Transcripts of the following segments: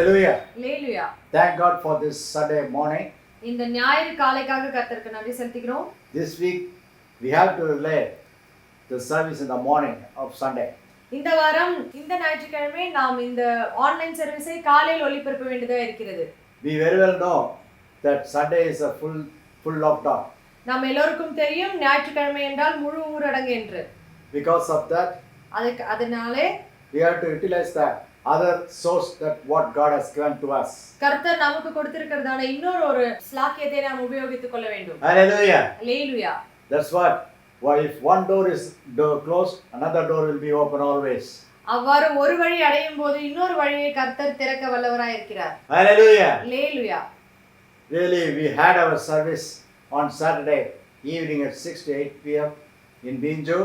Hallelujah. Hallelujah. Thank God for this Sunday morning. இந்த ஞாயிறு காலைக்காக கர்த்தருக்கு நன்றி செலுத்துகிறோம். This week we have to relay the service in the morning of Sunday. இந்த வாரம் இந்த ஞாயிற்றுக்கிழமை நாம் இந்த ஆன்லைன் சர்வீஸை காலையில் ஒளிபரப்ப வேண்டியதா இருக்கிறது. We very well know that Sunday is a full lockdown. நாம் எல்லோருக்கும் தெரியும் ஞாயிற்றுக்கிழமை என்றால் முழு ஊரடங்கு என்று. Because of that, அதனாலே we have to utilize the other source that what God has given to us. கர்த்தர் நமக்கு கொடுத்திருக்கிறதான இன்னொரு ஸ்லாக்கியத்தை நாம் உபயோகித்துக் கொள்ள வேண்டும். Hallelujah. Hallelujah. That's what. Why if one door is closed, another door will be open always. அவ்வாறு ஒரு வழி அடையும் போது இன்னொரு வழியை கர்த்தர் திறக்க வல்லவராய் இருக்கிறார். Hallelujah. Hallelujah. Really, we had our service on Saturday evening at 6 to 8 p.m. in Minjur.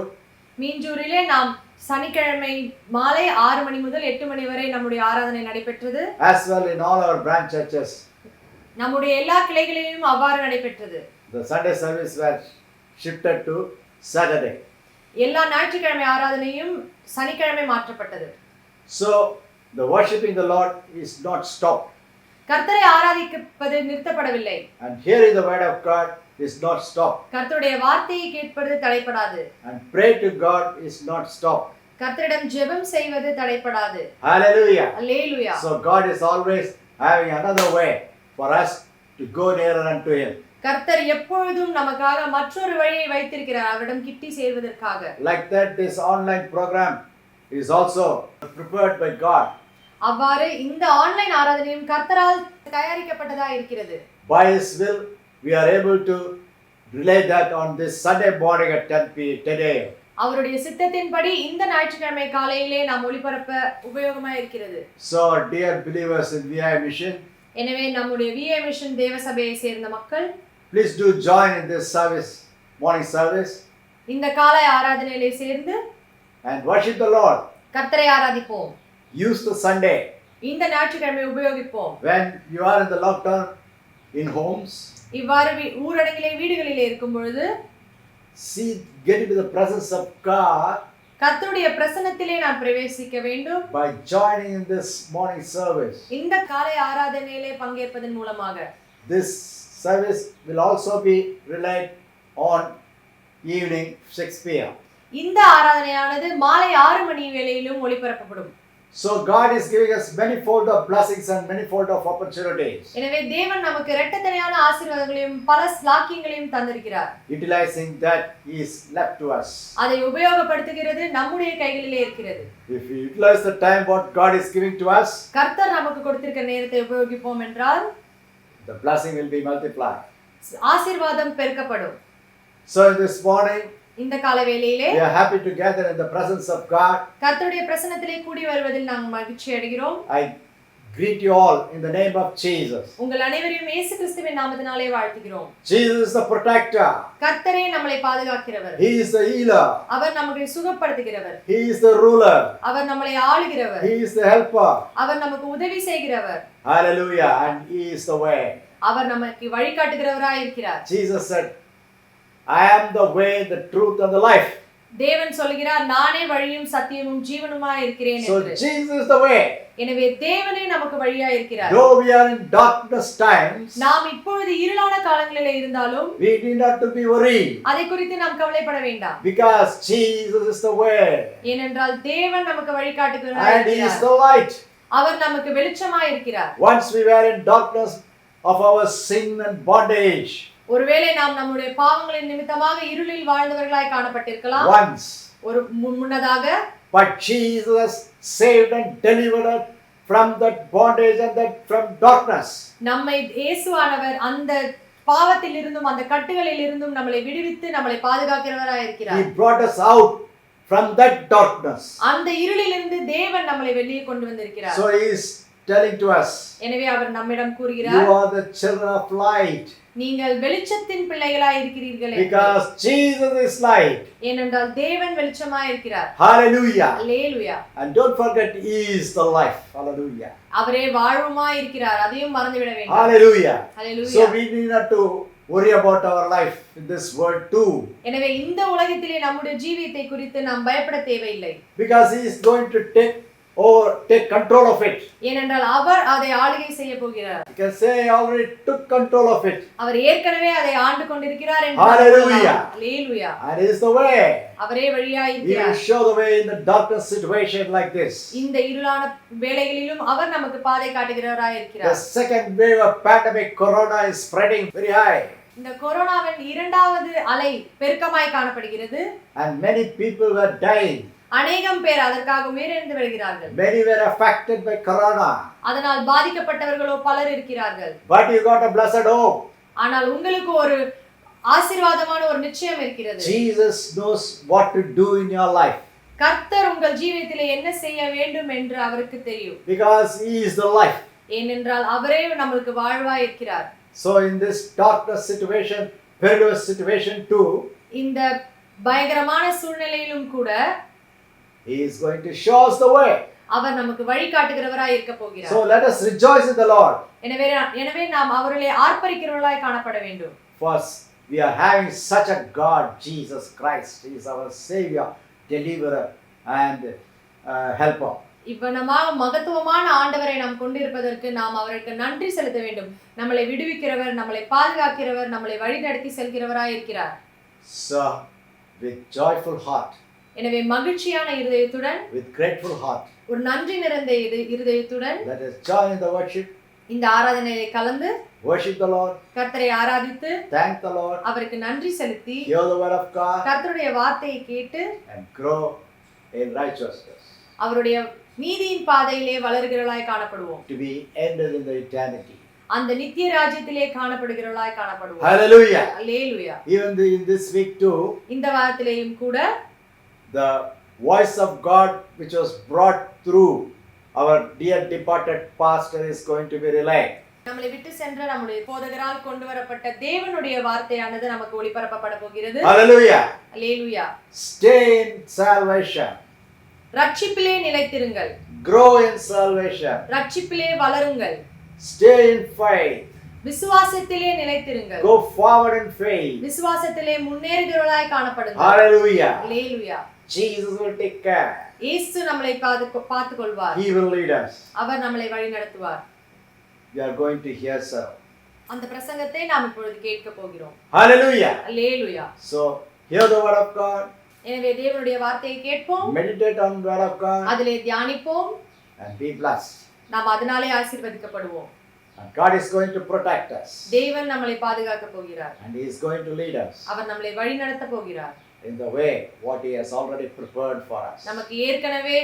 மீஞ்சூரிலே நாம் சனிக்கிழமை மாலை 6 மணி முதல் 8 மணி வரை நம்முடைய ஆராதனை நடைபெற்றது. As well in all our branch churches. நம்முடைய எல்லா கிளைகளிலும் அவ்வாறு நடைபெற்றது. The Sunday service were shifted to Saturday. எல்லா ஞாயிற்றுக்கிழமை ஆராதனையும் சனிக்கிழமை மாற்றப்பட்டது. So the worshiping the Lord is not stopped. கர்த்தரை ஆராதிப்பது நிறுத்தப்படவில்லை. And hearing the word of God is not stopped. கர்த்தருடைய வார்த்தையை கேட்பது தடைபடாது. And pray to God is not stopped. கர்த்தரிடம் ஜெபம் செய்வது தடைபடாது. Hallelujah. Hallelujah. So God is always having another way for us to go nearer unto Him. கர்த்தர் எப்பொழுதும் நமக்காக மற்றொரு வழியை வைத்திருக்கிறார் அவரிடம் கிட்டி சேர்வதற்காக. Like that, this online program is also prepared by God. அவ்வாறு இந்த ஆன்லைன் ஆராதனையும் கர்த்தரால் தயாரிக்கப்பட்டதா இருக்கிறது. By His will, we are able to relay that on this Sunday morning at 10 a.m. அவருடைய சித்தத்தின்படி இந்த ஞாயிற்றுக்கிழமை காலையிலே நாம் ஒளிபரப்ப உபயோகமா இருக்கிறது. So dear believers in VI Mission, எனவே நம்முடைய VI மிஷன் தேவ சபையை சேர்ந்த மக்கள் please do join in this service, morning service, இந்த காலை ஆராதனையிலே சேர்ந்து and worship the Lord. கர்த்தரை ஆராதிப்போம். Use the Sunday இந்த ஞாயிற்றுக்கிழமை உபயோகிப்போம். when you are in the lockdown in homes. இவ்வாறு ஊரடங்கிலே வீடுகளிலே இருக்கும் பொழுது Get into the presence of God கர்த்தருடைய பிரசன்னத்திலே நாம் பிரவேசிக்க வேண்டும். by joining in this morning service. இந்த காலை ஆராதனையிலே பங்கேற்பதன் மூலமாக This service will also be relayed on evening 6 p.m. இந்த ஆராதனையானது மாலை 6 மணி வேளையிலும் ஒளிபரப்பப்படும். So God is giving us many-fold of blessings and many-fold of opportunities. எனவே தேவன் நமக்கு இரட்டத்தனையான ஆசீர்வாதங்களையும் பல ஸ்லாக்கியங்களையும் தந்திருக்கிறார். Utilizing that is left to us. அதை உபயோகப்படுத்துகிறது நம்முடைய கைகளிலே இருக்கிறது. If we utilize the time what God is giving to us, கர்த்தர் நமக்கு கொடுத்திருக்கிற நேரத்தை உபயோகிப்போம் என்றால் the blessing will be multiplied. ஆசீர்வாதம் பெருக்கப்படும். So this morning இந்த கால வேளையிலே we are happy to gather in the presence of God. கர்த்தருடைய பிரசன்னத்திலே கூடி வருவதில் நாங்கள் மகிழ்ச்சி அடைகிறோம். I greet you all in the name of Jesus. உங்கள் அனைவரையும் இயேசு கிறிஸ்துவின் நாமத்தினாலே வாழ்த்துகிறோம். Jesus is the protector. கர்த்தரே நம்மை பாதுகாக்கிறவர். He is the healer. அவர் நம்மை சுகப்படுத்துகிறவர். He is the ruler. அவர் நம்மை ஆளுகிறவர். He is the helper. அவர் நமக்கு உதவி செய்கிறவர். Hallelujah. And He is the way. அவர் நமக்கு வழிகாட்டுகிறவராய் இருக்கிறார். Jesus said, I am the way, the truth and the life. தேவன் சொல்கிறார் நானே வழியும் சத்தியமும் ஜீவனுமாய் இருக்கிறேன் So என்று. Jesus is the way. எனவே தேவனே நமக்கு வழியாய் இருக்கிறார். Though we are in darkness times, நாம் இப்பொழுது இருளான காலங்களிலே இருந்தாலும் we need not to be worried. அதை குறித்து நாம் கவலைப்பட வேண்டாம். Because Jesus is the way. ஏனென்றால் தேவன் நமக்கு வழிகாட்டுகிறவராய் And He is இருக்கிறார். the light. அவர் நமக்கு வெளிச்சமாய் இருக்கிறார். Once we were in darkness of our sin and bondage. ஒருவேளை நாம் நம்முடைய பாவங்களின் நிமித்தமாக இருளில் வாழ்ந்தவர்களாய் காணப்பட்டிருக்கலாம். Once. ஒரு முன்னதாக But Jesus saved and delivered us from that bondage and that from darkness. நம்மை இயேசுவானவர் அந்த பாவத்தில் இருந்தும் அந்த கட்டுகளில் இருந்தும் நம்மை விடுவித்து நம்மை பாதுகாக்கிறவராய் இருக்கிறார். He brought us out from that darkness. அந்த இருளிலிருந்து தேவன் நம்மை வெளியே கொண்டு வந்திருக்கிறார். So He is telling to us, எனவே அவர் நம்மிடம் கூறுகிறார், you are the children of light. நீங்கள் வெளிச்சத்தின் பிள்ளைகளாய் இருக்கிறீர்கள் என்று. Because Jesus is light. ஏனென்றால் தேவன் வெளிச்சமாய் இருக்கிறார். Hallelujah. Hallelujah. And don't forget He is the life. Hallelujah. அவரே வாழ்வுமாய் இருக்கிறார். அதையும் மறந்துவிட வேண்டாம். Hallelujah. Hallelujah. So we need not to worry about our life in this world too. எனவே இந்த உலகத்திலே நம்முடைய ஜீவியத்தை குறித்து நாம் பயப்பட தேவையில்லை. Because He is going to take take control of it. ஏனென்றால் அவர் அதை ஆளுகை செய்ய போகிறார். You can say he already took control of it. அவர் ஏற்கனவே அதை ஆண்டு கொண்டிருக்கிறார் என்று Hallelujah. Hallelujah. And it is the way. அவரே வழியாய் He will இருக்கிறார். show the way in the darkest situation like this. இந்த இருளான வேளைகளிலும் அவர் நமக்கு பாதை காட்டுகிறவராய் The இருக்கிறார். second wave of pandemic corona is spreading very high. இந்த கொரோனாவின் இரண்டாவது அலை பெருக்கமாய் காணப்படுகிறது. And many people were dying. அநேகம் பேர் அதற்காக உயிரிழந்து வருகிறார்கள். Many were affected by corona. அதனால் பாதிக்கப்பட்டவர்களோ பலர் இருக்கிறார்கள். But you got a blessed hope. ஆனால் உங்களுக்கு ஒரு ஆசீர்வாதமான ஒரு நிச்சயம் இருக்கிறது. Jesus knows what to do in your life. கர்த்தர் உங்கள் ஜீவியத்திலே என்ன செய்ய வேண்டும் என்று அவருக்கு தெரியும். Because He is the life. ஏனென்றால் அவரே நமக்கு வாழ்வாய் இருக்கிறார். So in this darkness situation, perilous situation too, இந்த பயங்கரமான சூழ்நிலையிலும் கூட He is going to show us the way. அவர் நமக்கு வழிகாட்டுகிறவராய் இருக்க போகிறார். So let us rejoice in the Lord. எனவே நாம் அவரிலே ஆர்ப்பரிக்கிறவர்களாய் காணப்பட வேண்டும். First, we are having such a God, Jesus Christ. He is our Savior, Deliverer, and Helper. இவ்வளமாக மகத்துவமான ஆண்டவரை நாம் கொண்டிருப்பதற்கு நாம் அவருக்கு நன்றி செலுத்த வேண்டும். நம்மளை விடுவிக்கிறவர், நம்மளை பாதுகாக்கிறவர், நம்மளை வழிநடத்தி செல்கிறவராய் இருக்கிறார். So, with joyful heart, எனவே மகிழ்ச்சியான இருதயத்துடன், with grateful heart, ஒரு நன்றி நிறைந்த இருதயத்துடன் let us join in the worship, இந்த ஆராதனையை கலந்து worship the Lord, கர்த்தரை ஆராதித்து thank the Lord, அவருக்கு நன்றி செலுத்தி hear the word of God, கர்த்தருடைய வார்த்தையை கேட்டு and grow in righteousness, அவருடைய நீதியின் பாதையிலே வளர்கிறவர்களாய் காணப்படுவோம். to be ended in the eternity. அந்த நித்திய ராஜ்யத்திலே காணப்படுகிறவர்களாய் காணப்படுவோம். Hallelujah. Hallelujah. Even in this week too, இந்த வாரத்திலேயும் கூட the voice of God which was brought through our dear departed pastor is going to be relayed. நம்மளை விட்டு சென்ற நம்முடைய போதகரால் கொண்டு வரப்பட்ட தேவனுடைய வார்த்தையானது நமக்கு ஒளிபரப்பப்பட போகிறது. Hallelujah. Hallelujah. Stay in salvation. ரட்சிப்பிலே நிலைத்திருங்கள். Grow in salvation. ரட்சிப்பிலே வளருங்கள். Stay in faith. விசுவாசத்திலே நிலைத்திருங்கள். Go forward in faith. விசுவாசத்திலே முன்னேறுகிறவர்களாய் காணப்படுங்கள். Hallelujah. Hallelujah. Jesus will take care. இயேசு நம்மளை பார்த்துக் கொள்வார். He will lead us. அவர் நம்மளை வழி நடத்துவார். We are going to hear so. அந்த பிரசங்கத்தை நாம் இப்பொழுது கேட்க போகிறோம். Hallelujah. Hallelujah. So, hear the word of God. எனவே தேவனுடைய வார்த்தையை கேட்போம். Meditate on the word of God. அதிலே தியானிப்போம். And be blessed. நாம் அதனாலே ஆசீர்வதிக்கப்படுவோம். And God is going to protect us. தேவன் நம்மளை பாதுகாக்க போகிறார். And He is going to lead us அவர் நம்மளை வழி நடத்த போகிறார். in the way what He has already prepared for us. நமக்கு ஏற்கனவே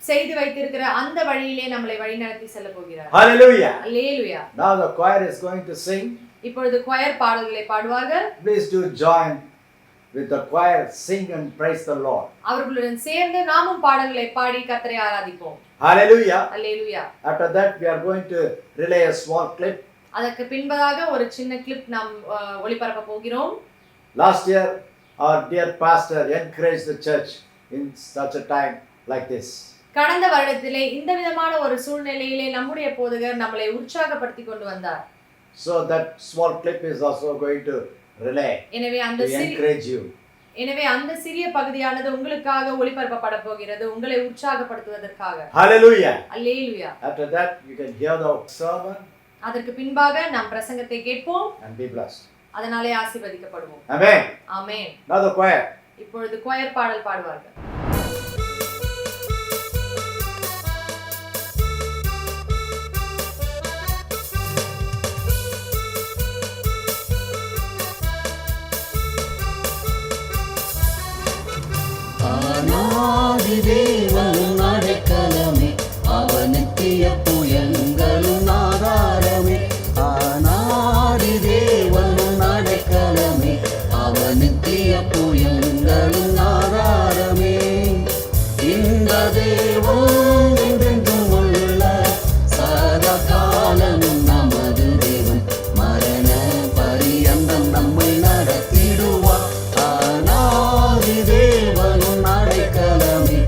செய்து வைத்திருக்கிற அந்த வழியிலே நம்மளை வழி நடத்தி செல்ல போகிறார். Hallelujah. Hallelujah. Now the choir is going to sing. இப்பொழுது choir பாடல்களை பாடுவார்கள். Please do join with the choir, sing and praise the Lord. அவர்களுடன் சேர்ந்து நாமும் பாடல்களை பாடி கர்த்தரை ஆராதிப்போம். Hallelujah. Hallelujah. After that we are going to relay a small clip. அதற்கு பின்பதாக ஒரு சின்ன கிளிப் நாம் ஒளிபரப்ப போகிறோம். Last year our dear pastor encouraged the church in such a time like this. கடந்த வருடத்திலே இந்த விதமான ஒரு சூழ்நிலையிலே நம்முடைய போதகர் நம்மளை உற்சாகப்படுத்தி கொண்டு வந்தார். So that small clip is also going to relay எனவே to encourage you. அந்த சிறிய பகுதியானது உங்களுக்காக ஒளிபரப்பப்பட போகிறது, உங்களை உற்சாகப்படுத்துவதற்காக. Hallelujah. Hallelujah. After that you can hear the sermon அதற்கு பின்பாக நாம் பிரசங்கத்தை கேட்போம். and be blessed. அதனாலே ஆசீர்வதிக்கப்படுவோம். Amen. Amen. Now the choir. இப்பொழுது choir பாடல் பாடுவார்கள். தேவன் அடைக்கலமே, அவர் நித்திய புயங்களும் ஆதாரமே. ஆனாதி தேவன் அடைக்கலமே, அவர் நித்திய புயங்களும் ஆதாரமே. இந்த தேவன் என்றென்றும் உள்ள சதா காலமும் நமது தேவன், மரண பரியந்தம் நம்மை நடத்திடுவார். ஆனாதி தேவன் அடைக்கலமே,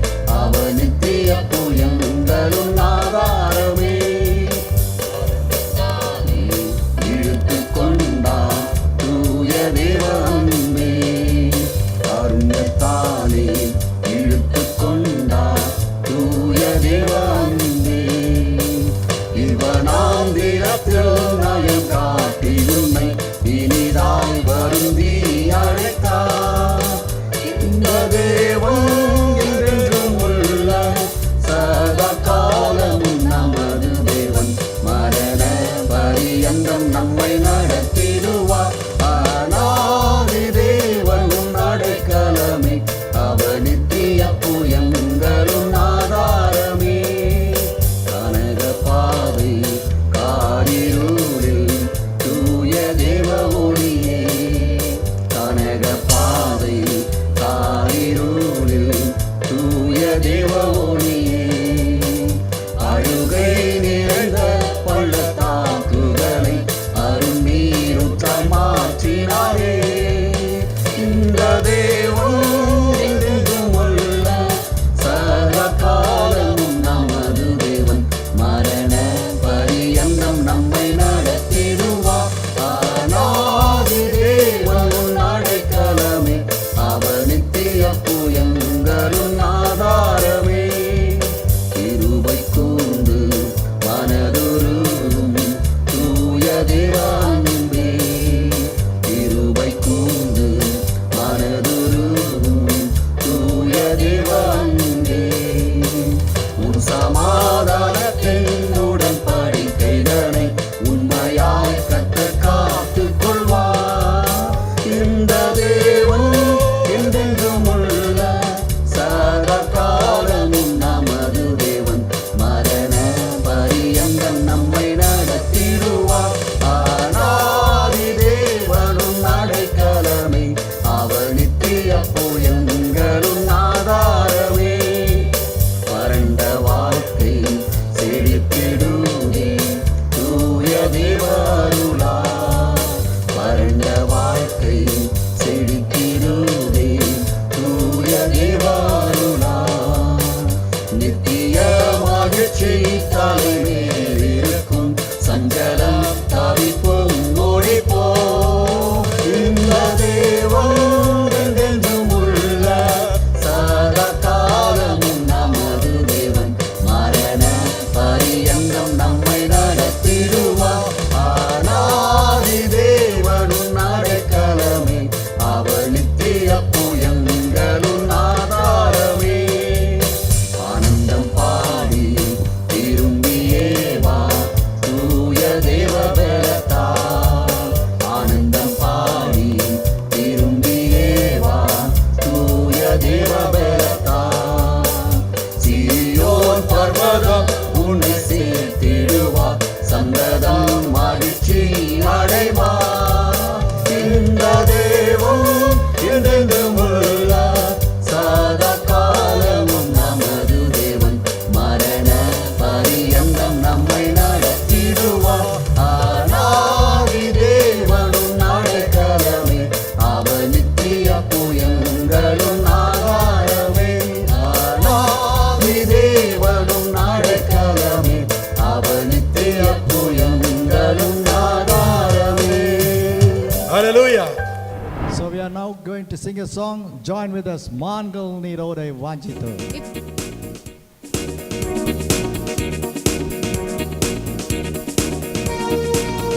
now going to sing a song. Join with us. Mangal Nirode Vanchito.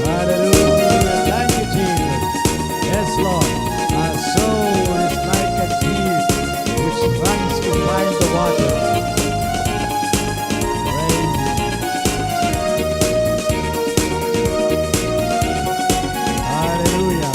Hallelujah. Thank you, Jesus. Yes, Lord. Our soul is like a deer which runs to find the water. Praise you. Hallelujah.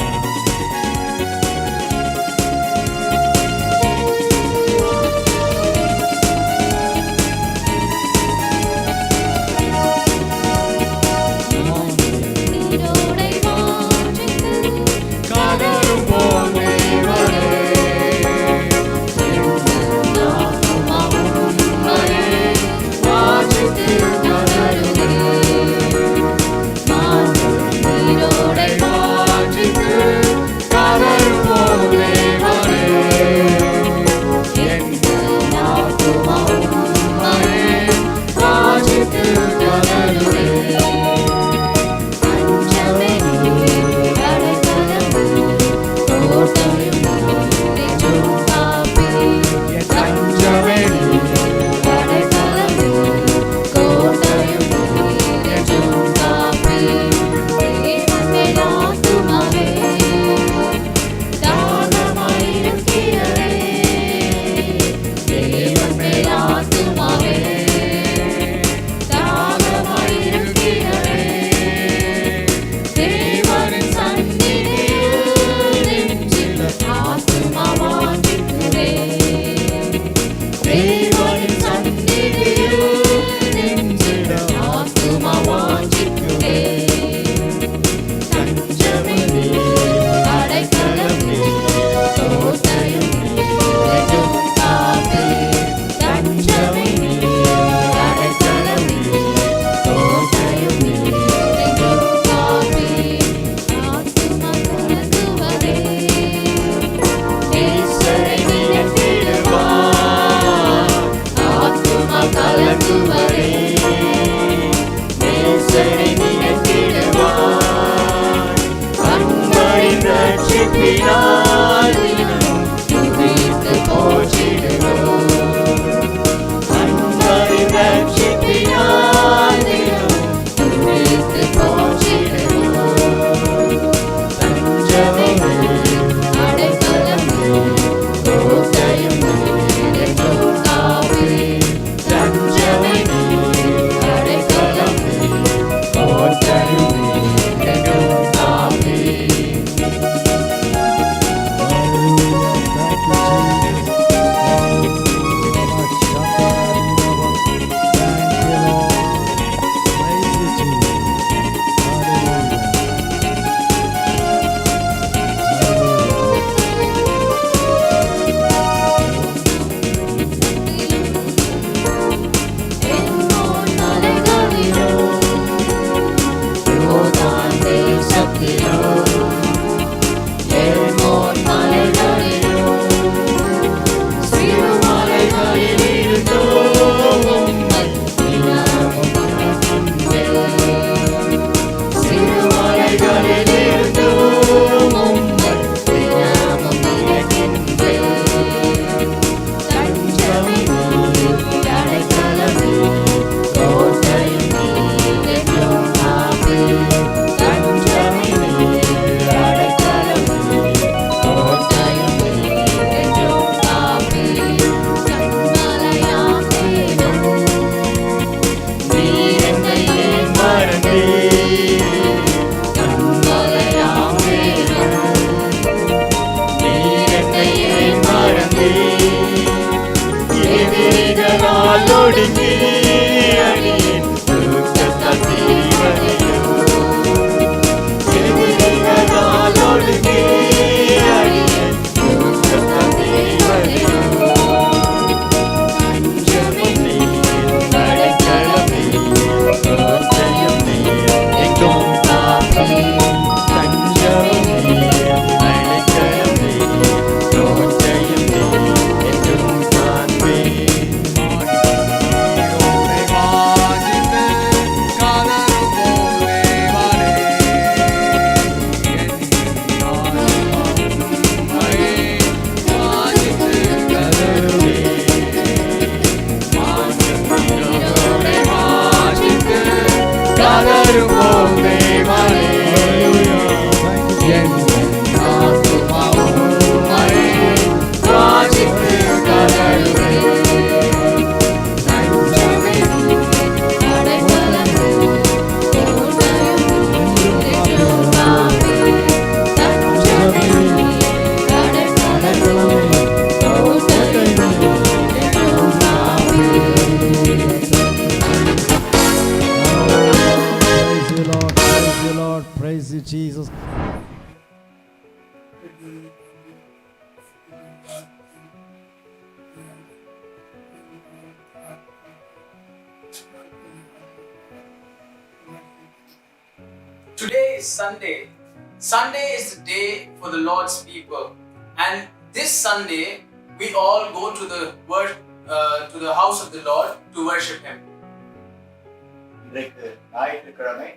வருவோம் தேவனே. என் ஆத்துமாவும் உம்மை வாஞ்சித்து கதறுதே. Praise you, Lord. Praise you, Lord. Praise you, Jesus. Today is Sunday. Sunday is the day for the Lord's people, and this Sunday we all go to the house of the Lord to worship Him. இன்றைக்கு ஞாயிற்றுக்கிழமை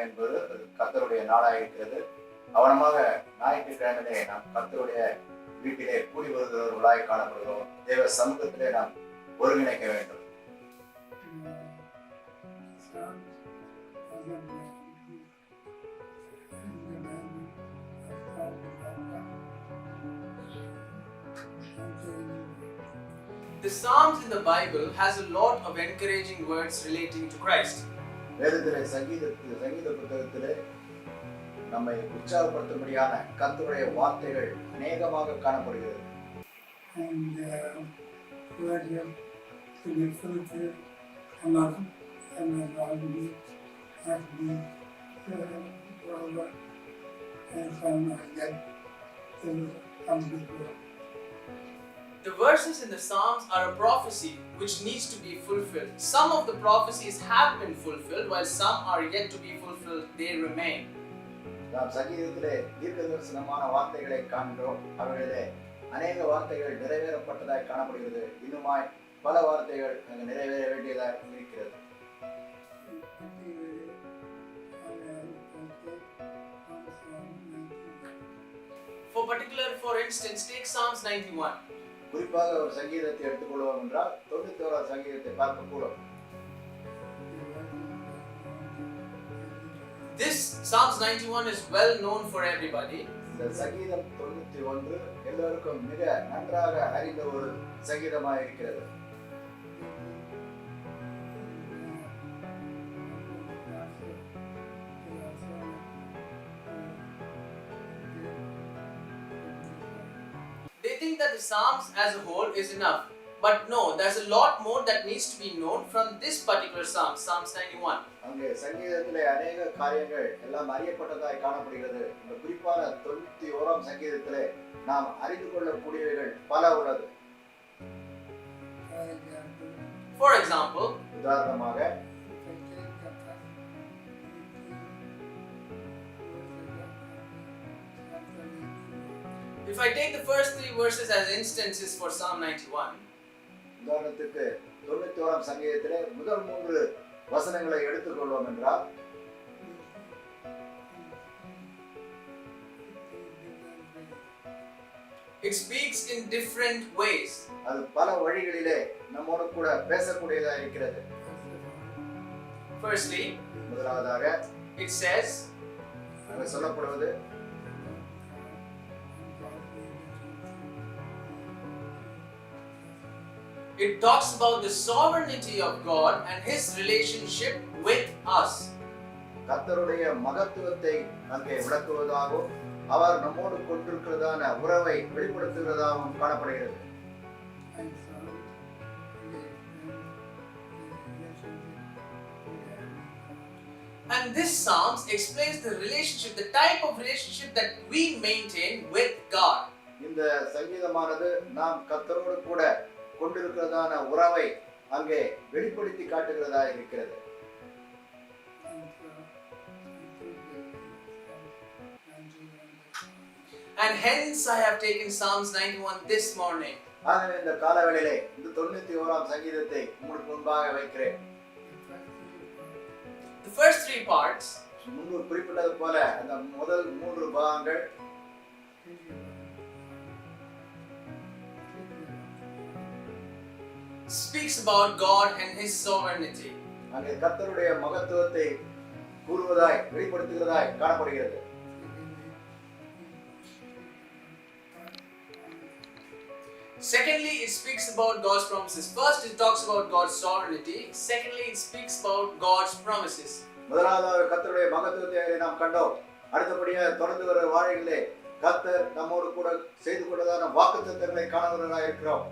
என்பது கர்த்தருடைய நாளாக இருக்கிறது. அவனமாக ஞாயிற்றுக்கிழமையிலே நாம் கர்த்தருடைய வீட்டிலே கூடி வருகிறவர்களாய் காணப்படுகிறோம். தேவ சமூகத்திலே நாம் ஒருங்கிணைக்க வேண்டும். The Psalms in the Bible has a lot of encouraging words relating to Christ. வேதத்திலே சங்கீத புத்தகத்திலே நம்மை உற்சாகப்படுத்தும்படியான கர்த்தருடைய வார்த்தைகள் அநேகமாக காணப்படுகிறது. And worship to be fulfilled among and godly has been over and some are yet to come before. The verses in the Psalms are a prophecy which needs to be fulfilled. Some of the prophecies have been fulfilled, while some are yet to be fulfilled. They remain. நாம் சங்கீதத்திலே தீர்க்கதரிசனமான வார்த்தைகளை காண்கிறோம். அவைகளிலே அநேக வார்த்தைகள் நிறைவேறப்பட்டதாய் காணப்படுகிறது. இன்னுமாய் பல வார்த்தைகள் அங்கு நிறைவேற வேண்டியதாக இருக்கிறது. For instance, take Psalms 91. குறிப்பாக ஒரு சங்கீதத்தை எடுத்துக்கொள்வோம் என்றால் 91 சங்கீதத்தை பார்க்கக்கூடும். This Psalms 91 is well known for everybody. இந்த சங்கீதம் 91 எல்லோருக்கும் மிக நன்றாக அறிந்த ஒரு சங்கீதமாக இருக்கிறது. They think that the Psalms as a whole is enough. But no, there's a lot more that needs to be known from this particular Psalm, Psalms 91. அங்கே சங்கீதத்திலே அநேக காரியங்கள் எல்லாம் அறியப்பட்டதாய் காணப்படுகிறது. இந்த குறிப்பான 91ஆம் சங்கீதத்திலே நாம் அறிந்து கொள்ளக்கூடியவைகள் பல உள்ளது. For example, உதாரணமாக if I take the first 3 verses as instances for Psalm 91, உதாரணத்துக்கு 91ஆம் சங்கீதத்திலே முதல் 3 வசனங்களை எடுத்துக்கொள்வோம் என்றால் it speaks in different ways. அது பல வழிகளிலே நம்மோடு கூட பேசக்கூடியதாக இருக்கிறது. Firstly, முதலாவதாக it says, அங்கே சொல்லப்படுவது it talks about the sovereignty of God and His relationship with us. கர்த்தருடைய மகத்துவத்தை அங்கே விளக்குவதாகவும் அவர் நம்மோடு கொண்டிருக்கிறதான உறவை வெளிப்படுத்துகிறதாகவும் காணப்படுகிறது. And this Psalms explains the relationship, the type of relationship that we maintain with God. இந்த சங்கீதமானது நாம் கர்த்தரோடு கூட கொண்டிருக்கிறதான உறவை அங்கே வெளிப்படுத்தி காட்டுகிறதா இருக்கிறது. And hence I have taken Psalms 91 this morning. ஆகவே இந்த காலவேளையிலே இந்த 91ஆம் சங்கீதத்தை உங்களுக்கு முன்பாக வைக்கிறேன். The first 3 parts முன்பு குறிப்பிட்டது போல அந்த முதல் 3 பாகங்கள் speaks about God and His sovereignty. அங்கே கர்த்தருடைய மகத்துவத்தை கூறுவதாய் வெளிப்படுத்துகிறதாய் காணப்படுகிறது. Secondly, it speaks about God's promises. First, it talks about God's sovereignty. Secondly, it speaks about God's promises. முதலாவது கர்த்தருடைய மகத்துவத்தை நாம் கண்டோம். அடுத்தபடியாக தொடர்ந்து வர வாழைகளே கர்த்தர் நம்மோடு கூட செய்து கொண்டதான வாக்குத்தத்தங்களை காணவர்களாக இருக்கிறோம்.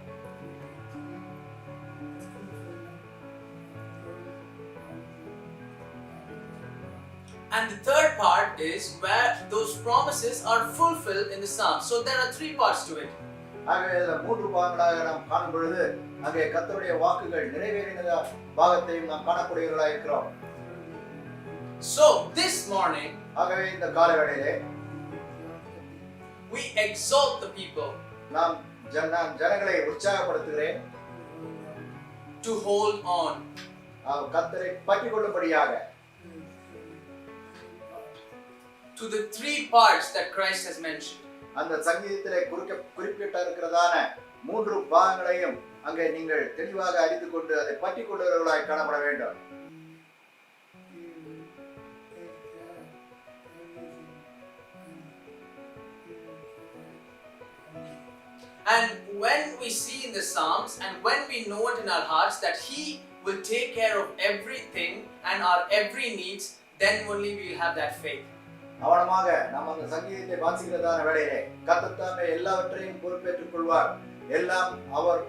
And the third part is where those promises are fulfilled in the Psalms. So there are three parts to it. ஆகவே மூன்று பாகங்களாக நாம் காணும் பொழுது அங்கே கர்த்தருடைய வாக்குகள் நிறைவேறின பாகத்தையும் நாம் காணக்கூடியவர்களாக இருக்கிறோம். So this morning, ஆகவே இந்த காலை வேளையிலே we exalt the people நான் ஜனங்களை உற்சாகப்படுத்துகிறேன். to hold on. கர்த்தரை பற்றிக் கொள்ளும்படியாக to the three parts that Christ has mentioned. அந்த சங்கீதத்திலே குறிப்பிட்ட இருக்கிறதான மூன்று பாகங்களையும் அங்கே நீங்கள் தெளிவாக அறிந்து கொண்டு அதை பற்றிக் கொள்ளுகிறவர்களாய் காணப்பட வேண்டும். And when we see in the Psalms and when we know it in our hearts that He will take care of everything and our every needs, then only we will have that faith. அவனமாக நாம் அந்த சங்கீதத்தை வாசிக்கிறதான வேளையிலே கர்த்தர் தாமே எல்லாவற்றையும் பொறுப்பேற்றுக் கொள்வார், எல்லாம் அவர்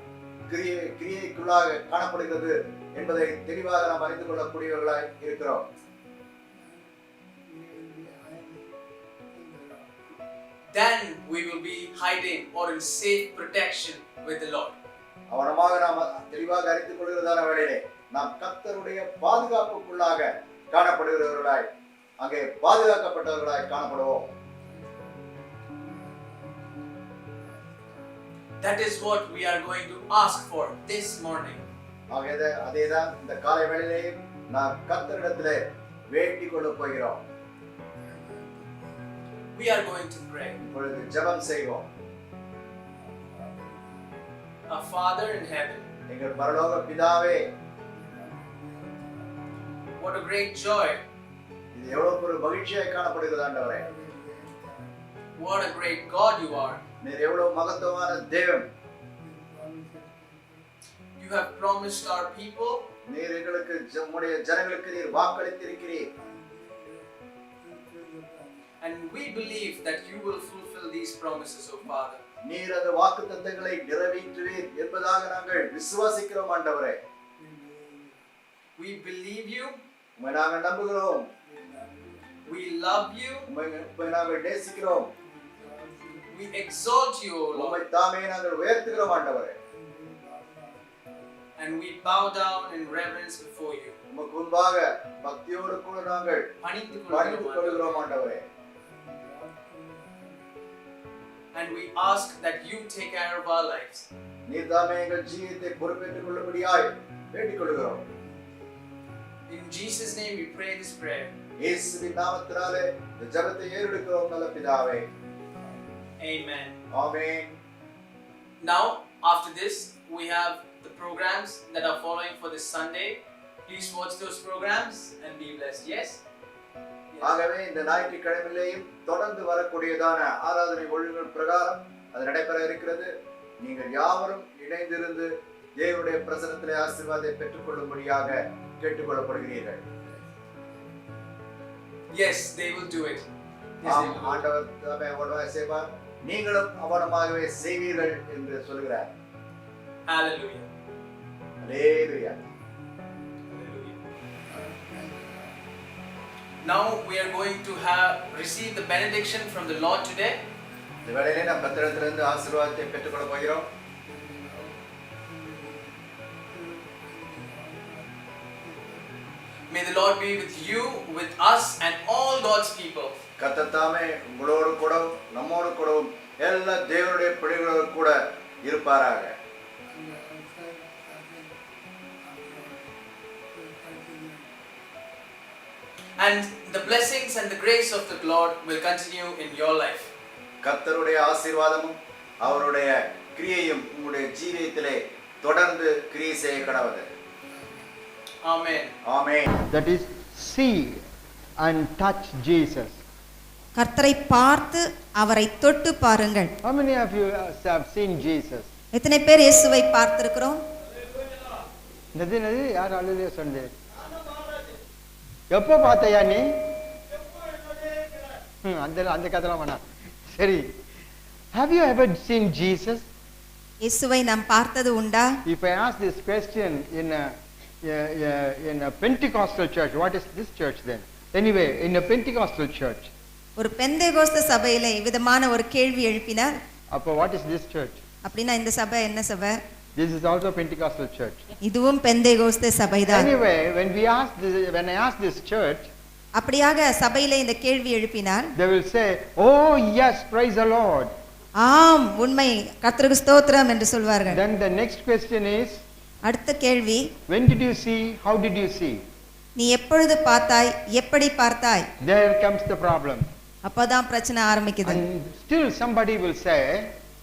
கிரியைக்குள்ளாக காணப்படுகிறது என்பதை தெளிவாக நாம் அறிந்து கொள்ளக்கூடியவர்களாய் இருக்கிறோம். Then we will be hiding or in safe protection with the Lord. அவனமாக நாம் தெளிவாக அறிந்து கொள்கிறதான வேளையிலே நாம் கர்த்தருடைய பாதுகாப்புக்குள்ளாக காணப்படுகிறவர்களாய் அங்கே பாதுகாக்கப்பட்டவர்களாய் காணப்படுவோம். That is what we are going to ask for this morning. அதேதான் இந்த காலை வேளையிலே நாம் கர்த்தரிடத்திலே வேண்டிக் கொள்ள போகிறோம். We are going to pray. இப்பொழுது ஜெபம் செய்வோம். Our Father in heaven, எங்கள் பரலோக பிதாவே, what a great joy. இது எவ்வளவு ஒரு மகிழ்ச்சியாய் காணப்படுகிறது ஆண்டவரே. What a great God you are. நீர் எவ்வளவு மகத்துவமான தேவன். You have promised our people. நீர் எங்களுக்கு நம்முடைய ஜனங்களுக்கு நீர் வாக்களித்திருக்கிறீர். And we believe that you will fulfill these promises, O Father. நீர் அந்த வாக்குத்தத்தங்களை நிறைவேற்றுவீர் என்பதாக நாங்கள் விசுவாசிக்கிறோம் ஆண்டவரே. We believe you. உம்மை நாங்கள் நம்புகிறோம். We love you. உம்மை நாங்கள் நேசிக்கிறோம். We exalt you, O Lord. உம்மை தாமே நாங்கள் உயர்த்துகிறோம் ஆண்டவரே. And we bow down in reverence before you. உமக்கு முன்பாக பக்தியோடு கூட நாங்கள் பணிந்து கொள்கிறோம் ஆண்டவரே. And we ask that you take care of our lives. நீர் தாமே எங்கள் ஜீவியத்தை பொறுப்பேற்றுக் கொள்ளும்படியாய் வேண்டிக் கொள்கிறோம். In Jesus' name we pray this prayer. இயேசுவின் நாமத்தினாலே இந்த ஜெபத்தை ஏறெடுக்கிறோம் நல்ல பிதாவே. Amen. Amen. Now, after this, we have the programs that are following for this Sunday. Please watch those programs and be blessed. Yes? ஆகவே இந்த ஞாயிற்றுக்கிழமையிலேயும் தொடர்ந்து வரக்கூடியதான ஆராதனை ஒழுங்குகள் பிரகாரம் அது நடைபெற இருக்கிறது. நீங்கள் யாவரும் இணைந்திருந்து தேவனுடைய பிரசன்னத்திலே ஆசீர்வாதத்தை பெற்றுக்கொள்ளும்படியாக கேட்டுக்கொள்ளப்படுகிறீர்கள். Yes, they will do it. Yes, they will. ஆண்டவர் தாமே அவனமாக செய்வார், நீங்களும் அவனமாகவே செய்வீர்கள் என்று சொல்கிறார். Hallelujah. Hallelujah. Now we are going to receive the benediction from the Lord today. இந்த வேளையிலே நாம் கர்த்தரிடத்திலிருந்து ஆசீர்வாதத்தை பெற்றுக்கொள்ள போகிறோம். May the Lord be with you, with us, and all God's people. கர்த்தர் தாமே உங்களோடு கூட நம்மோடு கூட எல்லா தேவனுடைய பிள்ளைகளோடு கூட இருப்பாராக. And the blessings and the grace of the Lord will continue in your life. கர்த்தருடைய ஆசீர்வாதமும் அவருடைய கிரியையும் உங்களுடைய ஜீவியத்திலே தொடர்ந்து கிரியை செய்ய கடவுது. Amen. Amen. That is seed. and touch Jesus? கர்த்தரை பார்த்து அவரை தொட்டு பாருங்கள். How many of you have seen Jesus? எத்தனை பேர் இயேசுவை பார்த்திருக்கிறோம்? நதி யார் அல்லையே சொன்னது? எப்போ பார்த்தையா நீ? அந்த கதைலாம் வேணாம். சரி. Have you ever seen Jesus? இயேசுவை நாம் பார்த்தது உண்டா? If I ask this question in a Pentecostal church, what is this church then? Anyway, in a Pentecostal church. ஒரு பெந்தேகோஸ்து சபையில விதமான ஒரு கேள்வி எழுப்பினார். அப்போ what is this church? அப்படினா இந்த சபை என்ன சபை? This is also Pentecostal church. இதுவும் Pentecost சபைதான். Anyway, when I ask this church, அப்படியாக சபையிலே இந்த கேள்வி எழுப்பினார். They will say, "Oh yes, praise the Lord." ஆம், உண்மை, கர்த்தருக்கு ஸ்தோத்திரம் என்று சொல்வார்கள். Then the next question is, அடுத்த கேள்வி, when did you see? How did you see? நீ எப்பொழுது பார்த்தாய்? எப்படி பார்த்தாய்? There comes the problem. அப்பதான் பிரச்சனை ஆரம்பிக்குது. And still somebody will say,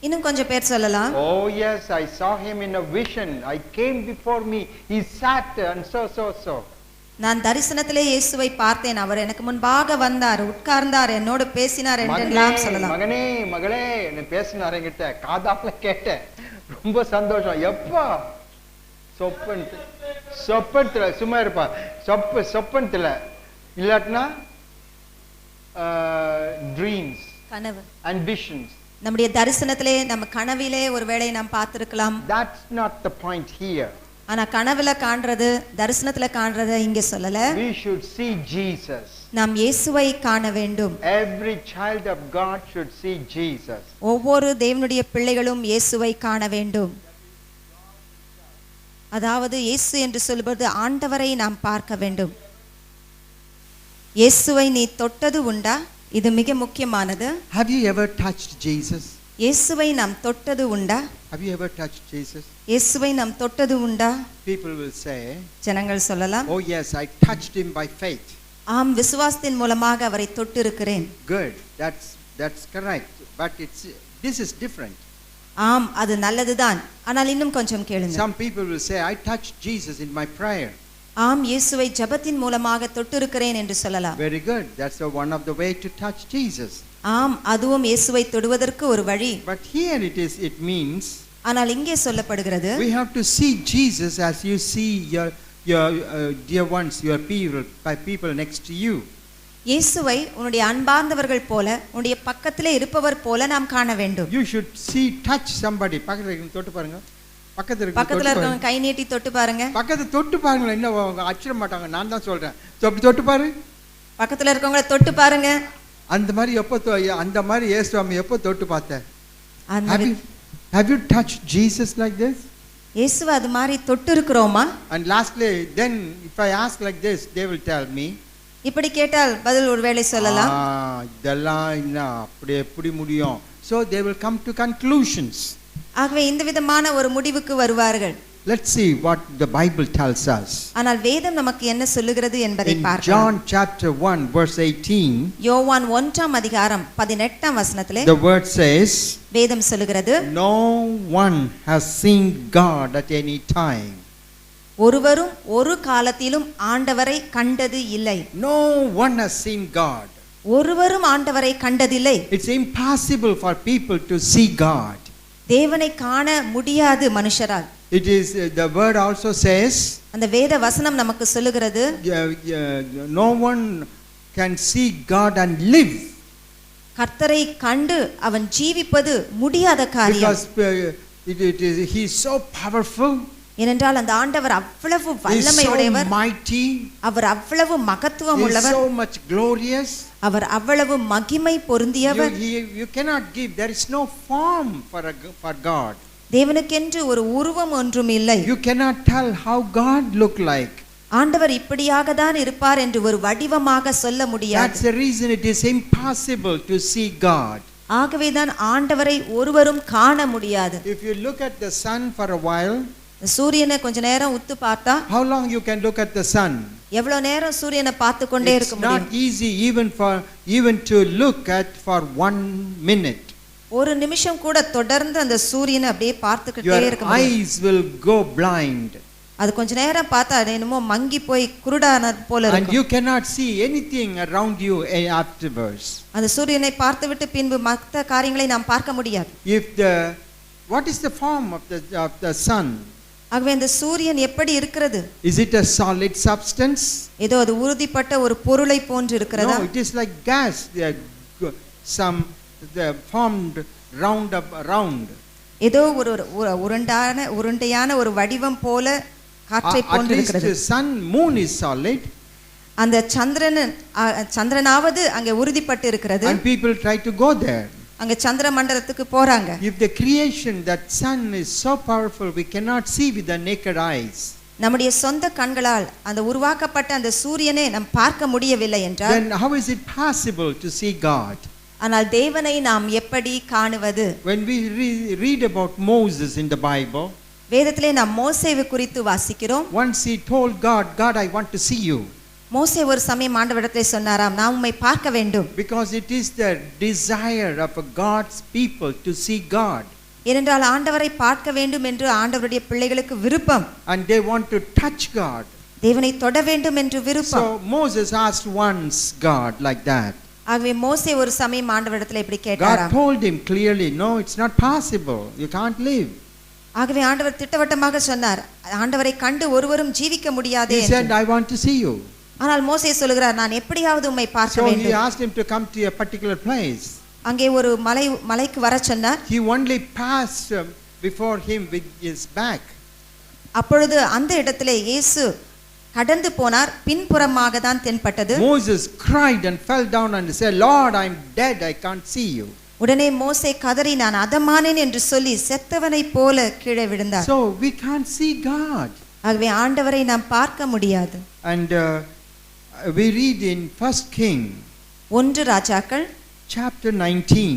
இன்னும் கொஞ்சம் பேர் சொல்லலாம், "Oh yes, I saw him in a vision. I came before me. He sat and so." நான் தரிசனத்திலே இயேசுவை பார்த்தேன், அவர் எனக்கு முன்பாக வந்தார், உட்கார்ந்தார், என்னோடு பேசினார் என்றெல்லாம் சொல்லலாம். மகனே மகளே என்ன பேசினார் என்கிட்ட, காதால கேட்டேன், ரொம்ப சந்தோஷம். எப்பா? சொப்பனத்துல சும்மா இருப்பா, சொப்பனத்துல இல்லாட்டினா ட்ரீம்ஸ், கனவு and visions. நம்முடைய தரிசனத்திலே நம்ம கனவிலே ஒருவேளை நாம் பார்த்திருக்கலாம். That's not the point here. ஆனா கனவுல காண்றது தரிசனத்துல காண்றத இங்க சொல்லல. We should see Jesus. நாம் இயேசுவை காண வேண்டும். Every child of God should see Jesus. ஒவ்வொரு தேவனுடைய பிள்ளைகளும் இயேசுவை காண வேண்டும். அதாவது இயேசு என்று சொல்வது ஆண்டவரை நாம் பார்க்க வேண்டும். இயேசுவை நீ தொட்டது உண்டா? இது மிக முக்கியமானது. Have you ever touched Jesus? இயேசுவை நாம் தொட்டது உண்டா? Have you ever touched Jesus? இயேசுவை நாம் தொட்டது உண்டா? People will say, ஜனங்கள் சொல்லலாம், "Oh yes, I touched him by faith." ஆம், விசுவாசத்தின் மூலமாக அவரை தொட்டு இருக்கிறேன். Good, that's correct, but this is different. ஆம், அது நல்லதுதான். ஆனால் இன்னும் கொஞ்சம் கேளுங்க. Some people will say, "I touched Jesus in my prayer." ஆம், இயேசுவை ஜெபத்தின் மூலமாக தொட்டு இருக்கிறேன் என்று சொல்லலாம். Very good, that's one of the way to touch Jesus. ஆம், அதுவும் இயேசுவை தொடுவதற்கு ஒரு வழி. But here it means ஆனால் இங்கே சொல்லப்படுகிறது, we have to see Jesus as you see your dear ones, your people next to you. இயேசுவை உன்னுடைய அன்பார்ந்தவர்கள் போல, உன்னுடைய பக்கத்திலே இருப்பவர் போல நாம் காண வேண்டும். You should touch somebody. பக்கத்துல தொட்டு பாருங்க. பக்கத்துல இருக்கவங்க கை நீட்டி தொட்டு பாருங்க. பக்கத்துல தொட்டு பாருங்க, என்ன அச்சிட மாட்டாங்க, நான் தான் சொல்றேன். தொட்டு பாரு. பக்கத்துல இருக்கவங்கள தொட்டு பாருங்க. அந்த மாதிரி இயேசுவை எப்போ தொட்டு பார்த்த? Have you touched Jesus like this? இயேசுவை அது மாதிரி தொட்டு இருக்கிறோமா? And lastly, then if I ask like this, they will tell me, இப்படி கேட்டால் பதில் ஒருவேளை சொல்லலாம், இதெல்லாம் என்ன அப்படி எப்படி முடியும்? So they will come to conclusions. ஆகவே இந்த விதமான ஒரு முடிவுக்கு வருவார்கள். Let's see what the Bible tells us. ஆனால் வேதம் நமக்கு என்ன சொல்லுகிறது என்பதை பார்க்கலாம். John chapter 1 verse 18. யோவான் 1ஆம் அதிகாரம் 18ஆம் வசனத்திலே The word says, வேதம் சொல்லுகிறது, "No one has seen God at any time." ஒருவரும் ஒரு காலத்திலும் ஆண்டவரை கண்டது இல்லை. No one has seen God. ஒருவரும் ஆண்டவரை கண்டதில்லை. It's impossible for people to see God. தேவனை காண முடியாது மனுஷரால். It is the word also says, அந்த வேத வசனம் நமக்கு சொல்லுகிறது, no one can see God and live. கர்த்தரை கண்டு அவன் ஜீவிப்பது முடியாத காரியம். Because he is so powerful. ஏனென்றால் அந்த ஆண்டவர் அவ்வளவு வல்லமையுடையவர், அவர் அவ்வளவு மகத்துவம் உள்ளவர், so much glorious. அவர் அவ்வளவு மகிமை பொருந்தியவர். You cannot give, there is no form for God. தேவனுக்கென்று ஒரு உருவம் ஒன்றும் இல்லை. You cannot tell how God look like. ஆண்டவர் இப்படியாக தான் இருப்பார் என்று ஒரு வடிவமாக சொல்ல முடியாது. That's the reason it is impossible to see God. ஆகவே தான் ஆண்டவரை ஒருவரும் காண முடியாது. If you look at the sun for a while, சூரியனை கொஞ்ச நேரம் உத்து பார்த்தா, how long you can look at the sun? எவ்வளவு நேரம் சூரியனை பார்த்து கொண்டே இருக்க முடியும்? It's not easy even to look at for 1 minute. ஒரு நிமிஷம் கூட தொடர்ந்து அந்த சூரியனை அப்படியே பார்த்துக்கிட்டே இருக்க Your முடியும். eyes will go blind. அது கொஞ்ச நேரம் பார்த்தா என்னமோ மங்கி போய் குருடானது போல And இருக்கும். you cannot see anything around you afterwards. அந்த சூரியனை பார்த்துவிட்டு பின்பு மற்ற காரியங்களை நாம் பார்க்க முடியாது. What is the form of the sun? ஆகவே அந்த சூரியன் எப்படி இருக்கிறது? Is it a solid substance? ஏதோ அது உறுதிப்பட்ட ஒரு பொருளை போன்று இருக்கிறதா? No, it is like gas. They formed round. ஏதோ ஒரு உருண்டையான ஒரு வடிவம் போல காற்றை போன்று இருக்கிறது. At least the sun, moon is solid. அந்த சந்திரனாவது அங்கே உறுதிப்பட்டு இருக்கிறது. And people try to go there. அங்க சந்திர மண்டலத்துக்கு போறாங்க. If the creation, that sun is so powerful, we cannot see with the naked eyes. நம்முடைய சொந்த கண்களால் அந்த உருவாக்கப்பட்ட அந்த சூரியனை நாம் பார்க்க முடியவில்லை என்றால், then how is it possible to see God? ஆனால் தேவனை நாம் எப்படி காணுவது? When we read about Moses in the Bible, வேதத்திலே நாம் மோசேவை குறித்து வாசிக்கிறோம். once he told God, I want to see you. மோசே ஒரு சமயம் ஆண்டவரிடத்திலே சொன்னாராம், நான் உம்மை பார்க்க வேண்டும். Because it is the desire of God's people to see God. ஏனென்றால் ஆண்டவரை பார்க்க வேண்டும் என்று ஆண்டவருடைய பிள்ளைகளுக்கு விருப்பம். And they want to touch God. தேவனை தொட வேண்டும் என்று விருப்பம். So Moses asked once God like that. ஆகவே மோசே ஒரு சமயம் ஆண்டவரிடத்திலே இப்படி கேட்டாராம். God told him clearly, no, it's not possible. You can't live. ஆகவே ஆண்டவர் திட்டவட்டமாக சொன்னார், ஆண்டவரை கண்டு ஒருவரும் ஜீவிக்க முடியாதே. He said, I want to see you. ஆனால் மோசே சொல்கிறார், நான் எப்படியாவது உம்மை பார்க்க வேண்டும். So he asked him to come to a particular place. அங்கே ஒரு மலைக்கு வர சொன்னார். He only passed before him with his back. அப்பொழுது அந்த இடத்திலே இயேசு கடந்து போனார், பின்புறமாக தான் தென்பட்டது. Moses cried and fell down and said, Lord, I'm dead, I can't see you. உடனே மோசே கதறி, நான் அதமானேன் என்று சொல்லி செத்தவனை போல கீழே விழுந்தார். So we can't see God. ஆகவே ஆண்டவரை நாம் பார்க்க முடியாது. And we read in 1 King, 1 ராஜாக்கள் chapter 19,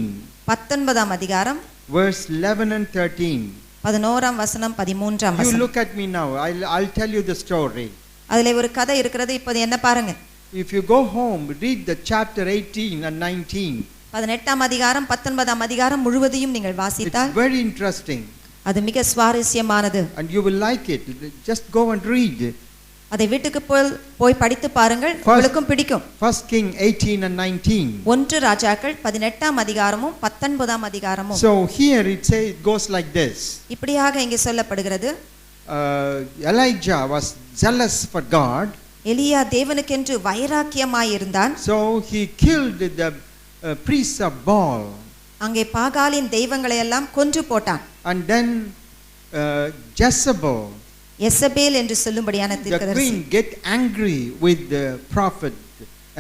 19ஆம் அதிகாரம் verse 11 and 13. 11ஆம் வசனம் 13ஆம் You வசனம். look at me now. I'll tell you the story. அதிலே ஒரு கதை இருக்கிறது, இப்போது என்ன பாருங்க. If you go home, read the chapter 18 and 19. 18ஆம் அதிகாரம் 19ஆம் அதிகாரம் முழுவதையும் நீங்கள் வாசித்தால் It's very interesting. அது மிக சுவாரஸ்யமானது. And you will like it. Just go and read. அதை வீட்டுக்கு போய் படித்து பாருங்கள், உங்களுக்கும் பிடிக்கும். 1 King 18 and 19. 1 ராஜாக்கள் 18ஆம் அதிகாரமும் 19ஆம் அதிகாரமும். So here it goes like this. இப்படியாக இங்கே சொல்லப்படுகிறது. Elijah was jealous for God. எலியா தேவனுக்கென்று வைராக்கியமாய் இருந்தான். So he killed the priests of Baal. அங்கே பாகாலின் தெய்வங்களை எல்லாம் கொன்று போட்டான். And then Jezebel, எசபேல் என்று சொல்லும்படியான the தீர்க்கதரிசி, queen, get angry with the prophet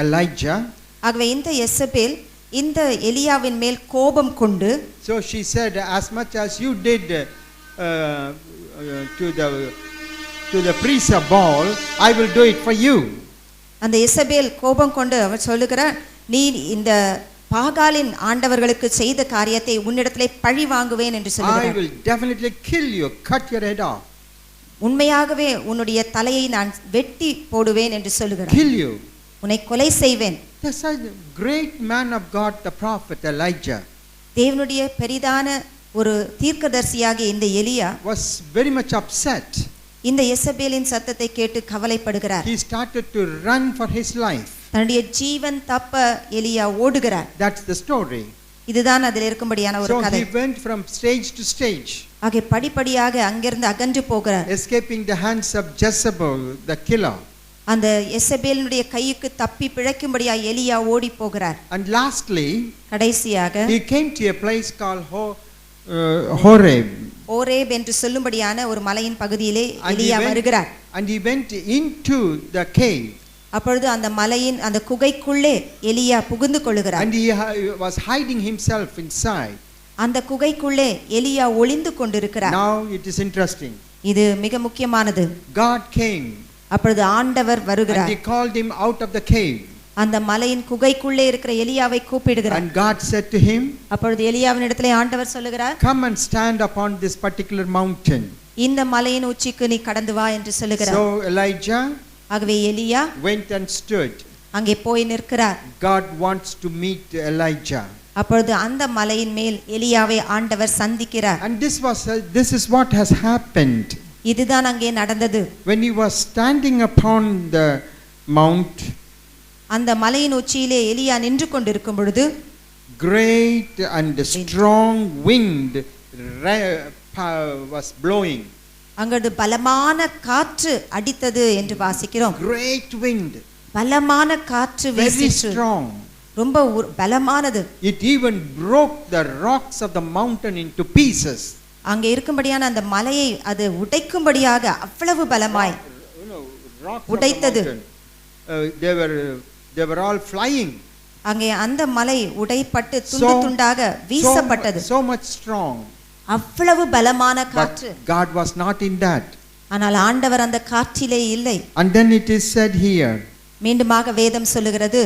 Elijah. ஆகவே இந்த எசபேல் இந்த எலியாவின் மேல் கோபம் கொண்டு, So she said, as much as you did to the priests of Baal, I will do it for you. அந்த எசபேல் கோபம் கொண்டு அவர் சொல்லுகிறார், நீ இந்த பாகாலின் ஆண்டவர்களுக்கு செய்த காரியத்தை உன்னிடத்திலே பழி வாங்குவேன் என்று I சொல்லுகிறார். will definitely kill you, cut your head off. உண்மையாகவே உன்னுடைய தலையை நான் வெட்டி போடுவேன் என்று சொல்லுகிறார். Kill you. உன்னை கொலை செய்வேன். That's a great man of God, the prophet Elijah, தேவனுடைய பெரிதான ஒரு தீர்க்கதரிசியாகிய இந்த எலியா was very much upset. இந்த எசபேலின் சத்தத்தை கேட்டு கவலைப்படுகிறார். He started to run for his life. தன்னுடைய ஜீவன் தப்ப எலியா ஓடுகிறார். That's the story. இதுதான் அதில் இருக்கும்படியான ஒரு So கதை. he went from stage to stage, ஆகவே படிப்படியாக அங்கிருந்து அகன்று போகிறார். escaping the hands of Jezebel, the killer. அந்த எசபேலினுடைய கைக்கு தப்பி பிழைக்கும்படியாக எலியா ஓடி போகிறார். And lastly, கடைசியாக he came to a place called Horeb. Horeb என்று சொல்லும்படியான ஒரு மலையின் பகுதியிலே எலியா வருகிறார். And he went into the cave. அப்பொழுது அந்த மலையின் அந்த குகைக்குள்ளே எலியா புகுந்து கொள்கிறார். And he was hiding himself inside. அந்த குகைக்குள்ளே எலியா ஒளிந்து கொண்டிருக்கிறார். Now it is interesting. இது மிக முக்கியமானது. God came. அப்பொழுது ஆண்டவர் And வருகிறார். he called him out of the cave. அந்த மலையின் குகைக்குள்ளே இருக்கிற எலியாவை கூப்பிடுகிறார். And God said to him, அப்பொழுது எலியாவினிடத்திலே ஆண்டவர் சொல்லுகிறார், come and stand upon this particular mountain. இந்த மலையின் உச்சிக்கு நீ கடந்து வா என்று சொல்லுகிறார். So Elijah ஆகவே எலியா went and stood. அங்கே போய் நிற்கிறார். God wants to meet Elijah. அப்பொழுது அந்த மலையின் மேல் எலியாவை ஆண்டவர் சந்திக்கிறார். And this is what has happened. இதுதான் அங்கே நடந்தது. When he was standing upon the mount, அந்த மலையின் உச்சியிலே எலியா நின்று கொண்டிருக்கும் பொழுது great and strong wind was blowing. அங்கது பலமான காற்று அடித்தது என்று வாசிக்கிறோம். Great wind, பலமான காற்று very வீசிற்று. strong. ரொம்ப பலமானது. It even broke the rocks of the mountain into pieces. அங்கே இருக்கும்படியான அந்த மலையை அது உடைக்கும்படியாக அவ்வளவு பலமாய் உடைத்தது. They were all flying. அங்கே அந்த மலை உடைப்பட்டு துண்டு துண்டாக வீசப்பட்டது. So much strong. அவ்வளவு பலமான காற்று. But God was not in that. ஆனால் ஆண்டவர் அந்த காற்றிலே இல்லை. And then it is said here, மீண்டுமாக வேதம் சொல்லுகிறது,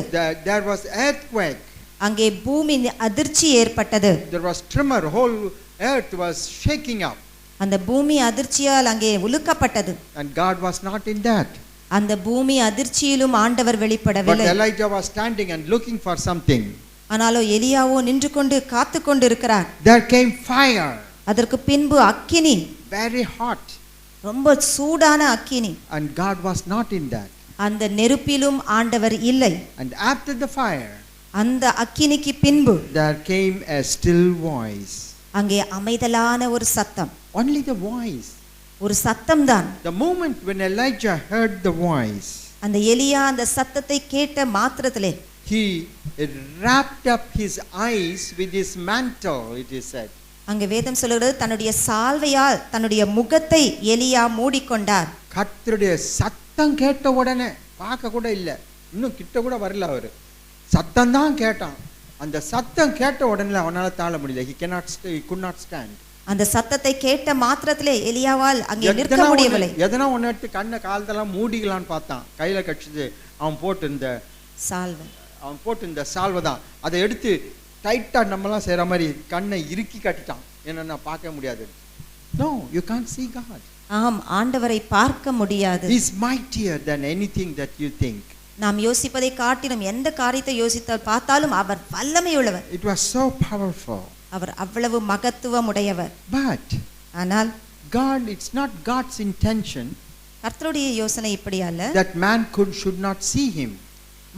there was earthquake. அங்கே பூமி அதிர்ச்சி ஏற்பட்டது. There was tremor, whole earth was shaking up. அந்த பூமி அதிர்ச்சியால் அங்கே உலுக்கப்பட்டது. And God was not in that. அந்த பூமி அதிர்ச்சியிலும் ஆண்டவர் வெளிப்படவில்லை. But Elijah was standing and looking for something. ஆனாலோ எலியாவோ நின்று கொண்டு காத்து கொண்டிருக்கிறார். There came fire. அதற்கு பின்பு அக்கினி, very hot. ரொம்ப சூடான அக்கினி. And God was not in that. அந்த நெருப்பிலும் ஆண்டவர் இல்லை. And after the fire, அந்த அக்கினிக்கு பின்பு there came a still voice. அங்கே அமைதலான ஒரு சத்தம். Only the voice. ஒரு சத்தம் தான். The moment when Elijah heard the voice, அந்த எலியா அந்த சத்தத்தை கேட்ட மாத்திரத்திலே he wrapped up his eyes with his mantle, it is said. அங்கே வேதம் சொல்கிறது, தன்னுடைய சால்வையால் தன்னுடைய முகத்தை எலியா மூடிக்கொண்டார். கர்த்தருடைய சத்தம் கேட்ட உடனே பார்க்க கூட இல்லை, இன்னும் கிட்ட கூட வரல, அவரு சத்தம் தான் கேட்டான். அந்த சத்தம் கேட்ட உடனே அவனால தாழ முடியல. he could not stand. அந்த சத்தத்தை கேட்ட மாத்திரத்திலே எலியாவால் அங்கே நிற்க முடியவில்லை. எதனா ஒன்னு எடுத்து கண்ணை காலத்தெல்லாம் மூடிக்கலான்னு பார்த்தான். கையில கட்சிது அவன் போட்டு இந்த சால்வை தான், அதை எடுத்து டைட்டா நம்மலாம் செய்யற மாதிரி கண்ணை இறுக்கி கட்டிட்டான். என்னன்னா பார்க்க முடியாது. No, you can't see God. ஆம், ஆண்டவரை பார்க்க முடியாது. He is mightier than anything that you think. நாம் யோசிப்பதை காட்டிலும் எந்த காரியத்தை யோசித்தால் பார்த்தாலும் அவர் வல்லமை உள்ளவர். It was so powerful. அவர் அவ்வளவு மகத்துவம் உடையவர். But ஆனால் God, it's not God's intention கர்த்தருடைய யோசனை இப்படி அல்ல, that man should not see him.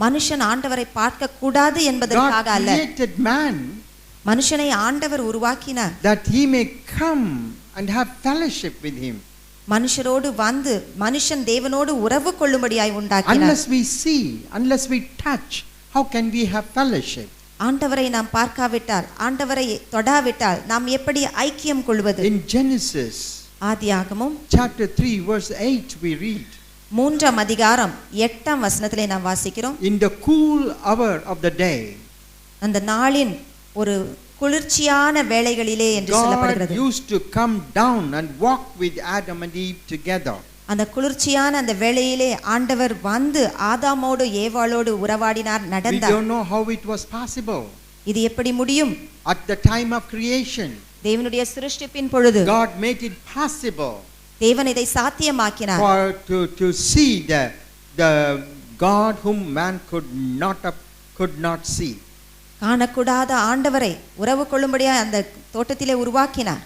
மனுஷன் ஆண்டவரை பார்க்க கூடாது என்பதற்காக அல்ல. God created man மனுஷனை ஆண்டவர் உருவாக்கினார் that he may come and have fellowship with him. மனுஷரோடு வந்து மனுஷன் தேவனோடு உறவு கொள்ளும்படியாய் உண்டாக்கினார். Unless we see, unless we touch, how can we have fellowship? ஆண்டவரை நாம் பார்க்காவிட்டால், ஆண்டவரை தொடாவிட்டால் நாம் எப்படி ஐக்கியம் கொள்வது? In Genesis ஆதியாகமம் chapter 3 verse 8 we read, 3ஆம் அதிகாரம் 8ஆம் வசனத்திலே நாம் வாசிக்கிறோம், in the cool hour of the day, அந்த நாளின் ஒரு குளிர்ச்சியான வேளைகளிலே என்று சொல்லப்படுகிறது, God used to come down and walk with Adam and Eve together. அந்த குளிர்ச்சியான அந்த வேளையிலே ஆண்டவர் வந்து ஆதாமோடு ஏவாளோடு உறவாடினார், We நடந்தார். don't know how it was possible. இது எப்படி முடியும்? At the time of creation, தேவனுடைய சிருஷ்டிப்பின் பொழுது God made it possible தேவன் இதை சாத்தியமாக்கினார். to see the God whom man could not see. காணக்கூடாத ஆண்டவரை உறவு கொள்ளும்படியாக அந்த தோட்டத்திலே உருவாக்கினார்.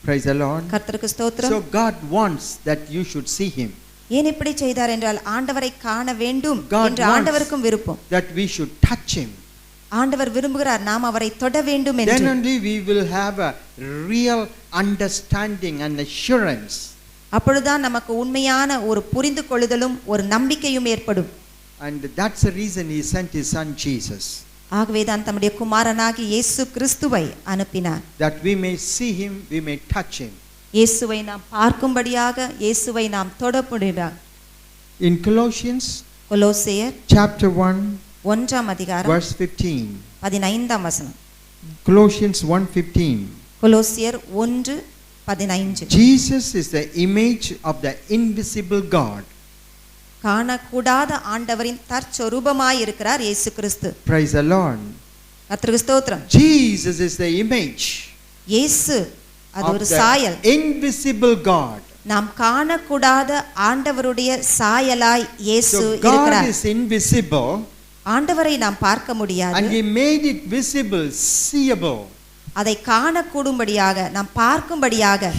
Praise the Lord. கர்த்தருக்கு ஸ்தோத்திரம். So God wants that you should see him. ஏன் இப்படி செய்தார் என்றால் ஆண்டவரை காண வேண்டும் என்று ஆண்டவருக்கும் விருப்பம். That we should touch him. ஆண்டவர் விரும்புகிறார் நாம் அவரை தொட வேண்டும் என்று. Then only we will have a real understanding and assurance. அப்பொழுதுதான் நமக்கு உண்மையான ஒரு புரிந்து கொள்ளுதலும் ஒரு நம்பிக்கையும் ஏற்படும். And that's the reason he sent his son Jesus. ஆகவே தான் தம்முடைய குமாரனாகி இயேசு கிறிஸ்துவை அனுப்பினார். That we may see him, we may touch him. இயேசுவை நாம் பார்க்கும்படியாக, இயேசுவை நாம் தொடப்படும்படியாக. In Colossians கொலோசியர் chapter 1 1ஆம் அதிகாரம் verse 15. 15ஆம் வசனம். Colossians 1:15. கொலோசியர் 1:15. Jesus is the image of the invisible God. காணக்கூடாத ஆண்டவரின் தற்சொரூபமாய் இருக்கிறார் இயேசு கிறிஸ்து. Praise the Lord. கர்த்தருக்கு ஸ்தோத்திரம். Jesus is the image இயேசு அது of ஒரு the சாயல். invisible God. நாம் காணக்கூடாத ஆண்டவருடைய சாயலாய் இயேசு So God இருக்கிறார். is invisible ஆண்டவரை நாம் பார்க்க and முடியாது, he made it visible, seeable. அதை காணக்கூடும்படியாக நாம் பார்க்கும்படியாக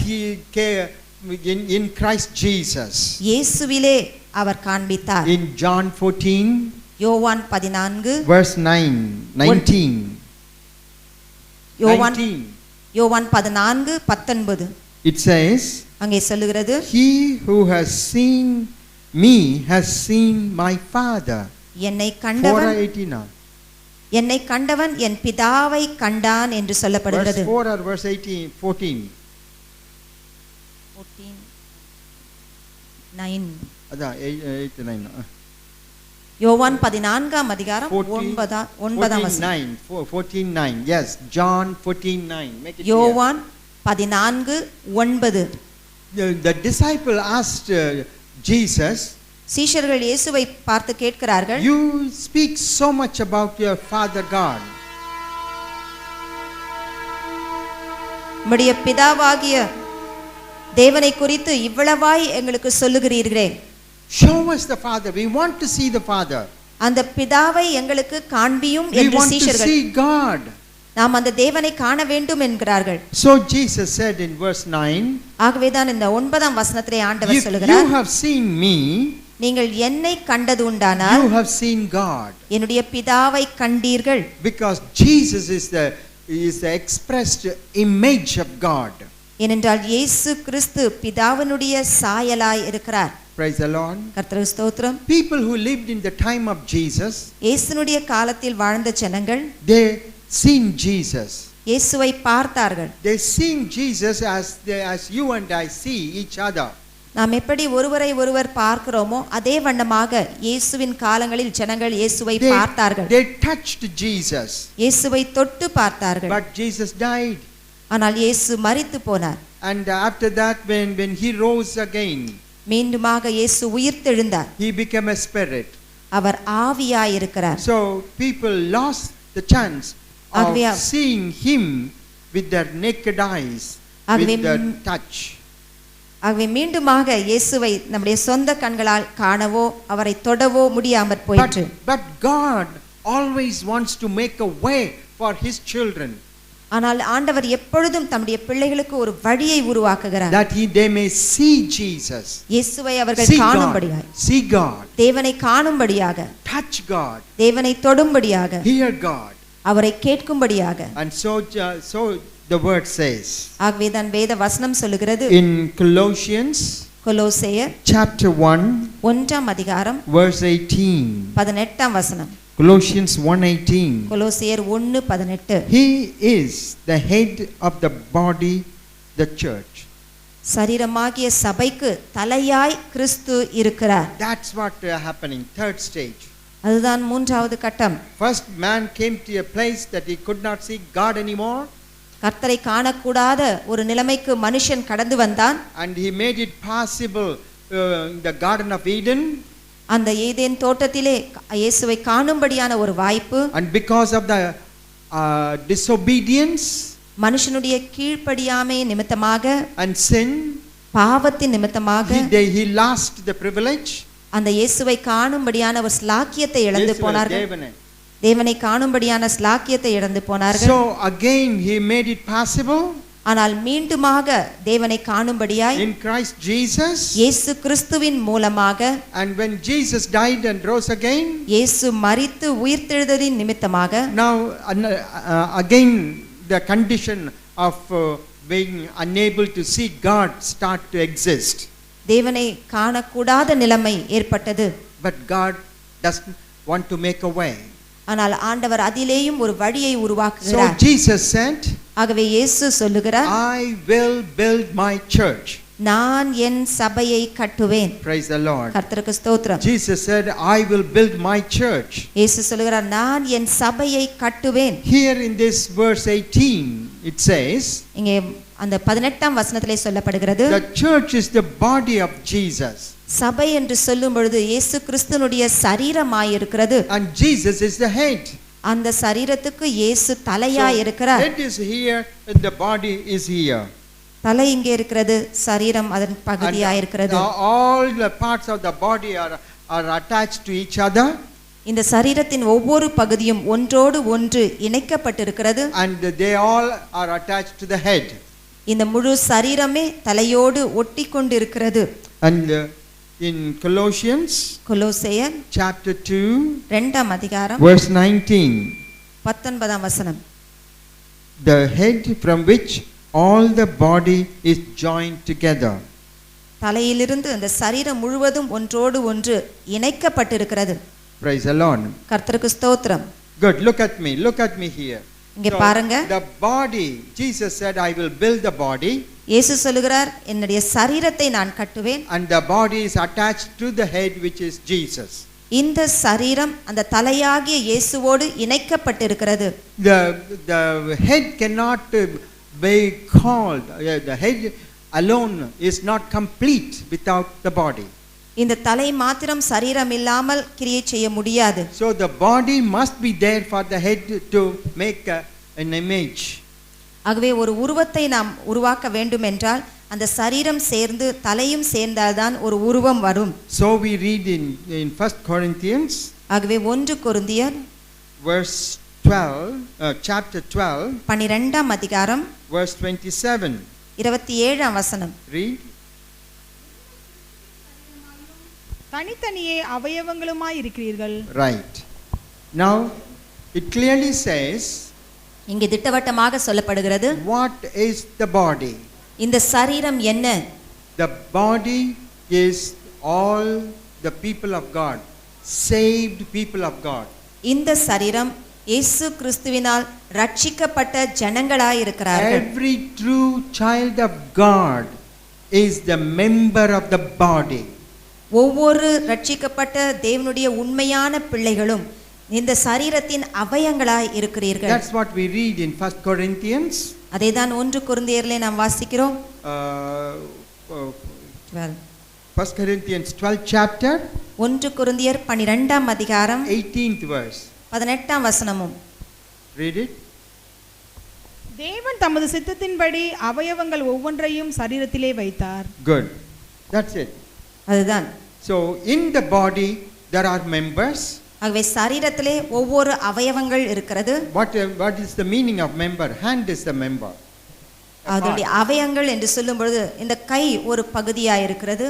in Christ Jesus. இயேசுவிலே அவர் காண்பித்தார். In John 14, யோவான் 14 verse 19. யோவான் 14:19 It says, அங்கே சொல்லுகிறது, he who has seen me has seen my Father. என்னை கண்டவன் 4:18. என்னை கண்டவன் என் பிதாவை கண்டான் என்று சொல்லப்படுகிறது. Verse 4 or verse 14. 9. அதான் 8 9. யோவான் 14ஆம் அதிகாரம் 9ஆம் வசனம். 14:9. Yes, John 14:9. Make it யோவான் 14:9. The disciple asked Jesus, சீஷர்கள் இயேசுவை பார்த்து கேட்கிறார்கள், you speak so much about your Father God. உம்முடைய பிதாவாகிய தேவனை குறித்து இவ்வளவாய் எங்களுக்கு சொல்லுகிறீர்களே. Show us the Father. We want to see the Father. அந்த பிதாவை எங்களுக்கு காண்பியும் We என்று want to சீஷர்கள் see God. நாம் அந்த தேவனை காண வேண்டும் என்கிறார்கள். So Jesus said in verse 9, ஆகவேதான் இந்த 9ஆம் வசனத்திலே ஆண்டவர் if you சொல்கிறார், have seen me, நீங்கள் என்னை கண்டது உண்டானால் you have seen God. என்னுடைய பிதாவை கண்டீர்கள். Because Jesus is the expressed image of God. ஏனென்றால் இயேசு கிறிஸ்து பிதாவினுடைய சாயலாய் இருக்கிறார். Praise the Lord. கர்த்தருக்கு ஸ்தோத்திரம். People who lived in the time of Jesus, இயேசுனுடைய காலத்தில் வாழ்ந்த ஜனங்கள் they seen Jesus. இயேசுவை பார்த்தார்கள். They seen Jesus as you and I see each other. நாம் எப்படி ஒருவரை ஒருவர் பார்க்கிறோமோ அதே வண்ணமாக இயேசுவின் காலங்களில் ஜனங்கள் இயேசுவை பார்த்தார்கள். They touched Jesus. இயேசுவை தொட்டு பார்த்தார்கள். But Jesus died. ஆனால் இயேசு மரித்து போனார். And after that, when he rose again, மீண்டுமாக இயேசு உயிர்த்தெழுந்தார். he became a spirit. அவர் ஆவியாய் இருக்கிறார். So people lost the chance of seeing him with their naked eyes, with their touch. ஆகவே மீண்டுமாக இயேசுவை நம்முடைய சொந்த கண்களால் காணவோ அவரை தொடவோ முடியாமற் போயிற்று. But God always wants to make a way for his children. ஆனால் ஆண்டவர் எப்பொழுதும் தம்முடைய பிள்ளைகளுக்கு ஒரு வழியை உருவாக்குகிறார். That they may see Jesus. இயேசுவை அவர்கள் காணும்படியாக, see God. தேவனை காணும்படியாக, touch God. தேவனை தொடும்படியாக, hear God. அவரை கேட்கும்படியாக. And so the word says. ஆகவே தான் வேத வசனம் சொல்லுகிறது. In Colossians கொலோசையர் chapter 1 1ஆம் அதிகாரம் verse 18. 18ஆம் வசனம். Colossians 1:18. கொலோசையர் 1:18. He is the head of the body, the church. சரீரமாகிய சபைக்கு தலையாய் கிறிஸ்து இருக்கிறார். That's what happening. Third stage. அதுதான் மூன்றாவது கட்டம். First man came to a place that he could not see God anymore. கர்த்தரை காணக்கூடாத ஒரு நிலைமைக்கு மனுஷன் கடந்து வந்தான். And he made it possible in the Garden of Eden. அந்த ஏதேன் தோட்டத்திலே இயேசுவை காணும்படியான ஒரு வாய்ப்பு. And because of the disobedience, மனுஷனுடைய கீழ்ப்படியாமை நிமித்தமாக, and sin, பாவத்தின் நிமித்தமாக he lost the privilege. அந்த இயேசுவை காணும்படியான ஒரு ஸ்லாக்கியத்தை இழந்து போனார்கள். தேவனை காணும்படியான ஸ்லாக்கியத்தை இழந்து போனார்கள். So again he made it possible. ஆனால் மீண்டுமாக தேவனை காணும்படியாய் in Christ Jesus. இயேசு கிறிஸ்துவின் மூலமாக. And when Jesus died and rose again, இயேசு மரித்து உயிர்த்தெழுந்ததின் நிமித்தமாக, now again the condition of being unable to see God start to exist. தேவனை காணக்கூடாத நிலைமை ஏற்பட்டது. But God doesn't want to make a way. ஆனால் ஆண்டவர் அதிலேயும் ஒரு வழியை உருவாக்குகிறார். So Jesus said, ஆகவே இயேசு சொல்லுகிறார், I will build my church. நான் என் சபையை கட்டுவேன். Praise the Lord. கர்த்தருக்கு ஸ்தோத்திரம். Jesus said, I will build my church. இயேசு சொல்லுகிறார், நான் என் சபையை கட்டுவேன். Here in this verse 18 it says, இங்கே அந்த 18ஆம் வசனத்திலே சொல்லப்படுகிறது, the church is the body of Jesus. சபை என்று சொல்லும் பொழுது இயேசு கிறிஸ்துனுடைய சரீரமாய் இருக்கிறது. And Jesus is the head. அந்த சரீரத்துக்கு இயேசு தலையாய் இருக்கிறார். Head is here and the body is here. தலை இங்கே இருக்கிறது, சரீரம் அதன் பகுதியாய் இருக்கிறது. All the parts of the body are attached to each other. இந்த சரீரத்தின் ஒவ்வொரு பகுதியும் ஒன்றோடு ஒன்று இணைக்கப்பட்டிருக்கிறது. And they all are attached to the head. இந்த முழு சரீரமே தலையோடு ஒட்டி கொண்டிருக்கிறது. And in Colossians கொலோசையர் chapter 2 2ஆம் அதிகாரம் verse 19, 19ஆம் வசனம், the head from which all the body is joined together. தலையிலிருந்து அந்த சரீரம் முழுவதும் ஒன்றோடு ஒன்று இணைக்கப்பட்டிருக்கிறது. Praise the Lord. கர்த்தருக்கு ஸ்தோத்திரம். Good. Look at me here. இங்கே பாருங்க. The body, Jesus said, I will build the body. இயேசு சொல்லுகிறார், என்னுடைய சரீரத்தை நான் கட்டுவேன். And the body is attached to the head, which is Jesus. இந்த சரீரம் அந்த தலையாகிய இயேசுவோடு இணைக்கப்பட்டிருக்கிறது. The head cannot be called, the head alone is not complete without the body. இந்த தலை மாத்திரம் சரீரம் இல்லாமல் கிரியை செய்ய முடியாது. So the body must be there for the head to make an image. ஆகவே ஒரு உருவத்தை நாம் உருவாக்க வேண்டும் என்றால் அந்த சரீரம் சேர்ந்து தலையும் சேர்ந்தால்தான் ஒரு உருவம் வரும். So we read in 1 Corinthians ஆகவே 1 கொரிந்தியர் verse 12, chapter 12, 12ஆம் அதிகாரம் verse 27. 27ஆம் வசனம். Read. தனித்தனியே அவயவங்களுமாய் இருக்கிறீர்கள். Right. Now it clearly says, இங்கே திட்டவட்டமாக சொல்லப்படுகிறது, what is the body? இந்த சரீரம் என்ன? The body is all the people of God, saved people of God. இந்த சரீரம் இயேசு கிறிஸ்துவினால் ரட்சிக்கப்பட்ட ஜனங்களாய் இருக்கிறார்கள். Every true child of God is the member of the body. ஒவ்வொரு ரட்சிக்கப்பட்ட தேவனுடைய உண்மையான பிள்ளைகளும் இந்த சரீரத்தின் அவயங்களாய் இருக்கிறீர்கள். That's what we read in 1 Corinthians. அதேதான் 1 கொரிந்தியரிலே நாம் வாசிக்கிறோம். 1 Corinthians 12th chapter, 1 கொரிந்தியர் 12ஆம் அதிகாரம் 18th verse. 18ஆம் வசனமும். Read it. தேவன் தமது சித்தத்தின்படி அவயவங்கள் ஒவ்வொன்றையும் சரீரத்திலே வைத்தார். Good. That's it. அதுதான். So in the body there are members. ஆகவே சரீரத்திலே ஒவ்வொரு அவயவங்கள் இருக்கிறது. What is the meaning of member? Hand is the member. அதனுடைய அவயங்கள் என்று சொல்லும் பொழுது இந்த கை ஒரு பகுதியாக இருக்கிறது.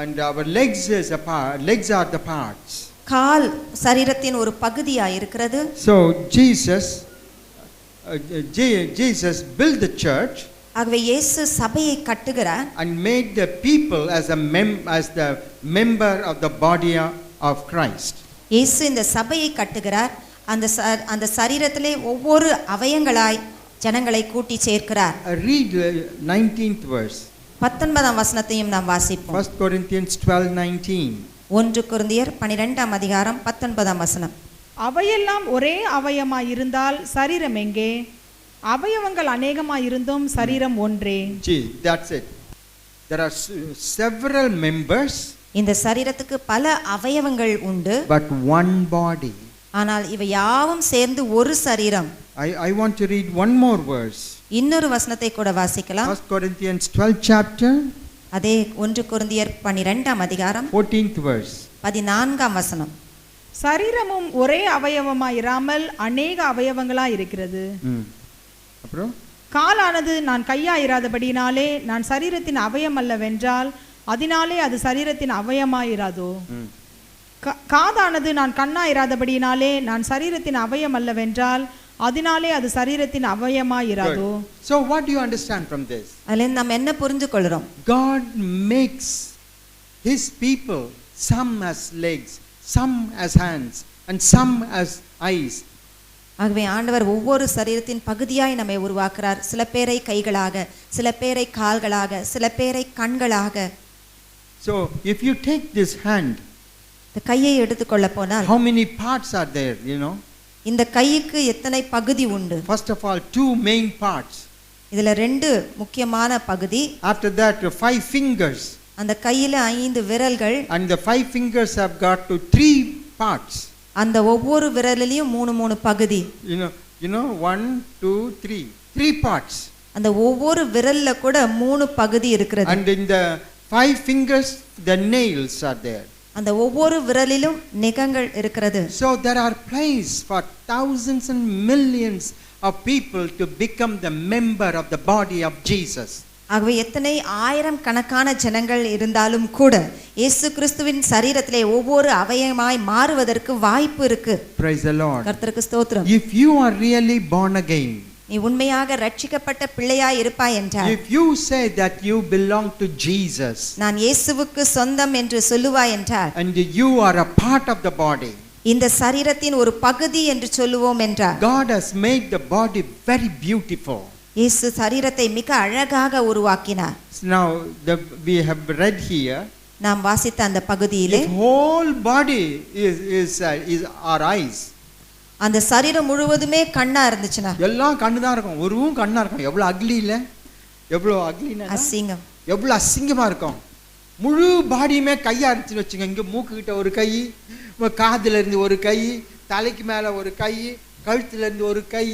And our legs is a part. Legs are the parts. கால் சரீரத்தின் ஒரு பகுதியாக இருக்கிறது. So Jesus built the church. ஆகவே இயேசு சபையை கட்டுகிறார். And made the people as the member of the body of Christ. இயேசு இந்த சபையை கட்டுகிறார். அந்த சரீரத்திலே ஒவ்வொரு அவயங்களாய் ஜனங்களை கூட்டி சேர்க்கிறார். Read 19th verse. 19ஆம் வசனத்தையும் நாம் வாசிப்போம். 1 Corinthians 12:19. 1 கொரிந்தியர் 12ஆம் அதிகாரம் 19ஆம் வசனம். அவையெல்லாம் ஒரே அவயமாய் இருந்தால் சரீரம் எங்கே? அவயவங்கள் அநேகமாய் இருந்தும் சரீரம் ஒன்றே. That's it. There are several members. இந்த சரீரத்துக்கு பல அவயவங்கள் உண்டு. But one body. ஆனால் இவை யாவும் சேர்ந்து ஒரு சரீரம். I want to read one more verse. இன்னொரு வசனத்தை கூட வாசிக்கலாம். 1 Corinthians 12th chapter. அதே 1 கொரிந்தியர் 12ஆம் அதிகாரம் 14th verse. 14ஆம் வசனம். சரீரமும் ஒரே அவயவமாய் இராமல் அநேக அவயவங்களாய் இருக்கிறது. அப்புறம் காலானது நான் கையாயிராதபடினாலே நான் சரீரத்தின் அவயம் அல்லவென்றால் அதனாலே அது சரீரத்தின் அவயமாயிராதோ? காதானது நான் கண்ணாயிராதபடினாலே நான் சரீரத்தின் அவயம் அல்லவென்றால் அதனாலே அது சரீரத்தின் அவயமாயிராதோ? So what do you understand from this? அதில் நாம் என்ன புரிந்து கொள்கிறோம்? God makes his people, some as legs, some as hands, and some as eyes. ஆகவே ஆண்டவர் ஒவ்வொரு சரீரத்தின் பகுதியாய் நம்மை உருவாக்குறார். சில பேரை கைகளாக, சில பேரை கால்களாக, சில பேரை கண்களாக. So if you take this hand, இந்த கையை எடுத்துக்கொள்ள போனால் how many parts are there, you know? இந்த கைக்கு எத்தனை பகுதி உண்டு? First of all, 2 main parts. இதுல 2 முக்கியமான பகுதி. After that, 5 fingers. அந்த கையில 5 விரல்கள். And the 5 fingers have got to 3 parts. அந்த ஒவ்வொரு விரலிலும் 3 பகுதி. You know 1 2 3 3 parts. அந்த ஒவ்வொரு விரல்ல கூட 3 பகுதி இருக்கிறது. And in the 5 fingers the nails are there. அந்த ஒவ்வொரு விரலிலும் நகங்கள் இருக்கிறது. So there are place for thousands and millions of people to become the member of the body of Jesus. ஆகவே எத்தனை ஆயிரம் கணக்கான ஜனங்கள் இருந்தாலும் கூட இயேசு கிறிஸ்துவின் சரீரத்திலே ஒவ்வொரு அவயமாய் மாறுவதற்கு வாய்ப்பு இருக்கு. Praise the Lord. கர்த்தருக்கு ஸ்தோத்திரம். If you are really born again, நீ உண்மையாக ரட்சிக்கப்பட்ட பிள்ளையாய் இருப்பாய் என்றால், if you say that you belong to Jesus, நான் இயேசுவுக்கு சொந்தம் என்று சொல்லுவாய் என்றால், and you are a part of the body, இந்த சரீரத்தின் ஒரு பகுதி என்று சொல்லுவோம் என்றால், God has made the body very beautiful. இயேசு சரீரத்தை மிக அழகாக உருவாக்கினார். Now we have read here, நாம் வாசித்த அந்த பகுதியிலே the whole body is our eyes. அந்த சரீரம் முழுவதுமே கண்ணா இருந்துச்சுனா, எல்லாம் கண்ணு தான் இருக்கும், ஒருவும் கண்ணா இருக்கும். எவ்வளவு அக்லி இல்ல, எவ்வளவு அக்லினா அசிங்கம், எவ்வளவு அசிங்கமா இருக்கும். முழு பாடியுமே கையா இருந்துச்சுன்னு வச்சுங்க. இங்க மூக்கு கிட்ட ஒரு கை, காதுல இருந்து ஒரு கை, தலைக்கு மேல ஒரு கை, கழுத்துல இருந்து ஒரு கை,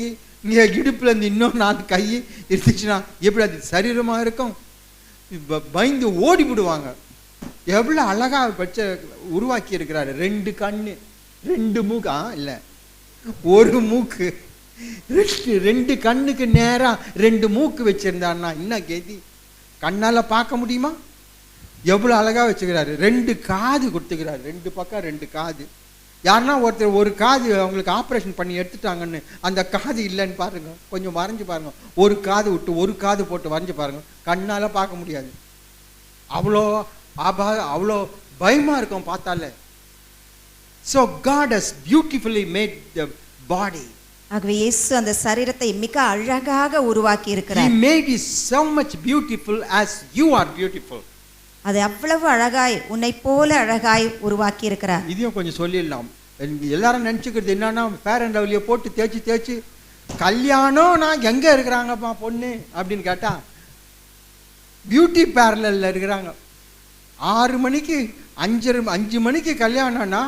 இங்க இடுப்புல இருந்து இன்னும் 4 கை இருந்துச்சுன்னா எப்படி அது சரீரமா இருக்கும்? பயந்து ஓடி விடுவாங்க. எவ்வளவு அழகா பச்ச உருவாக்கி இருக்கிறாரு. 2 கண்ணு, 2 மூக்கு, இல்ல ஒரு மூக்கு, 2 கண்ணுக்கு நேரா 2 மூக்கு வச்சிருந்தாருன்னா என்ன கேதி? கண்ணால பார்க்க முடியுமா? எவ்வளவு அழகா வச்சுக்கிறாரு. 2 காது கொடுத்துக்கிறாரு, 2 பக்கம் 2 காது. யாருன்னா ஒருத்தர் ஒரு காது அவங்களுக்கு ஆப்ரேஷன் பண்ணி எடுத்துட்டாங்கன்னு அந்த காது இல்லைன்னு பாருங்க, கொஞ்சம் வரைஞ்சு பாருங்க. ஒரு காது விட்டு ஒரு காது போட்டு வரைஞ்சு பாருங்க, கண்ணால பார்க்க முடியாது. அவ்வளோ அவ்வளோ பயமா இருக்கும் பார்த்தாலே. So God has beautifully made the body. ஆகவே இயேசு அந்த சரீரத்தை மிக அழகாக உருவாக்கி இருக்கிறார். He made it so much beautiful as you are beautiful. அது அவ்வளவு அழகாய், உன்னை போல அழகாய் உருவாக்கி இருக்கிறார். இதையும் கொஞ்சம் சொல்லிடலாம். எல்லாரும் நினைச்சுக்கிறது என்னன்னா, ஃபேர் அண்ட் லவ்லியை போட்டு தேய்ச்சி தேய்ச்சி கல்யாணம் நான் எங்க இருக்கிறாங்கப்பா பொண்ணு அப்படின்னு கேட்டா பியூட்டி பார்லர்ல இருக்கிறாங்க. 6 மணிக்கு 5 மணிக்கு கல்யாணம்னா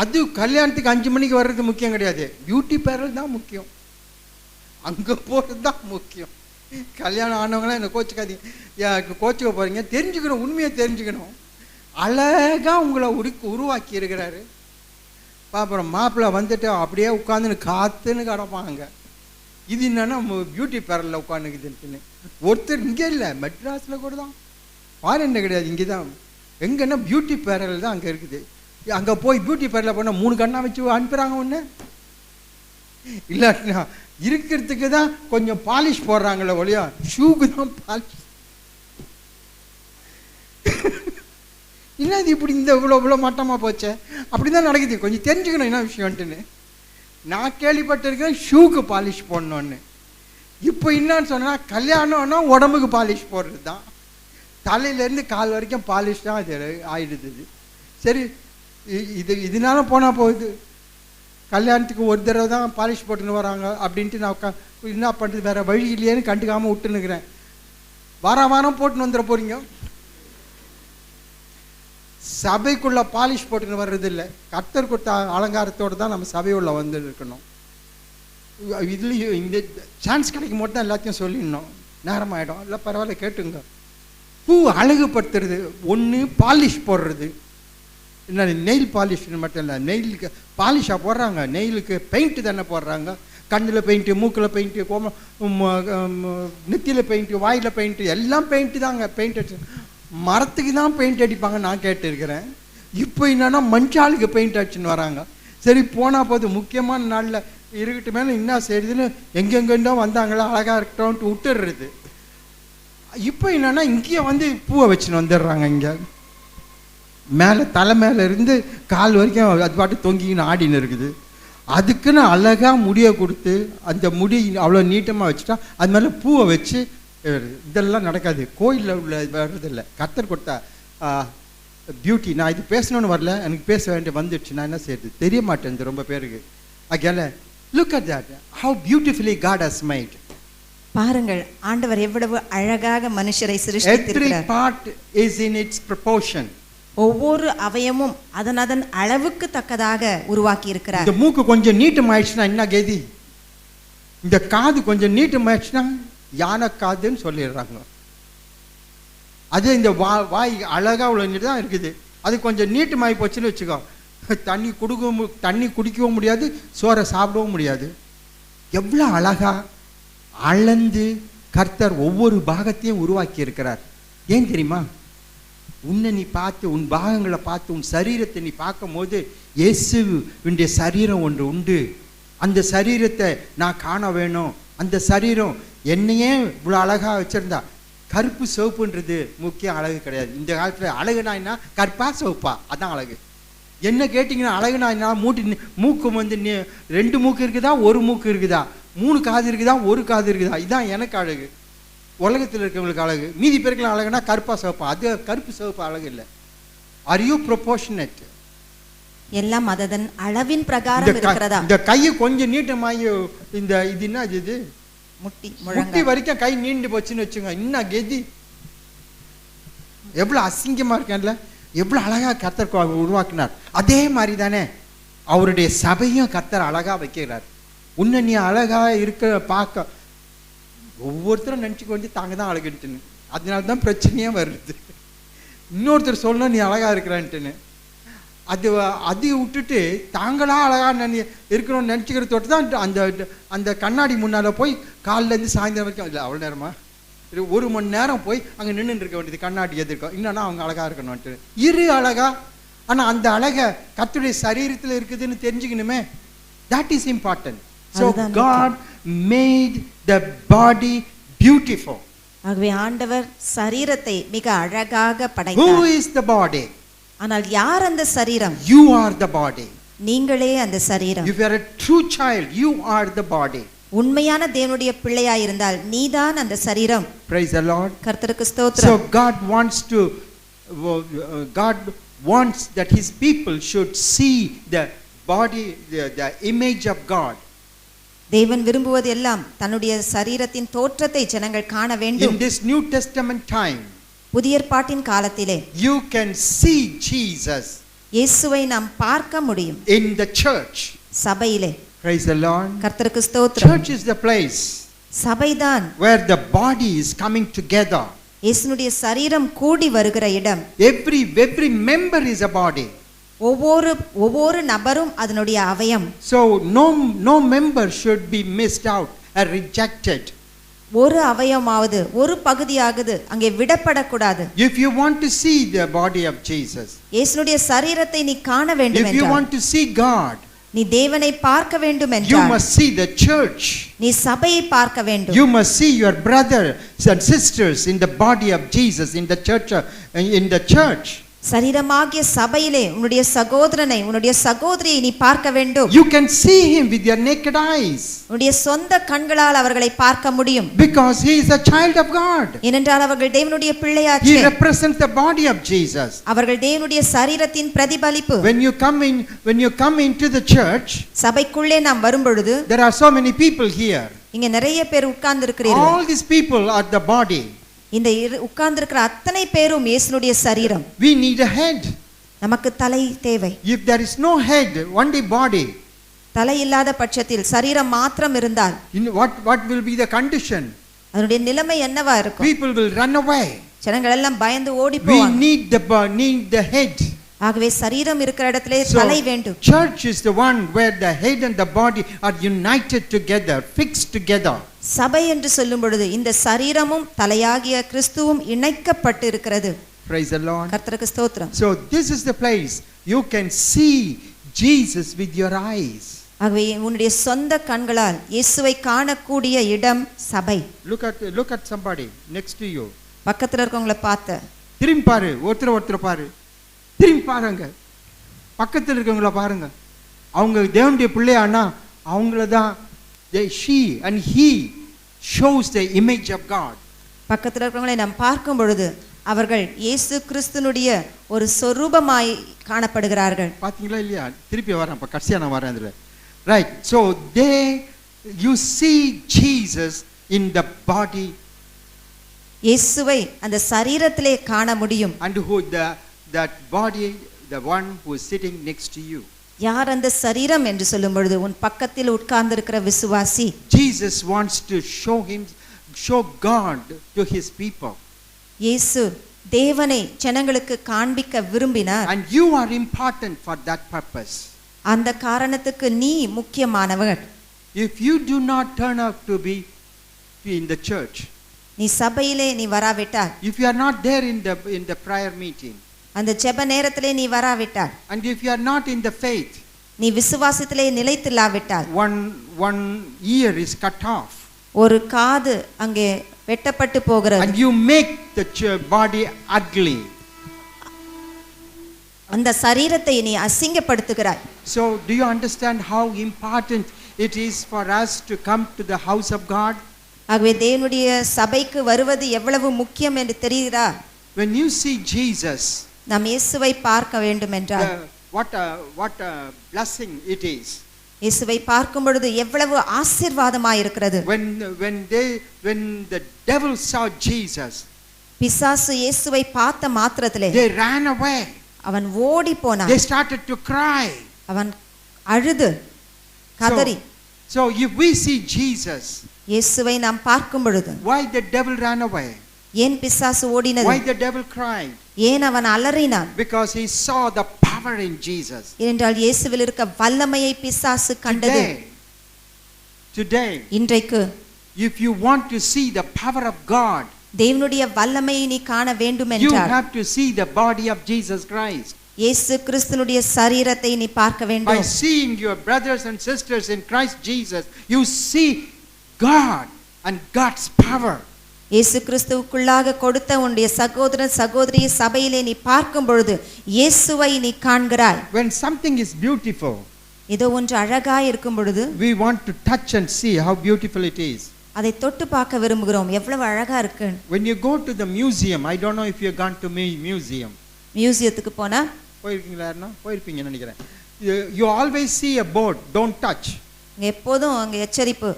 அது கல்யாணத்துக்கு 5 மணிக்கு வர்றது முக்கியம் கிடையாது, பியூட்டி பார்லர் தான் முக்கியம். அங்க போறது தான் முக்கியம். கல்யாணம் ஆனவங்களாம் என்ன கோச்சுக்க போறீங்க, தெரிஞ்சுக்கணும், உண்மையை தெரிஞ்சுக்கணும். அழகா உங்களை உருவாக்கி இருக்கிறாரு. அப்புறம் மாப்பிள்ளை வந்துட்டு அப்படியே உட்காந்துன்னு காத்துன்னு கிடப்பாங்க. இது என்னன்னா பியூட்டி பார்லர்ல உட்காந்துக்குதுன்னு. ஒருத்தர் இங்கே இல்லை, மெட்ராஸ்ல கூட தான், ஃபாரின்ல கிடையாது, இங்கே தான். எங்கன்னா பியூட்டி பார்லர் தான் அங்கே இருக்குது. அங்கே போய் பியூட்டி பார்லர் போனால் 3 கண்ணா வச்சு அனுப்புகிறாங்க. ஒன்று இல்லாட்டினா இருக்கிறதுக்கு தான் கொஞ்சம் பாலிஷ் போடுறாங்களே ஒழியா, ஷூக்கு தான் பாலிஷ். என்னது இப்படி இந்த இவ்வளோ மட்டமாக போச்சே? அப்படிதான் நடக்குது. கொஞ்சம் தெரிஞ்சுக்கணும் என்ன விஷயம்ட்டுன்னு. நான் கேள்விப்பட்டிருக்கேன் ஷூக்கு பாலிஷ் போடணும்னு. இப்போ என்னன்னு சொன்னா கல்யாணம்னா உடம்புக்கு பாலிஷ் போடுறது தான், தலையிலேருந்து கால் வரைக்கும் பாலிஷ் தான் அது ஆயிடுது. சரி, இதனால போனால் போகுது. கல்யாணத்துக்கு ஒரு தடவை தான் பாலிஷ் போட்டுன்னு வராங்க அப்படின்ட்டு நான் என்ன பண்ணுறது, வேற வழி இல்லையேன்னு கண்டுக்காமல் விட்டுன்னுக்கிறேன். வாரம் போட்டுன்னு வந்துட போறீங்க. சபைக்குள்ள பாலிஷ் போட்டுன்னு வர்றது இல்லை, கர்த்தர் கொடுத்த அலங்காரத்தோடு தான் நம்ம சபையுள்ள வந்து இருக்கணும். இதுலேயும் இந்த சான்ஸ் கிடைக்கும் போது தான் எல்லாத்தையும் சொல்லிடணும், நேரம் ஆகிடும். இல்லை பரவாயில்ல கேட்டுங்க. பூ அழகுபடுத்துறது ஒன்று, பாலிஷ் போடுறது. என்ன நெயில் பாலிஷ்னு மட்டும் இல்லை, நெயிலுக்கு பாலிஷாக போடுறாங்க, நெயிலுக்கு பெயிண்ட்டு தானே போடுறாங்க. கண்ணில் பெயிண்ட்டு, மூக்கில் பெயிண்ட்டு, நெத்தியில் பெயிண்ட்டு, வாயில் பெயிண்ட்டு, எல்லாம் பெயிண்ட்டு தாங்க. பெயிண்ட் அடிச்சு மரத்துக்கு தான் பெயிண்ட் அடிப்பாங்க நான் கேட்டுருக்கிறேன். இப்போ என்னன்னா மஞ்சாளுக்கு பெயிண்ட் அடிச்சுன்னு வராங்க. சரி போனால் போது, முக்கியமான நாளில் இருக்கட்டும் மேலே என்ன செய்யுதுன்னு எங்கெங்கேண்டோ வந்தாங்களா அழகாக இருக்கட்டும்ட்டு விட்டுடுறது. இப்போ என்னன்னா இங்கேயே வந்து பூவை வச்சுன்னு வந்துடுறாங்க. இங்கே மேலே தலை மேலே இருந்து கால் வரைக்கும் அது பாட்டு தொங்கின்னு ஆடின்னு இருக்குது. அதுக்குன்னு அழகாக முடியை கொடுத்து அந்த முடி அவ்வளோ நீட்டமாக வச்சுட்டா அது மேலே பூவை வச்சு இதெல்லாம் நடக்காது. கோயிலில் உள்ள வர்றதில்லை, கர்த்தர் கொடுத்தா பியூட்டி. நான் இது பேசணும்னு வரல, எனக்கு பேச வேண்டிய வந்துடுச்சு. நான் என்ன செய்யுது தெரிய மாட்டேன் ரொம்ப பேருக்கு. அகேல look at that, how beautifully God has made. பாருங்கள், ஆண்டவர் எவ்வளவு அழகாக மனுஷரை சிருஷ்டித்திருக்கிறார். Every part is in its proportion. ஒவ்வொரு அவயமும் அதன் அளவுக்கு தக்கதாக உருவாக்கி இருக்கிறார். இந்த மூக்கு கொஞ்சம் நீட்டம் ஆயிடுச்சுன்னா என்ன கேதி, இந்த காது கொஞ்சம் நீட்டம் ஆயிடுச்சுன்னா யானை காதுன்னு சொல்லிடுறாங்க. அதே இந்த வாய் அழகா உள்ள தான் இருக்குது, அது கொஞ்சம் நீட்டமாகி போச்சுன்னு வச்சுக்கோ, தண்ணி குடிக்கவும் முடியாது, சோறை சாப்பிடவும் முடியாது. எவ்வளோ அழகா அளந்து கர்த்தர் ஒவ்வொரு பாகத்தையும் உருவாக்கி இருக்கிறார். ஏன் தெரியுமா? உன்னை நீ பார்த்து, உன் பாகங்களை பார்த்து, உன் சரீரத்தை நீ பார்க்கும் போது இயேசுவினுடைய சரீரம் ஒன்று உண்டு. அந்த சரீரத்தை நான் காண வேணும். அந்த சரீரம் என்னையே இவ்வளோ அழகாக வச்சுருந்தா. கருப்பு சிவப்புன்றது முக்கிய அழகு கிடையாது. இந்த காலத்தில் அழகுனா என்ன? கருப்பா சிவப்பா, அதான் அழகு. என்ன கேட்டிங்கன்னா அழகுனா என்ன? மூக்கு வந்து 2 மூக்கு இருக்குதா, 1 மூக்கு இருக்குதா, 3 காது இருக்குதா, 1 காது இருக்குதா, இதுதான் எனக்கு அழகு. உலகத்தில் இருக்கிறவங்களுக்கு அழகு. மீதி பேருக்குலாம் அழகுனா கருப்பா சிவப்பா, அது கருப்பு சிவப்பு அழகு இல்லை. Are you proportionate? எல்லாம் அதன் அளவின் பிரகாரம் இருக்கிறதா? இந்த கையை கொஞ்சம் நீட்டமாகி இந்த இது என்ன இது முட்டி வரைக்கும் கை நீண்டு போச்சுன்னு வச்சுங்க, இன்னும் கெதி எவ்வளோ அசிங்கமா இருக்கேன்ல. எவ்வளோ அழகா கர்த்தர் உருவாக்கினார். அதே மாதிரி தானே அவருடைய சபையும் கர்த்தர் அழகா வைக்கிறார். உன்னை நீ அழகா இருக்க பார்க்க ஒவ்வொருத்தரும் நினச்சிக்க வேண்டி தாங்க தான் அழகுன்ட்டுன்னு. அதனால தான் பிரச்சனையே வருது. இன்னொருத்தர் சொல்லணும் நீ அழகா இருக்கிறான்ட்டுன்னு. அது விட்டுட்டு தாங்களா அழகா இருக்கணும்னு நினச்சிக்கிற தொட்டு தான் அந்த அந்த கண்ணாடி முன்னால் போய் காலிலேருந்து சாயந்தரம் வரைக்கும் இல்லை அவ்வளோ நேரமா 1 மணி நேரம் போய் அங்கே நின்று இருக்க வேண்டியது கண்ணாடி எதிர்க்கும். இன்னொன்னா அவங்க அழகா இருக்கணும்ட்டு இரு அழகா. ஆனால் அந்த அழகை கர்த்தருடைய சரீரத்தில் இருக்குதுன்னு தெரிஞ்சுக்கணுமே. That is important. So God made the body beautiful. ஆகவே ஆண்டவர் சரீரத்தை மிக அழகாக படைத்தார். Who is the body? ஆனால் யார் அந்த சரீரம்? You are the body. நீங்களே அந்த சரீரம். If you are a true child, you are the body. உண்மையான தேவனுடைய பிள்ளையாய் இருந்தால் நீதான் அந்த சரீரம். Praise the Lord. கர்த்தருக்கு ஸ்தோத்திரம். So God wants that his people should see the body, the image of God. தேவன் விரும்புவது எல்லாம் தன்னுடைய சரீரத்தின் தோற்றத்தை ஜனங்கள் காண வேண்டும். In this New Testament time, புதிய ஏற்பாட்டின் காலத்திலே you can see Jesus. இயேசுவை நாம் பார்க்க முடியும். In the church. சபையிலே. Praise the Lord. கர்த்தருக்கு ஸ்தோத்திரம். Church is the place. சபைதான் where the body is coming together. இயேசுனுடைய சரீரம் கூடி வருகிற இடம். Every member is a body. ஒவ்வொரு நபரும் அதனுடைய அவயம். So no member should be missed out or rejected. ஒரு அவயமாவது ஒரு பகுதியாகுது அங்கே விடப்படக்கூடாது. If you want to see the body of Jesus, இயேசுனுடைய சரீரத்தை நீ காண வேண்டும் என்றால், if you want to see God, நீ தேவனை பார்க்க வேண்டும் என்றால், you must see the church. நீ சபையை பார்க்க வேண்டும். You must see your brothers and sisters in the body of Jesus, in the church. சரீரமாகிய சபையிலே உன்னுடைய சகோதரனை உன்னுடைய சகோதரியை நீ பார்க்க வேண்டும். You can see him with your naked eyes. உன்னுடைய சொந்த கண்களால் அவர்களை பார்க்க முடியும். Because he is a child of God. ஏனென்றால் அவர்கள் தேவனுடைய பிள்ளையாச்சே. He represents the body of Jesus. அவர்கள் தேவனுடைய சரீரத்தின் பிரதிபலிப்பு. When you come into the church, சபைக்குள்ளே நாம் வரும்பொழுது, there are so many people here. இங்க நிறைய பேர் உட்கார்ந்து இருக்கிறீர்கள். All these people are the body. இந்த உட்கார்ந்து இருக்கிற அத்தனை பேரும் இயேசுனுடைய சரீரம். We need a head. நமக்கு தலை தேவை. If there is no head, only body, தலை இல்லாத பட்சத்தில் சரீரம் மாத்திரம் இருந்தால், what will be the condition? அதனுடைய நிலைமை என்னவா இருக்கும்? People will run away. ஜனங்கள் எல்லாம் பயந்து ஓடி We போவாங்க. need the head. ஆகவே சரீரம் இருக்கிற இடத்திலே தலை வேண்டும். Church is the one where the head and the body are united together, fixed together. சபை என்று சொல்லும் பொழுது இந்த சரீரமும் தலையாகிய கிறிஸ்துவும் இணைக்கப்பட்டு இருக்கிறது. Praise the Lord. கர்த்தருக்கு ஸ்தோத்திரம். So this is the place you can see Jesus with your eyes. ஆகவே உன்னுடைய சொந்த கண்களால் இயேசுவை காணக்கூடிய இடம் சபை. Look at somebody next to you. பக்கத்துல இருக்கவங்கள பார்த்து திரும்பி பாரு, ஒருத்தர் பாரு, திரும்பி பாருங்க, பக்கத்தில் இருக்கவங்கள பாருங்க. அவங்க தேவனுடைய பிள்ளையானா அவங்கள தான் she and he shows the image of God. பக்கத்தில் இருக்கவங்களை நாம் பார்க்கும் பொழுது அவர்கள் இயேசு கிறிஸ்துனுடைய ஒரு சொரூபமாய் காணப்படுகிறார்கள். பாத்தீங்களா இல்லையா? திருப்பி வரேன், அப்ப கடைசியா நான் வரேன் அதுல. Right, so you see Jesus in the body. இயேசுவை அந்த சரீரத்திலே காண முடியும். And who that body, the one who is sitting next to you. யார் அந்த சரீரம் என்று சொல்லும் பொழுது உன் பக்கத்தில் உட்கார்ந்து இருக்கிற விசுவாசி. Jesus wants to show God to his people. இயேசு தேவனை ஜனங்களுக்கு காண்பிக்க விரும்பினார். And you are important for that purpose. அந்த காரணத்துக்கு நீ முக்கியமானவர். If you do not turn out to be in the church, நீ சபையிலே நீ வராவிட்டால், if you are not there in the prayer meeting, அந்த ஜெப நேரத்திலே நீ வராவிட்டால், and if you are not in the faith, நீ விசுவாசத்திலே நிலைத்தில்லாவிட்டால், one ear is cut off, ஒரு காது அங்கே வெட்டப்பட்டு போகிறது, and you make the body ugly. அந்த சரீரத்தை நீ அசிங்கப்படுத்துகிறாய். So do you understand how important it is for us to come to the house of God? ஆகவே தேவனுடைய சபைக்கு வருவது எவ்வளவு முக்கியம் என்று தெரிகிறா? When you see Jesus, நாம் இயேசுவை பார்க்க வேண்டும் என்றால் what a blessing it is. இயேசுவை பார்க்கும் பொழுது எவ்வளவு ஆசீர்வாதமாய் இருக்கிறது. When the devil saw Jesus, பிசாசு இயேசுவை பார்த்த மாத்திரத்திலே they ran away. அவன் ஓடி போனான். They started to cry. அவன் அழுது கதறி. So if we see Jesus, இயேசுவை நாம் பார்க்கும் பொழுது why the devil ran away? ஏன் பிசாசு ஓடினது? Why the devil cried? ஏன் அவன் அலறினான்? Because he saw the power in Jesus. ஏனென்றால் இயேசுவில் இருக்க வல்லமையை பிசாசு கண்டது. Today, இன்றைக்கு if you want to see the power of God, தேவனுடைய வல்லமையை நீ காண வேண்டும் you என்றால் have to see the body of Jesus Christ. இயேசு கிறிஸ்துவினுடைய சரீரத்தை நீ பார்க்க By வேண்டும். seeing your brothers and sisters in Christ Jesus, you see God and God's power. இயேசு கிறிஸ்துவுக்குள்ளாக கொடுத்த உன்னுடைய சகோதரன் சகோதரியை சபையிலே நீ பார்க்கும் பொழுது இயேசுவை நீ காண்கிறாய். When something is beautiful, ஏதோ ஒன்று அழகாய் இருக்கும் பொழுது we want to touch and see how beautiful it is. அதை தொட்டு பார்க்க விரும்புகிறோம், எவ்வளவு அழகா இருக்கு. When you go to the museum, I don't know if you have gone to museum. மியூசியத்துக்கு போனா போயிருக்கீங்களா? போயிருப்பீங்கன்னு நினைக்கிறேன். You always see a board, don't touch. எப்போதும் அங்க எச்சரிப்பு,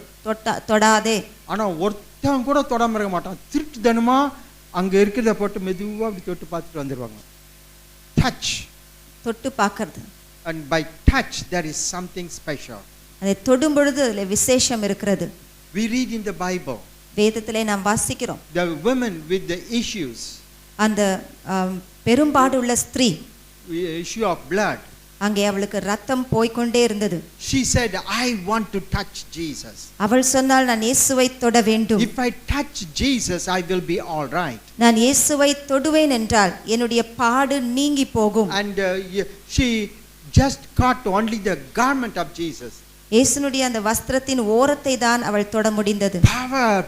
தொடாதே. ஆனா ஒருத்தன் கூட தொடாம இருக்க மாட்டான். திருட்டுதனமா அங்க இருக்கிறத போட்டு மெதுவா அப்படி தொட்டு பார்த்துட்டு வந்துருவாங்க. Touch. தொட்டு பார்க்கிறது. And by touch there is something special. அதை தொடும் பொழுது அதில் விசேஷம் இருக்கிறது. We read in the Bible. வேதத்திலே நாம் வாசிக்கிறோம். The women with the issues. அந்த பெரும்பாடுள்ள ஸ்திரீ. Issue of blood. அங்கே அவளுக்கு ரத்தம் போய்க்கொண்டே இருந்தது. She said, I want to touch Jesus. அவள் சொன்னாள், நான் இயேசுவை தொட வேண்டும். If I touch Jesus, I will be all right. நான் இயேசுவை தொடுவேன் என்றால் என்னுடைய பாடு நீங்கி போகும். And she just caught only the garment of Jesus. இயேசுனுடைய அந்த வஸ்திரத்தின் ஓரத்தை தான் அவள் தொட முடிந்தது. Power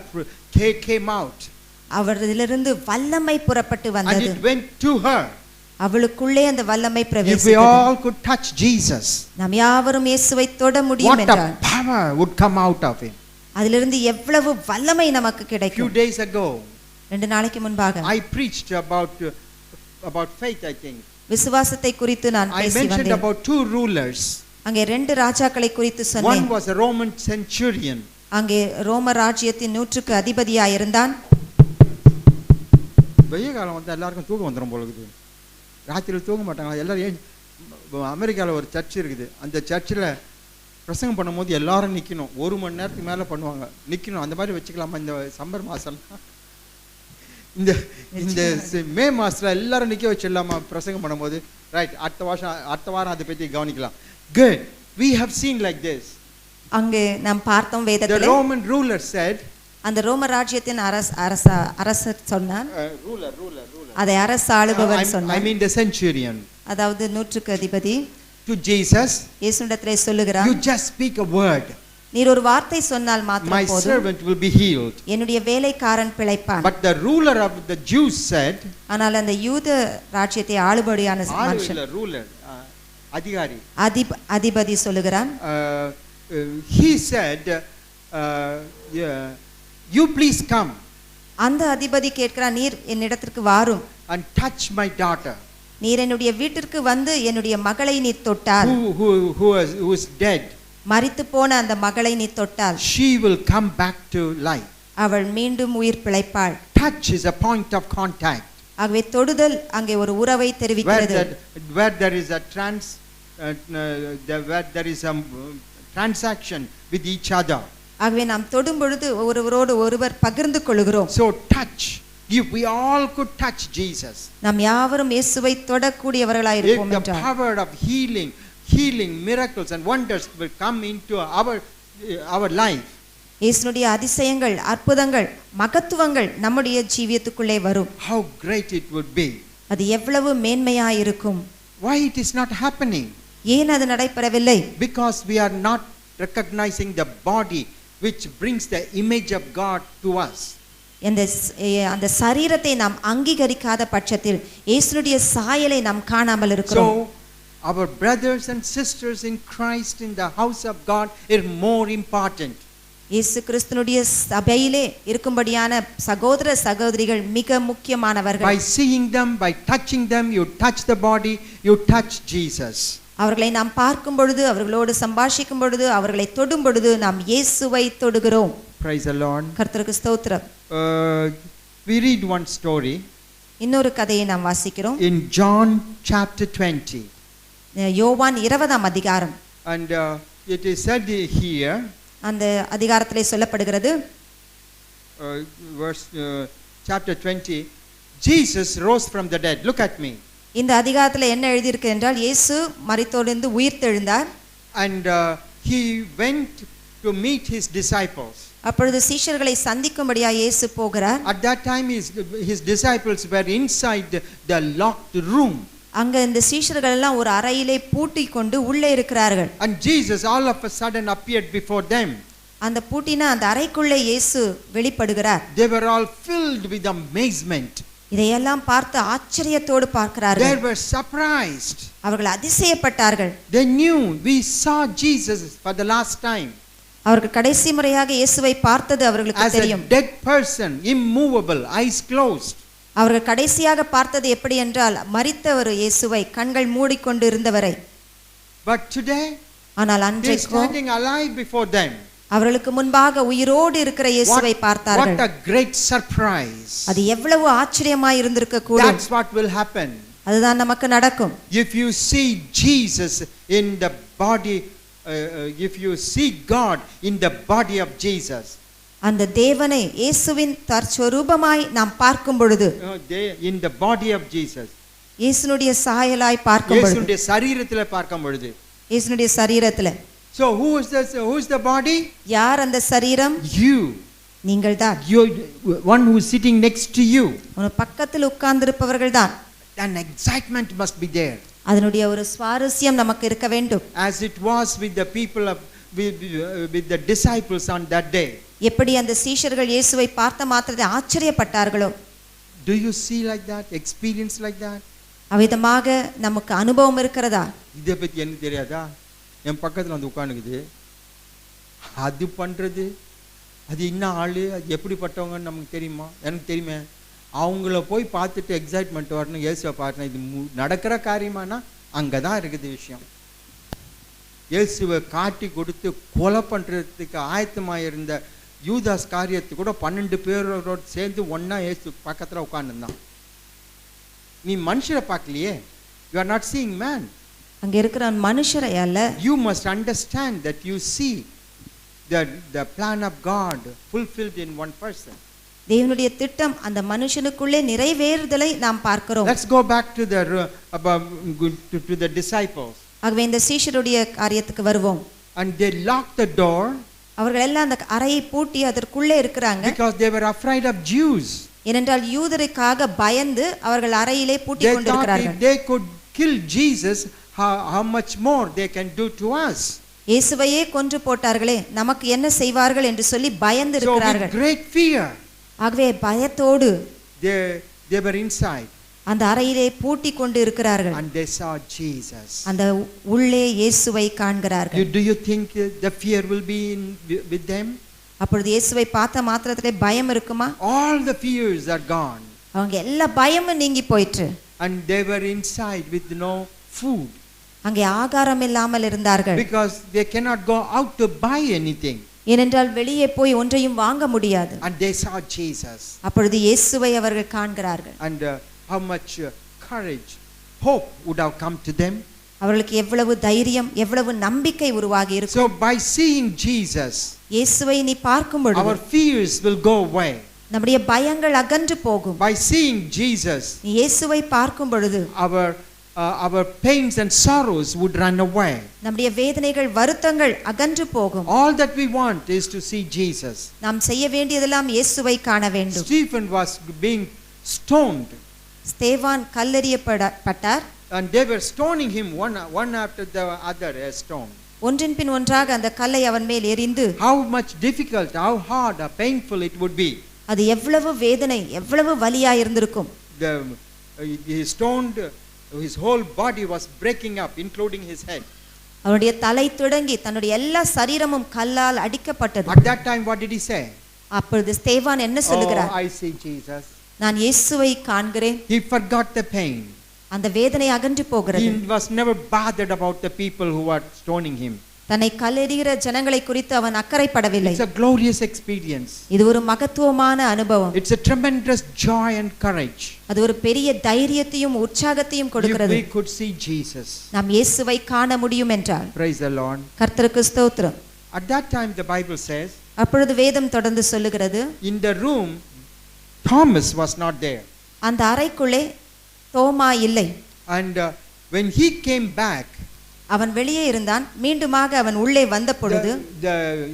came out. அவரிலிருந்து வல்லமை புறப்பட்டு And வந்தது. it went to her. அவளுக்குள்ளே அந்த வல்லமை If we பிரவேசித்தது. all could touch Jesus, நாம் யாவரும் இயேசுவை தொட முடியும் what என்றால் a power would come out of him. அதிலிருந்து எவ்வளவு வல்லமை நமக்கு Few கிடைக்கும். days ago, 2 நாளைக்கு முன்பாக I preached about faith, I think. விசுவாசத்தை குறித்து நான் I பேசி mentioned வந்தேன். about 2 rulers. அங்கே 2 ராஜாக்களை குறித்து சொன்னேன். One was a Roman centurion. அங்கே ரோம ராஜ்யத்தின் 100க்கு அதிபதியாய் இருந்தான். வெய்ய காலம் வந்து எல்லாருக்கும் தூக்கம் வந்துடும் போல இருக்குது. ராத்திரியில் தூங்க மாட்டாங்க எல்லாரும். அமெரிக்காவில் ஒரு சர்ச் இருக்குது. அந்த சர்ச்சில் பிரசங்கம் பண்ணும்போது எல்லாரும் நிற்கணும். 1 மணி நேரத்துக்கு மேலே பண்ணுவாங்க, நிற்கணும். அந்த மாதிரி வச்சுக்கலாமா இந்த சம்மர் மாதம்? இந்த மே மாதத்தில் எல்லாரும் நிற்க வச்சிடலாமா பிரசங்கம் பண்ணும்போது? ரைட், அடுத்த வாரம் அதை பற்றி கவனிக்கலாம். Good. We have seen like this. அங்கே நாம் பார்த்தோம் The வேதத்திலே. Roman ruler said, அந்த ரோம ராஜ்யத்தின் அரசர் சொன்னார். ruler. அதை அரசு ஆளுபவர் I சொன்னார். mean the centurion. அதாவது 100க்கு அதிபதி To Jesus, இயேசுவிடத்திலே சொல்லுகிறார், you just speak a word. நீர் ஒரு வார்த்தை சொன்னால் My மாத்திரம் போதும், servant will be healed. என்னுடைய வேலைக்காரன் பிழைப்பான். But the ruler of the Jews said, ஆனால் அந்த யூத ராஜ்யத்தை ஆளுபடியான மனுஷன் ruler, அதிகாரி, அதிபதி சொல்லுகிறான், he said, you please come அந்த அதிபதி கேட்கிறான், நீர் என்னிடத்திற்கு வாரும், and touch my daughter, நீர் என்னுடைய வீட்டிற்கு வந்து என்னுடைய மகளை நீர் தொட்டால், who is dead, மரித்து போன அந்த மகளை நீ தொட்டால், she will come back to life. அவள் மீண்டும் உயிர் பிழைப்பாள். Touch is a point of contact. ஆகவே தொடுதல் அங்கே ஒரு உறவை தெரிவிக்கிறது. Where there is a transaction with each other. ஆகவே நாம் தொடும் பொழுது ஒருவரோடு ஒருவர் பகிர்ந்து கொள்கிறோம். So touch. If we all could touch Jesus, நாம் யாவரும் இயேசுவை தொடக்கூடியவர்களாய் இருப்போம் if the என்றால், power of healing miracles and wonders will come into our our life. இயேசுனுடைய அதிசயங்கள், அற்புதங்கள், மகத்துவங்கள் நம்முடைய ஜீவியத்துக்குள்ளே வரும். How great it would be. அது எவ்வளவு மேன்மையாயிருக்கும். Why it is not happening? ஏன் அது நடைபெறவில்லை? Because we are not recognizing the body which brings the image of God to us. அந்த சரீரத்தை நாம் அங்கீகரிக்காத பட்சத்தில் இயேசுனுடைய சாயலை நாம் காணாமல் இருக்கிறோம். So our brothers and sisters in Christ in the house of God are more important. இயேசு கிறிஸ்துனுடைய சபையிலே இருக்கும்படியான சகோதர சகோதரிகள் மிக முக்கியமானவர்கள். By seeing them, by touching them, you touch the body, you touch Jesus. அவர்களை நாம் பார்க்கும் பொழுது, அவர்களோடு சம்பாஷிக்கும் பொழுது, அவர்களை தொடும் பொழுது நாம் இயேசுவை தொடுகிறோம். Praise the Lord. கர்த்தருக்கு ஸ்தோத்திரம். We read one story. இன்னொரு கதையை நாம் வாசிக்கிறோம். In John chapter 20. யோவான் 20ஆம் அதிகாரம். And it is said here. அந்த அதிகாரத்திலே சொல்லப்படுகிறது. Verse chapter 20. Jesus rose from the dead. Look at me. இந்த அதிகாரத்தில் என்ன எழுதியிருக்கு என்றால் இயேசு மரித்தோரிலிருந்து உயிர்த்தெழுந்தார். And he went to meet his disciples. அப்பொழுது சீஷர்களை சந்திக்கும்படியாக இயேசு போகிறார். At that time his disciples were inside the locked room. அங்க இந்த சீஷர்கள் எல்லாம் ஒரு அறையிலே பூட்டி கொண்டு உள்ளே இருக்கிறார்கள். And Jesus all of a sudden appeared before them. அந்த பூட்டின அந்த அறைக்குள்ளே இயேசு வெளிப்படுகிறார். They were all filled with amazement. இதையெல்லாம் பார்த்து ஆச்சரியத்தோடு பார்க்கிறார்கள். They were surprised. அவர்கள் அதிசயப்பட்டார்கள். They knew we saw Jesus for the last time. அவர்கள் கடைசி முறையாக இயேசுவை பார்த்தது அவர்களுக்கு தெரியும். As a dead person, immovable, eyes closed. அவர்கள் கடைசியாக பார்த்தது எப்படி என்றால் மரித்த ஒரு இயேசுவை, கண்கள் மூடிக்கொண்டு இருந்தவரை. But today, ஆனால் they அன்றைக்கு standing alive before them. அவர்களுக்கு முன்பாக உயிரோடு இருக்கிற இயேசுவை பார்த்தார்கள். What a great surprise. அது எவ்வளவு ஆச்சரியமாய் இருந்திருக்க கூடும். That's what will happen. அதுதான் நமக்கு நடக்கும். If you see Jesus in the body, if you see God in the body of Jesus. அந்த தேவனை இயேசுவின் தற்சொரூபமாய் நாம் பார்க்கும் பொழுது, in the body of Jesus. இயேசுனுடைய சாயலாய் பார்க்கும் பொழுது, இயேசுடைய சரீரத்திலே பார்க்கும் பொழுது, இயேசுனுடைய சரீரத்திலே. So who is the body? யார் அந்த சரீரம்? You. நீங்கள்தான். You one who is sitting next to you. உன் பக்கத்தில் உட்கார்ந்திருப்பவர்கள்தான். An excitement must be there. அதனுடைய ஒரு சுவாரஸ்யம் நமக்கு இருக்க வேண்டும். As it was with the people of with the disciples on that day. எப்படி அந்த சீஷர்கள் இயேசுவை பார்த்த மாத்திரத்தில் ஆச்சரியப்பட்டார்களோ. Do you see like that? Experience like that? அவ்விதமாக நமக்கு அனுபவம் இருக்கிறதா? இதை பத்தி எனக்கு தெரியாதா? என் பக்கத்தில் வந்து உட்காந்துக்குது, அது பண்றது, அது இன்னும் ஆளு, அது எப்படிப்பட்டவங்கன்னு நமக்கு தெரியுமா? எனக்கு தெரியுமே. அவங்கள போய் பார்த்துட்டு எக்ஸைட்மெண்ட் வரணும், இயேசுவை பார்த்தேன், இது நடக்கிற காரியமானா அங்கே தான் இருக்குது விஷயம். இயேசுவை காட்டி கொடுத்து கொலை பண்ணுறதுக்கு ஆயத்தமாக இருந்த யூதாஸ் காரியத்து கூட 12 பேரோடு சேர்ந்து ஒன்றா இயேசு பக்கத்தில் உட்காந்துருந்தான். நீ மனுஷரை பார்க்கலையே, you are not seeing man. அங்கே இருக்கிற மனுஷரை அல்ல. You must understand that you see the plan of God fulfilled in one person. தேவனுடைய திட்டம் அந்த மனுஷனுக்குள்ளே நிறைவேறுதலை நாம் பார்க்கிறோம். Let's go back to the disciples. ஆகவே இந்த சீஷருடைய காரியத்துக்கு வருவோம். And they locked the door. அவர்கள் எல்லாம் அந்த அறையை பூட்டி அதற்குள்ளே இருக்கிறாங்க. Because they were afraid of Jews. ஏனென்றால் யூதருக்காக பயந்து அவர்கள் அறையிலே பூட்டி கொண்டிருக்கிறார்கள். They could kill Jesus, how much more they can do to us. இயேசுவையே கொன்று போட்டார்களே, நமக்கு என்ன செய்வார்கள் என்று சொல்லி பயந்து இருக்கிறார்கள். So with great fear. ஆகவே பயத்தோடு they were inside. அந்த அறையிலே பூட்டி கொண்டு இருக்கிறார்கள். And they saw Jesus. அந்த உள்ளே இயேசுவை காண்கிறார்கள். Do you think the fear will be with them? அப்பொழுது இயேசுவை பார்த்த மாத்திரத்திலே பயம் இருக்குமா? All the fears are gone. அவங்க எல்லா பயமும் நீங்கி போயிற்று. And they were inside with no food. அங்கே ஆகாரம் இல்லாமல் இருந்தார்கள். Because they cannot go out to buy anything. ஏனென்றால் வெளியே போய் ஒன்றையும் வாங்க முடியாது. And they saw Jesus. அப்பொழுது இயேசுவை அவர்கள் காண்கிறார்கள். And how much courage, hope would have come to them. அவர்களுக்கு எவ்வளவு தைரியம், எவ்வளவு நம்பிக்கை உருவாகி இருக்கும். So by seeing Jesus, இயேசுவை நீ பார்க்கும் பொழுது our fears will go away. நம்முடைய பயங்கள் அகன்று போகும். By seeing Jesus, நீ இயேசுவை பார்க்கும் பொழுது our our pains and sorrows would run away. நம்முடைய வேதனைகள் வருத்தங்கள் அகன்று போகும். All that we want is to see Jesus. நாம் செய்ய வேண்டியதெல்லாம் இயேசுவை காண வேண்டும். Stephen was being stoned. ஸ்தேவான் கல்லெறியப்பட்டார். And they were stoning him one after the other, a stone. ஒன்றின் பின் ஒன்றாக அந்த கல்லை அவன் மேல் எறிந்து, How much difficult, how hard, how painful it would be. அது எவ்வளவு வேதனை, எவ்வளவு வலியாய் இருந்திருக்கும். He stoned, his whole body was breaking up, including his head. அவருடைய தலை தொடங்கி தன்னுடைய எல்லா சரீரமும் கல்லால் அடிக்கப்பட்டது. At that time, what did he say? அப்பொழுது ஸ்தேவான் என்ன சொல்லுகிறார்? Oh, I see Jesus. நான் இயேசுவை காண்கிறேன். He forgot the pain. அந்த வேதனை அகன்று போகிறது. He was never bothered about the people who were stoning him. தன்னை கல்லெறிகிற ஜனங்களை குறித்து அவன் அக்கறைப்படவில்லை. It's a glorious experience. இது ஒரு மகத்துவமான அனுபவம். It's a tremendous joy and courage. அது ஒரு பெரிய தைரியத்தையும் உற்சாகத்தையும் கொடுக்கிறது. If we could see Jesus. நாம் இயேசுவை காண முடியும் என்றால். Praise the Lord. கர்த்தருக்கு ஸ்தோத்திரம். At that time the Bible says, அப்பொழுது வேதம் தொடர்ந்து சொல்லுகிறது, in the room Thomas was not there. அந்த அறைக்குள்ளே தோமா இல்லை. And when he came back, அவன் வெளியே இருந்தான். மீண்டுமாக அவன் உள்ளே வந்த பொழுது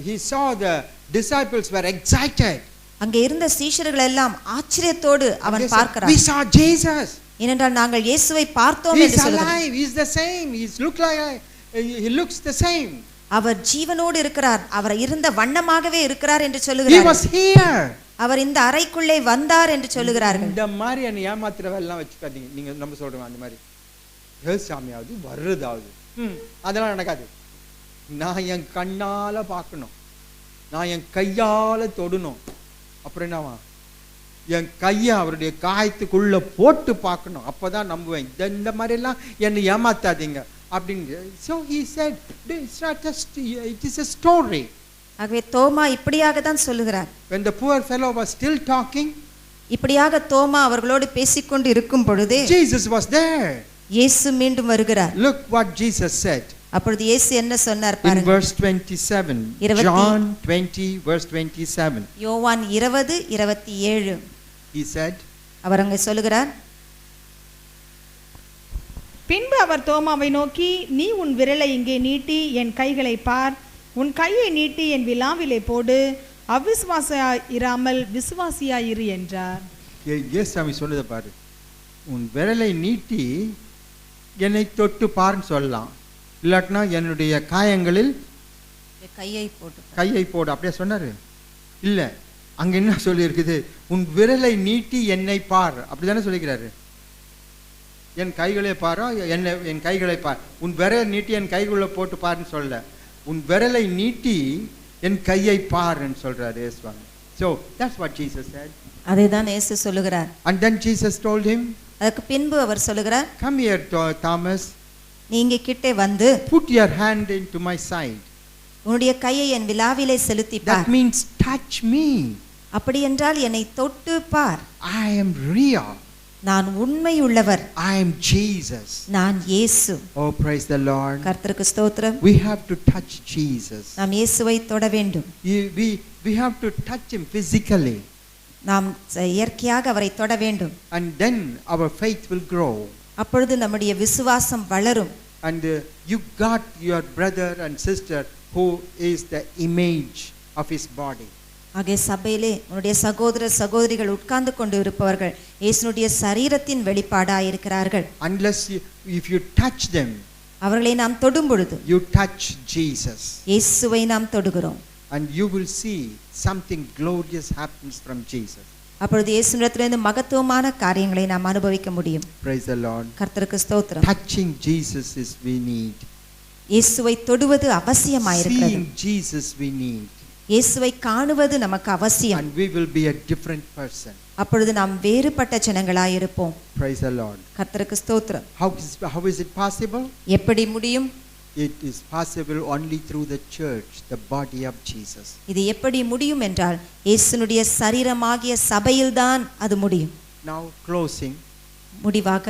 he saw the disciples were excited. அங்கே இருந்த சீஷர்கள் எல்லாம் ஆச்சரியத்தோடு அவன் பார்க்கிறான். We saw Jesus. ஏனென்றால் நாங்கள் இயேசுவை பார்த்தோம் என்று சொல்கிறார். He is the same. He looks the same. அவர் ஜீவனோடு இருக்கிறார். அவர் இருந்த வண்ணமாகவே இருக்கிறார் என்று சொல்லுகிறார். He was here. அவர் இந்த அறைக்குள்ளே வந்தார் என்று சொல்லுகிறார்கள். இந்த மாதிரி என்ன ஏமாத்துறவெல்லாம் வச்சுக்காதீங்க. நீங்க நம்ம சொல்றோம் அந்த மாதிரி சாமியாவது வர்றதாவது அதெல்லாம் நடக்காது. நான் என் கண்ணால பார்க்கணும், நான் என் கையால தொடணும். அப்புறம் என்னவா, என் கையை அவருடைய காயத்துக்குள்ள போட்டு பார்க்கணும், அப்பதான் நம்புவேன். இந்த மாதிரி எல்லாம் என்னை ஏமாத்தாதீங்க அப்படின்னு. So he said, it's not just, it is a story. ஆகவே தோமா இப்படியாக தான் சொல்லுகிறார். When the poor fellow was still talking, இப்படியாக தோமா அவர்களோடு பேசிக்கொண்டு இருக்கும் பொழுது Jesus was there. இயேசு மீண்டும் வருகிறார். Look what Jesus said. அப்பொழுது இயேசு என்ன சொன்னார் In பாருங்க. verse 27. John 20 verse 27. யோவான் 20:27. He said, அவர் அங்கே சொல்லுகிறார், பின்பு அவர் தோமாவை நோக்கி, நீ உன் விரலை இங்கே நீட்டி என் கைகளை பார், உன் கையை நீட்டி என் விலாவிலே போடு, அவிசுவாசியாய் இராமல் விசுவாசியாய் இரு என்றார். சாமி சொன்னதை பாரு, உன் விரலை நீட்டி என்னை தொட்டு பாருன்னு சொல்லலாம், இல்லாட்டினா என்னுடைய காயங்களில் கையை போடு அப்படியே சொன்னாரு. இல்ல, அங்க என்ன சொல்லி இருக்குது, உன் விரலை நீட்டி என்னை பார், அப்படிதானே சொல்லிக்கிறாரு. என் கைகளை பாரா, என் கைகளை பார், உன் விரலை நீட்டி என் கைக்குள்ள போட்டு பாருன்னு சொல்ல, உன் விரலை நீட்டி என் கையை பாருன்னு சொல்றாரு இயேசுவாமி. So that's what Jesus said. அதைதான் இயேசு சொல்லுகிறார். And then Jesus told him, அதுக்கு பின்பு அவர் சொல்லுகிறார், come here Thomas, நீ இங்கே கிட்டே வந்து put your hand into my side. உன்னுடைய கையை என் விலாவிலே செலுத்தி பார். That means touch me. அப்படி என்றால் என்னை தொட்டு பார். I am real. நான் உண்மை உள்ளவர். I am Jesus. நான் இயேசு. Oh, praise the Lord. கர்த்தருக்கு ஸ்தோத்திரம். We have to touch Jesus. நாம் இயேசுவை தொட வேண்டும். We have to touch him physically. நாம் இயற்கையாக அவரை தொட வேண்டும். And then our faith will grow. அப்பொழுது நம்முடைய விசுவாசம் வளரும். And you got your brother and sister who is the image of his body. ஆகவே சபையிலே உன்னுடைய சகோதர சகோதரிகள் உட்கார்ந்து கொண்டு இருப்பவர்கள் இயேசுனுடைய சரீரத்தின் வெளிப்பாடாய் இருக்கிறார்கள். Unless if you touch them, அவர்களை நாம் தொடும் பொழுது you touch Jesus. இயேசுவை நாம் தொடுகிறோம். And you will see something glorious happens from Jesus. அப்பொழுது இயேசுவிடத்திலிருந்து மகத்துவமான காரியங்களை நாம் அனுபவிக்க முடியும். Praise the Lord. கர்த்தருக்கு ஸ்தோத்திரம். Touching Jesus is we need. இயேசுவை தொடுவது அவசியமாய் இருக்கிறது. Seeing Jesus we need. இயேசுவை காணுவது நமக்கு அவசியம். And we will be a different person. அப்பொழுது நாம் வேறுபட்ட ஜனங்களாய் இருப்போம். Praise the Lord. கர்த்தருக்கு ஸ்தோத்திரம். How is it possible? எப்படி முடியும்? It is possible only through the church, the body of Jesus. இது எப்படி முடியும் என்றால் இயேசுனுடைய சரீரமாகிய சபையில்தான் அது முடியும். Now closing. முடிவாக,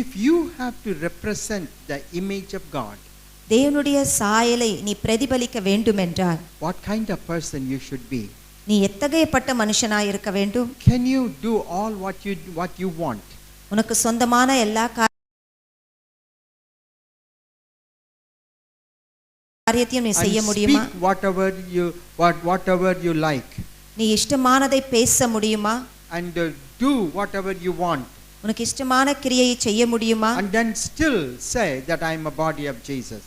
if you have to represent the image of God, தேவனுடைய சாயலை நீ பிரதிபலிக்க வேண்டும் என்றால் what kind of person you should be? நீ எத்தகையப்பட்ட மனுஷனாய் இருக்க வேண்டும்? Can you do all what you want? உனக்கு சொந்தமான எல்லா காரியத்தையும் நீ செய்ய and முடியுமா? speak whatever you like, நீ இஷ்டமானதை பேச முடியுமா? and do whatever you want, உனக்கு இஷ்டமான கிரியையை செய்ய முடியுமா? and then still say that I am a body of Jesus.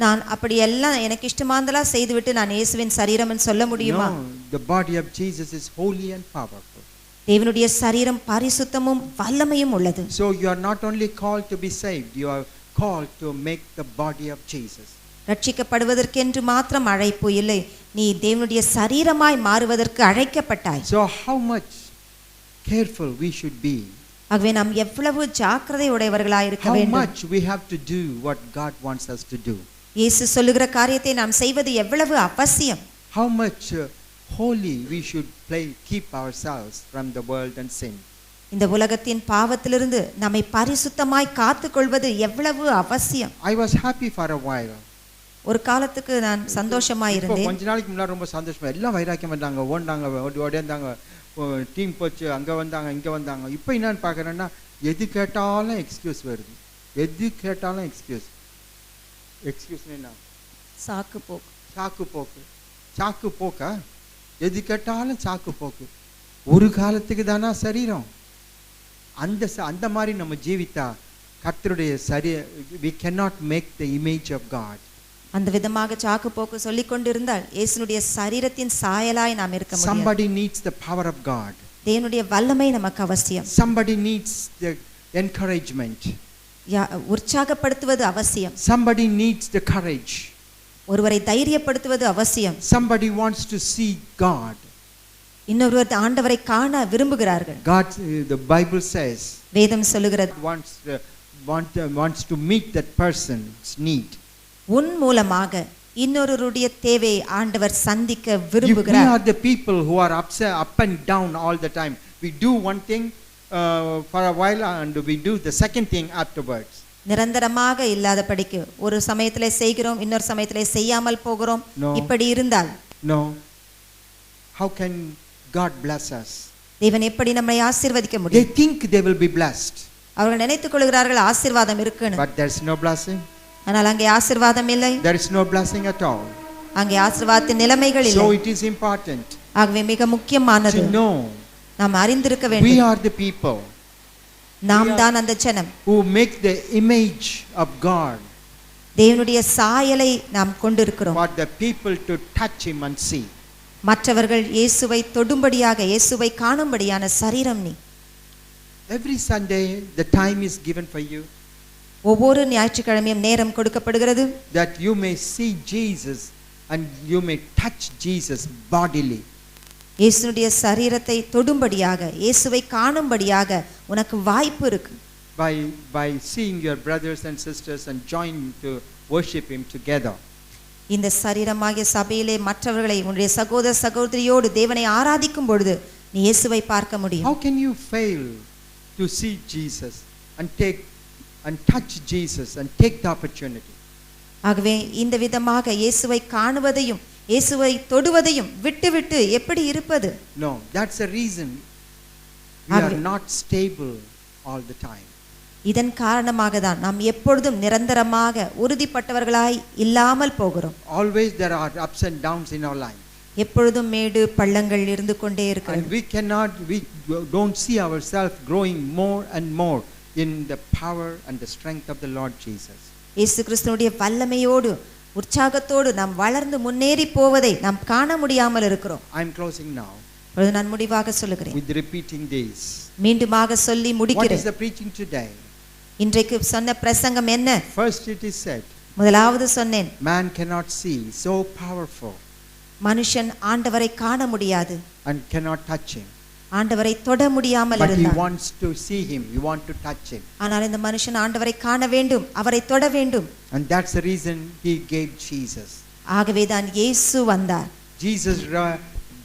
நான் அப்படி எல்லாம் எனக்கு இஷ்டமானதெல்லாம் செய்துவிட்டு நான் இயேசுவின் சரீரம்னு சொல்ல முடியுமா? No, the body of Jesus is holy and powerful. தேவனுடைய சரீரம் பரிசுத்தமும் வல்லமையும் உள்ளது. So you are not only called to be saved, you are called to make the body of Jesus. ரட்சிக்கப்படுவதற்கென்று மாத்திரம் அழைப்பு இல்லை, நீ தேவனுடைய சரீரமாய் மாறுவதற்கு அழைக்கப்பட்டாய். So how much careful we should be, ஆகவே நாம் எவ்வளவு ஜாக்கிரதை உடையவர்களாய் இருக்க how வேண்டும். much we have to do what God wants us to do, இயேசு சொல்லுகிற காரியத்தை நாம் செய்வது எவ்வளவு அவசியம். how much holy we should keep ourselves from the world and sin. இந்த உலகத்தின் பாவத்திலிருந்து நம்மை பரிசுத்தமாய் காத்துக்கொள்வது எவ்வளவு அவசியம். I was happy for a while. ஒரு காலத்துக்கு நான் சந்தோஷமாய் இப்போ இருந்தேன். கொஞ்ச நாளைக்கு முன்னாடி ரொம்ப சந்தோஷமா, எல்லாம் வைராக்கியம் வந்தாங்க, ஓடியாந்தாங்க, டீம் போச்சு, அங்கே வந்தாங்க, இங்கே வந்தாங்க. இப்போ என்னன்னு பார்க்குறேன்னா, எது கேட்டாலும் எக்ஸ்கியூஸ் வருது, எது கேட்டாலும் எக்ஸ்கியூஸ் என்ன, சாக்கு போக்கு. சாக்கு போக்கா, எது கேட்டாலும் சாக்கு போக்கு. ஒரு காலத்துக்கு தானா சரீரம், அந்த மாதிரி நம்ம ஜீவித்தா கர்த்தருடைய we cannot make the image of God. அந்த விதமாக சாக்கு போக்கு சொல்லிக் கொண்டிருந்தால் இயேசுனுடைய சரீரத்தின் சாயலாய் நாம் இருக்க முடியாது. Somebody needs the power of God. தேவனுடைய வல்லமை நமக்கு அவசியம். Somebody needs the encouragement. உற்சாகப்படுத்துவது அவசியம். Somebody needs the courage. ஒருவரை தைரியப்படுத்துவது அவசியம். Somebody wants to see God. இன்னொருவர் ஆண்டவரை காண விரும்புகிறார்கள். God, the Bible says, வேதம் சொல்லுகிறது, wants to meet that person's need. உன் மூலமாக இன்னொருவருடைய தேவையை ஆண்டவர் சந்திக்க We விரும்புகிறார். are the people who are up and down all the time. We do one thing for a while and we do the second thing afterwards. நிரந்தரமாக இல்லாதபடிக்கு ஒரு சமயத்திலே செய்கிறோம், இன்னொரு சமயத்திலே செய்யாமல் போகிறோம். இப்படி இருந்தால் No. How can God bless us? தேவன் எப்படி நம்மை ஆசீர்வதிக்க They முடியும்? think they will be blessed, அவர்கள் நினைத்துக் கொள்கிறார்கள் ஆசீர்வாதம் இருக்குன்னு. but there is no blessing. ஆனால் அங்கே ஆசீர்வாதம் இல்லை. There is no blessing at all. அங்கே ஆசீர்வாதத்தின் நிலைமைகள் இல்லை. So it is important ஆகவே மிக முக்கியமானது to know நாம் அறிந்திருக்க we வேண்டும். are the people நாம் தான் அந்த ஜனம் who make the image of God தேவனுடைய சாயலை நாம் கொண்டிருக்கிறோம். for the people to touch him and see. மற்றவர்கள் இயேசுவை தொடும்படியாக, இயேசுவை காணும்படியான சரீரம் நீ. Every Sunday the time is given for you ஒவ்வொரு ஞாயிற்றுக்கிழமையும் நேரம் கொடுக்கப்படுகிறது, that you may see Jesus and you may touch Jesus bodily. இயேசுடைய சரீரத்தை தொடும்படியாக, இயேசுவை காணும்படியாக உனக்கு வாய்ப்பு இருக்கு. By seeing your brothers and sisters and join to worship him together. இந்த சரீரமாகிய சபையிலே மற்றவர்களை உன்னுடைய சகோதர சகோதரியோடு தேவனை ஆராதிக்கும் பொழுது நீ இயேசுவை பார்க்க முடியும். How can you fail to see Jesus and touch Jesus and take the opportunity? ஆகவே இந்த விதமாக இயேசுவை காணுவதையும் இயேசுவை தொடுவதையும் விட்டுவிட்டு எப்படி இருப்பது? No, that's the reason we are not stable all the time. இதன் காரணமாக தான் நாம் எப்பொழுதும் நிரந்தரமாக உறுதிப்பட்டவர்களாய் இல்லாமல் போகிறோம். Always there are ups and downs in our life. எப்பொழுதும் மேடு பள்ளங்கள் இருந்து கொண்டே இருக்கிறது. And we don't see ourselves growing more and more in the power and the strength of the Lord Jesus. இயேசு கிறிஸ்துவினுடைய வல்லமையோடு உற்சாகத்தோடு நாம் வளர்ந்து முன்னேறி போவதை நாம் காண முடியாமல் இருக்கிறோம். I am closing now. இப்பொழுது நான் முடிவாக சொல்லுகிறேன். With repeating this. மீண்டுமாக சொல்லி What முடிக்கிறேன். is the preaching today? இன்றைக்கு சொன்ன பிரசங்கம் என்ன? First it is said, முதலாவது சொன்னேன், man cannot see, so powerful, மனுஷன் ஆண்டவரை காண முடியாது, and cannot touch him. ஆண்டவரை தொட முடியாமல் But he இருந்தார். wants to see him, you want to touch him. ஆனால் இந்த மனுஷன் ஆண்டவரை காண வேண்டும், அவரை தொட வேண்டும். And that's the reason he gave Jesus. ஆகவே தான் இயேசு வந்தார். Jesus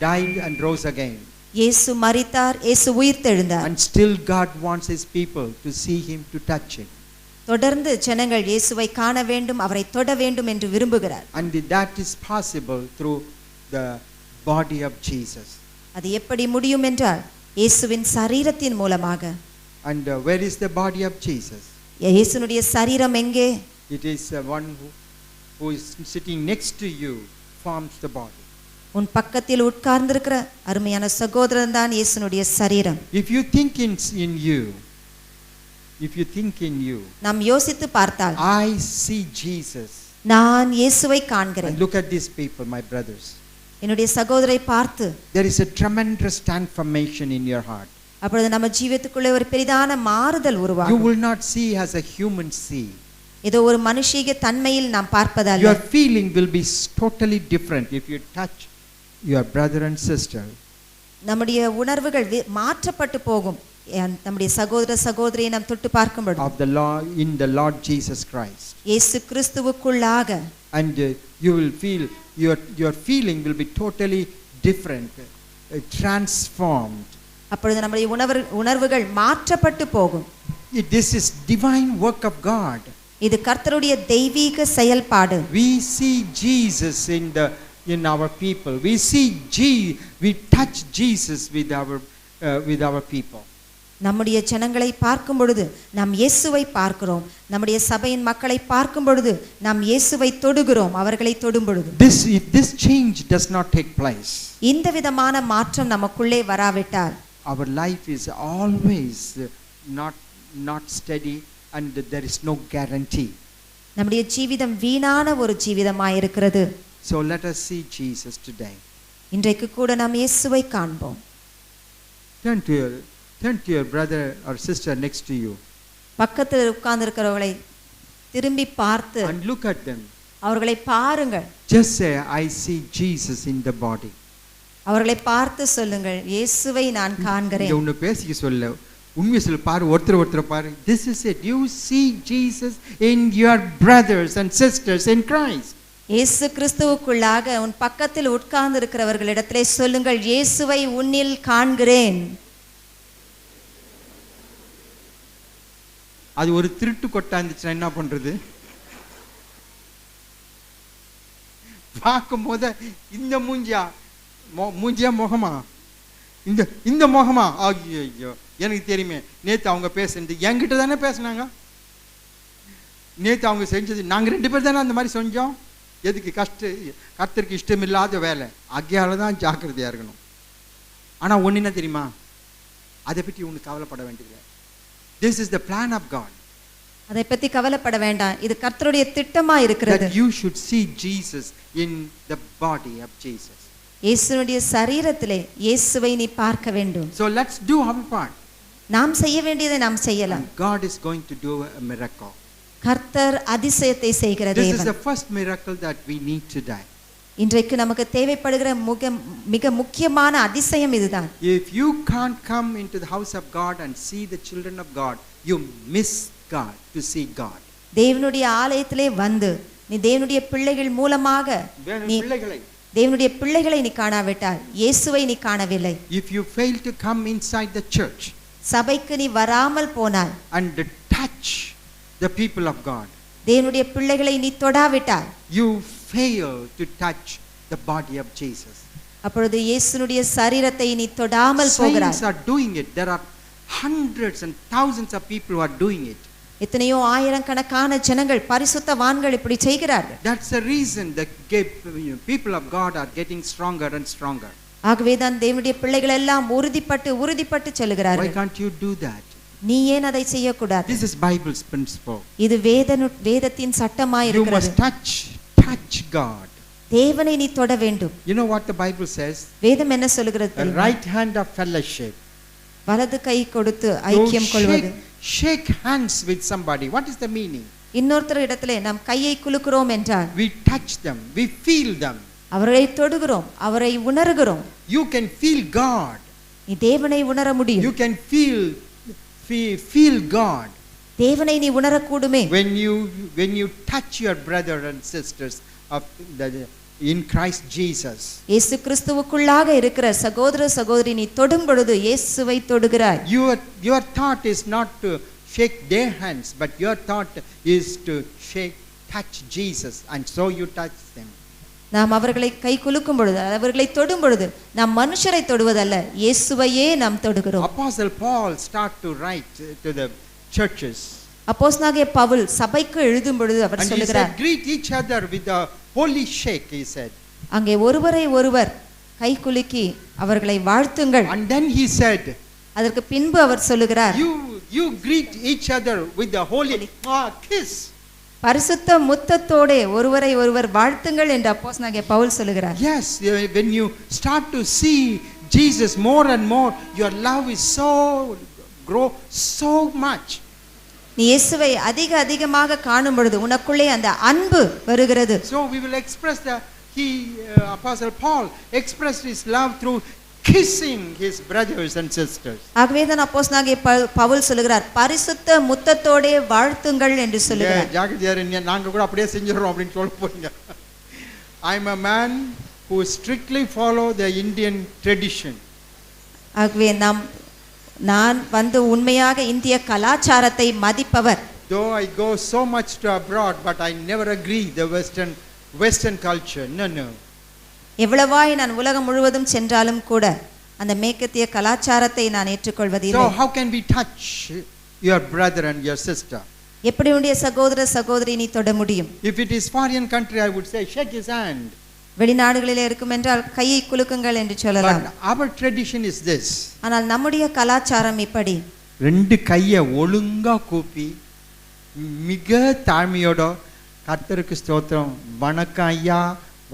died and rose again. இயேசு மரித்தார், இயேசு உயிர்த்தெழுந்தார். And still God wants his people to see him, to touch him. தொடர்ந்து ஜனங்கள் இயேசுவை காண வேண்டும், அவரை தொட வேண்டும் என்று விரும்புகிறார். And that is possible through the body of Jesus. அது எப்படி முடியும் என்றால் இயேசுவின் சரீரத்தின் மூலமாக. And where is the body of Jesus? இயேசுனுடைய சரீரம் எங்கே? It is one who is sitting next to you forms the body. உன் பக்கத்தில் உட்கார்ந்திருக்கிற அருமையான சகோதரன் தான் இயேசுனுடைய சரீரம். If you think in you, if you think in you, நாம் யோசித்து பார்த்தால் I see Jesus. நான் இயேசுவை காண்கிறேன். And look at these people, my brothers. என்னுடைய சகோதரை பார்த்து There is a tremendous transformation in your heart. அப்பொழுது நம்ம ஜீவியத்துக்குள்ளே ஒரு பெரிதான மாறுதல் You உருவாகும். will not see as a human see. ஏதோ ஒரு மனுஷீக தன்மையில் நாம் பார்ப்பதல்ல. Your feeling will be totally different if you touch your brother and sister. நம்முடைய உணர்வுகள் மாற்றப்பட்டு போகும். நம்முடைய சகோதர சகோதரியை நாம் தொட்டு பார்க்கும்போது Of the Lord, in the Lord Jesus Christ. இயேசு கிறிஸ்துவுக்குள்ளாக. And you will feel your feeling will be totally different, transformed. அப்பொழுது நம்முடைய உணர்வுகள் மாற்றப்பட்டு போகும். This is divine work of God. இது கர்த்தருடைய தெய்வீக செயல்பாடு. We see Jesus in our people. We touch Jesus with our people. நம்முடைய ஜனங்களை பார்க்கும் பொழுது நாம் இயேசுவை பார்க்கிறோம். நம்முடைய சபையின் மக்களை பார்க்கும் பொழுது நாம் இயேசுவை தொடுகிறோம், அவர்களை தொடும் பொழுது. If this change does not take place, இந்த விதமான மாற்றம் நமக்குள்ளே வராவிட்டால் our life is always not steady and there is no guarantee. நம்முடைய ஜீவிதம் வீணான ஒரு ஜீவிதமாய் இருக்கிறது. So let us see Jesus today. இன்றைக்கு கூட நாம் இயேசுவை காண்போம். Turn to your brother or sister next to you. பக்கத்தில் உட்கார்ந்திருக்கிறவர்களை திரும்பி பார்த்து And look at them. அவர்களை பாருங்கள். Just say, I see Jesus in the body. அவர்களை பார்த்து சொல்லுங்கள், இயேசுவை நான் காண்கிறேன். இங்க ஒன்னு பேசிக்க சொல்ல உண்மை சொல்ல பாரு, ஒருத்தர் பாரு. This is it. You see Jesus in your brothers and sisters in Christ. இயேசு கிறிஸ்துவுக்குள்ளாக உன் பக்கத்தில் உட்கார்ந்து இருக்கிறவர்களிடத்திலே சொல்லுங்கள், இயேசுவை உன்னில் காண்கிறேன். அது ஒரு திருட்டு கொட்டா இருந்துச்சுன்னா என்ன பண்றது? பார்க்கும் போது இந்த மூஞ்சியா முகமா, இந்த முகமா, ஐயோ எனக்கு தெரியுமே. நேத்து அவங்க பேசுனது என்கிட்ட தானே பேசினாங்க. நேத்து அவங்க செஞ்சது நாங்க 2 பேர் தானே அந்த மாதிரி செஞ்சோம். எதுக்கு கர்த்தருக்கு இஷ்டம் இல்லாத வேலை, ஆகையால தான் ஜாக்கிரதையா இருக்கணும். ஆனா ஒண்ணு என்ன தெரியுமா, அதை பற்றி உனக்கு கவலைப்பட வேண்டியதில்லை. This is the plan of God. அதை பத்தி கவலைப்பட வேண்டாம், இது கர்த்தருடைய திட்டமா இருக்கிறது. That you should see Jesus in the body of Jesus. இயேசுவுடைய சரீரத்திலே இயேசுவை நீ பார்க்க வேண்டும். So let's do our part. நாம் செய்ய வேண்டியதை நாம் செய்யலாம். God is going to do a miracle. கர்த்தர் அதிசயத்தை செய்கிற This தேவன். is the first miracle that we need today. இன்றைக்கு நமக்கு தேவைப்படுகிற மிக முக்கியமான அதிசயம் இதுதான். If you can't come into the house of God and see the children of God, you miss God to see God. தேவனுடைய ஆலயத்திலே வந்து நீ தேவனுடைய பிள்ளைகள் மூலமாக நீ தேவனுடைய பிள்ளைகளை நீ காணாவிட்டால் இயேசுவை நீ காணவில்லை. If you fail to come inside the church, சபைக்கு நீ வராமல் போனால் and touch the people of God, தேவனுடைய பிள்ளைகளை நீ தொடாவிட்டால் you fail to touch the body of Jesus. அப்பொழுது இயேசுனுடைய சரீரத்தை நீ தொடாமல் போகிறாய். Saints are doing it. There are hundreds and thousands of people who are doing it. எத்தனையோ ஆயிரக்கணக்கான ஜனங்கள் பரிசுத்தவான்கள் இப்படி செய்கிறார்கள். That's the reason the people of God are getting stronger and stronger. ஆகவே தான் தேவனுடைய பிள்ளைகள் எல்லாம் உறுதிப்பட்டு செல்கிறார்கள். Why can't you do that? நீ ஏன் அதை செய்யக்கூடாது? This is Bible's principle. இது வேதத்தின் சட்டமாய் You இருக்கிறது. must touch God. தேவனை நீ தொட வேண்டும். You know what the Bible says? வேதம் என்ன சொல்கிறது A தெரியுமா? right hand of fellowship. வலது கை கொடுத்து ஐக்கியம் கொள்வது. Shake hands with somebody. What is the meaning? இன்னொருத்தர் இடத்திலே நாம் கையை குலுக்குறோம் என்றால் We touch them, we feel them. அவரை தொடுகிறோம், அவரை உணர்கிறோம். You can feel God. நீ தேவனை உணர முடியும். You can feel God. தேவனை நீ உணரக்கூடுமே. When you touch your brother and sisters of in Christ Jesus. இயேசு கிறிஸ்துவுக்குள்ளாக இருக்கிற சகோதர சகோதரி நீ தொடும் பொழுது இயேசுவை தொடுகிறாய். Your thought is not to shake their hands, but your thought is to touch Jesus, and so you touch them. நாம் அவர்களை கை குலுக்கும் பொழுது, அவர்களை தொடும் பொழுது நாம் மனுஷரை தொடுவதல்ல, இயேசுவையே நாம் தொடுகிறோம். Apostle Paul start to write to the churches. அப்போஸ்தலனாகிய பவுல் சபைக்கு எழுதும் பொழுது அவர் And he சொல்லுகிறார், said, greet each other with a holy shake, he said. அங்கே ஒருவரை ஒருவர் கை குலுக்கி அவர்களை வாழ்த்துங்கள். And then he said, அதற்கு பின்பு அவர் சொல்லுகிறார், you greet each other with a holy kiss. பரிசுத்த முத்தத்தோடே ஒருவரை ஒருவர் வாழ்த்துங்கள் என்று அப்போஸ்தலனாகிய பவுல் சொல்லுகிறார். Yes, when you start to see Jesus more and more, your love is grow so much. நீ இயேசுவை அதிகமாக காணும் பொழுது உனக்குள்ளே அந்த அன்பு வருகிறது. So we will express Apostle Paul expressed his love through kissing his brothers and sisters. ஆகவே தான் அப்போஸ்தலனாகிய பவுல் சொல்லுகிறார், பரிசுத்த முத்தத்தோடே வாழ்த்துங்கள் என்று சொல்லுகிறார். ஜாகிரதையா, நாங்க கூட அப்படியே செஞ்சிரோம் அப்படினு சொல்ல போறீங்க. I am a man who strictly follow the Indian tradition. ஆகவே நான் வந்து உண்மையாக இந்திய கலாச்சாரத்தை மதிப்பவர். Though I go so much to abroad, but I never agree the western culture. No. எவ்வளவாய் நான் உலகம் முழுவதும் சென்றாலும் கூட அந்த மேற்கத்திய கலாச்சாரத்தை நான் ஏற்றுக்கொள்வதில்லை. So how can we touch your brother and your sister? எப்படி உன்னுடைய சகோதர சகோதரி நீ தொட முடியும்? If it is foreign country, I would say shake his hand. வெளிநாடுகளிலே இருக்கும் என்றால் கையை குலுக்குங்கள் என்று சொல்லலாம். But our tradition is this. ஆனால் நம்முடைய கலாச்சாரம் இப்படி. ரெண்டு கையை ஒழுங்கா கூப்பி மிக தாழ்மையோட கர்த்தருக்கு ஸ்தோத்திரம், வணக்கம் ஐயா,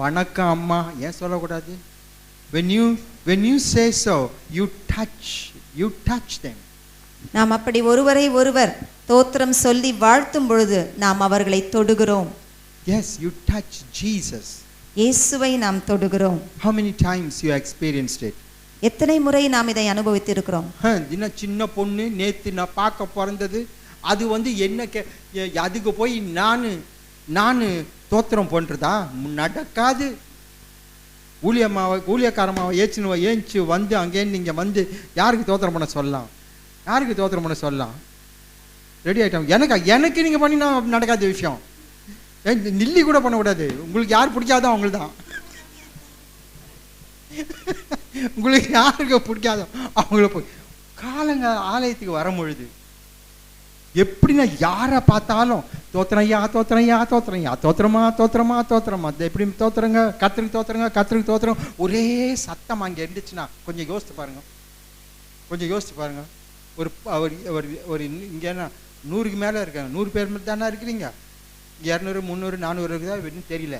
வணக்கம் அம்மா, ஏன் சொல்லக்கூடாது? When you say so, you touch them. நாம் அப்படி ஒருவரை ஒருவர் ஸ்தோத்திரம் சொல்லி வாழ்த்தும் பொழுது நாம் அவர்களை தொடுகிறோம். Yes, you touch Jesus. இயேசுவை நாம் தொடுகிறோம். How many times you experienced it? எத்தனை முறை நாம் இதை அனுபவித்திருக்கிறோம்? சின்ன பொண்ணு நேத்து நான் பார்க்க பிறந்தது, அது என்ன அதுக்கு போய் நான் தோத்திரம் பண்றதா? நடக்காது. ஊழியக்காரமாவை ஏஞ்சி வந்து அங்கேன்னு நீங்க வந்து யாருக்கு தோத்திரம் பண்ண சொல்லலாம்? யாருக்கு தோத்திரம் பண்ண சொல்லலாம்? ரெடி ஆயிட்டோம். எனக்கு நீங்க பண்ணினா நடக்காத விஷயம். நில்லி கூட பண்ணக்கூடாது. உங்களுக்கு யார் பிடிக்காதோ அவங்களுக்கு தான். உங்களுக்கு யாருக்கு பிடிக்காதோ அவங்கள போய் காலங்க ஆலயத்துக்கு வரும் பொழுது எப்படின்னா யாரை பார்த்தாலும் தோத்திரையா தோத்திரையா தோத்திரையா தோத்திரமா தோத்திரமா தோத்திரமா எப்படி தோத்துறங்க, கத்திரிக்கு தோத்துறங்க, கத்திரிக்கு தோத்திரம், ஒரே சத்தம் அங்கே இருந்துச்சுன்னா கொஞ்சம் யோசித்து பாருங்க. ஒரு இங்கே 100க்கு மேலே இருக்காங்க, 100 பேர் தானே இருக்கிறீங்க. 200 300 400 இருக்குதா அப்படின்னு தெரியல.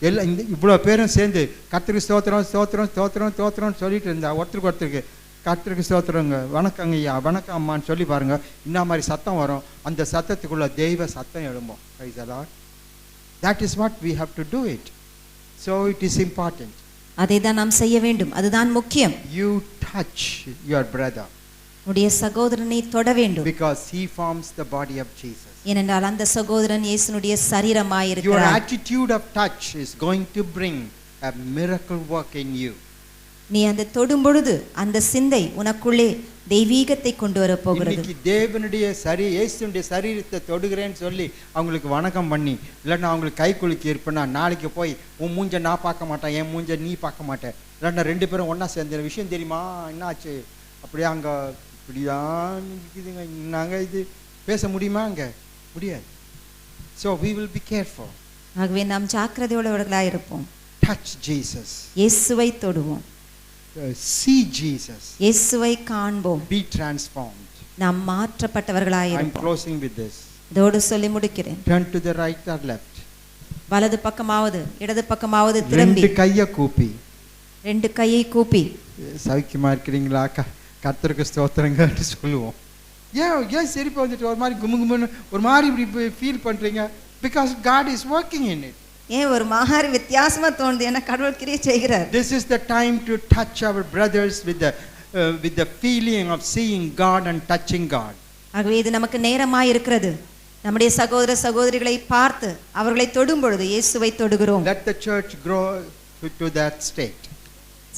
எல்லாம் இவ்வளோ பேரும் சேர்ந்து கத்திரிக்கு ஸ்தோத்திரம் சொல்லிட்டு இருந்தா ஒருத்தருக்கு கர்த்தருக்கு ஸ்தோத்திரங்க, வணக்கங்க ஐயா, வணக்கம் அம்மான்னு சொல்லி பாருங்க, இந்த மாதிரி சத்தம் வரும். அந்த சத்தத்துக்குள்ள தெய்வ சத்தம் எழும்போம். Praise the Lord. That is what we have to do it. So it is important. அதை தான் நாம் செய்ய வேண்டும். அதுதான் முக்கியம். You touch your brother. உடைய சகோதரனை தொட வேண்டும். Because he forms the body of Jesus. ஏனென்றால் அந்த சகோதரன் இயேசுனுடைய சரீரமாய் Your இருக்கிறார். attitude of touch is going to bring a miracle work in you. நீ அந்த தொடும் பொழுது அந்த சிந்தை உனக்குள்ளே தெய்வீகத்தை கொண்டு வர போகிறது. இன்னைக்கு தேவனுடைய இயேசுனுடைய சரீரத்தை தொடுகிறேன்னு சொல்லி அவங்களுக்கு வணக்கம் பண்ணி இல்லைன்னா அவங்களுக்கு கை குலுக்கி இருப்பேன்னா நாளைக்கு போய் உன் மூஞ்ச நான் பார்க்க மாட்டேன், என் மூஞ்ச நீ பார்க்க மாட்டேன், இல்லைன்னா 2 பேரும் ஒன்றா சேர்ந்த விஷயம் தெரியுமா என்னாச்சு அப்படியே அங்கே இப்படிதான் இருக்குதுங்க, நாங்கள் இது பேச முடியுமா? அங்கே முடியாது. So we will be careful. ஆகவே நாம் ஜாக்கிரதையுள்ளவர்களாக இருப்போம். Touch Jesus. இயேசுவை தொடுவோம். See Jesus. இயேசுவை காண்போம். Be transformed. நாம் மாற்றப்பட்டவர்களாக I'm இருப்போம். closing with this. இதோடு சொல்லி முடிக்கிறேன். Turn to the right or left. வலது பக்கமாவது இடது பக்கமாவது திரும்பி 2 கையை கூப்பி 2 கையை கூப்பி சௌக்கியமா இருக்கிறீங்களா, கர்த்தருக்கு ஸ்தோத்திரங்கன்னு சொல்லுவோம். ஏன் சிரிப்பு வந்துட்டு ஒரு மாதிரி குமுகுமுன்னு ஒரு மாதிரி இப்படி ஃபீல் பண்றீங்க? Because God is working in it. ஏன் ஒரு மாதிரி வித்தியாசமா தோணுது? என்ன கடவுள் கிரியை செய்கிறார். This is the time to touch our brothers with the feeling of seeing God and touching God. ஆகவே இது நமக்கு நேரமாய் இருக்கிறது. நம்முடைய சகோதர சகோதரிகளை பார்த்து அவர்களை தொடும் பொழுது இயேசுவை தொடுகிறோம். Let the church grow to that state.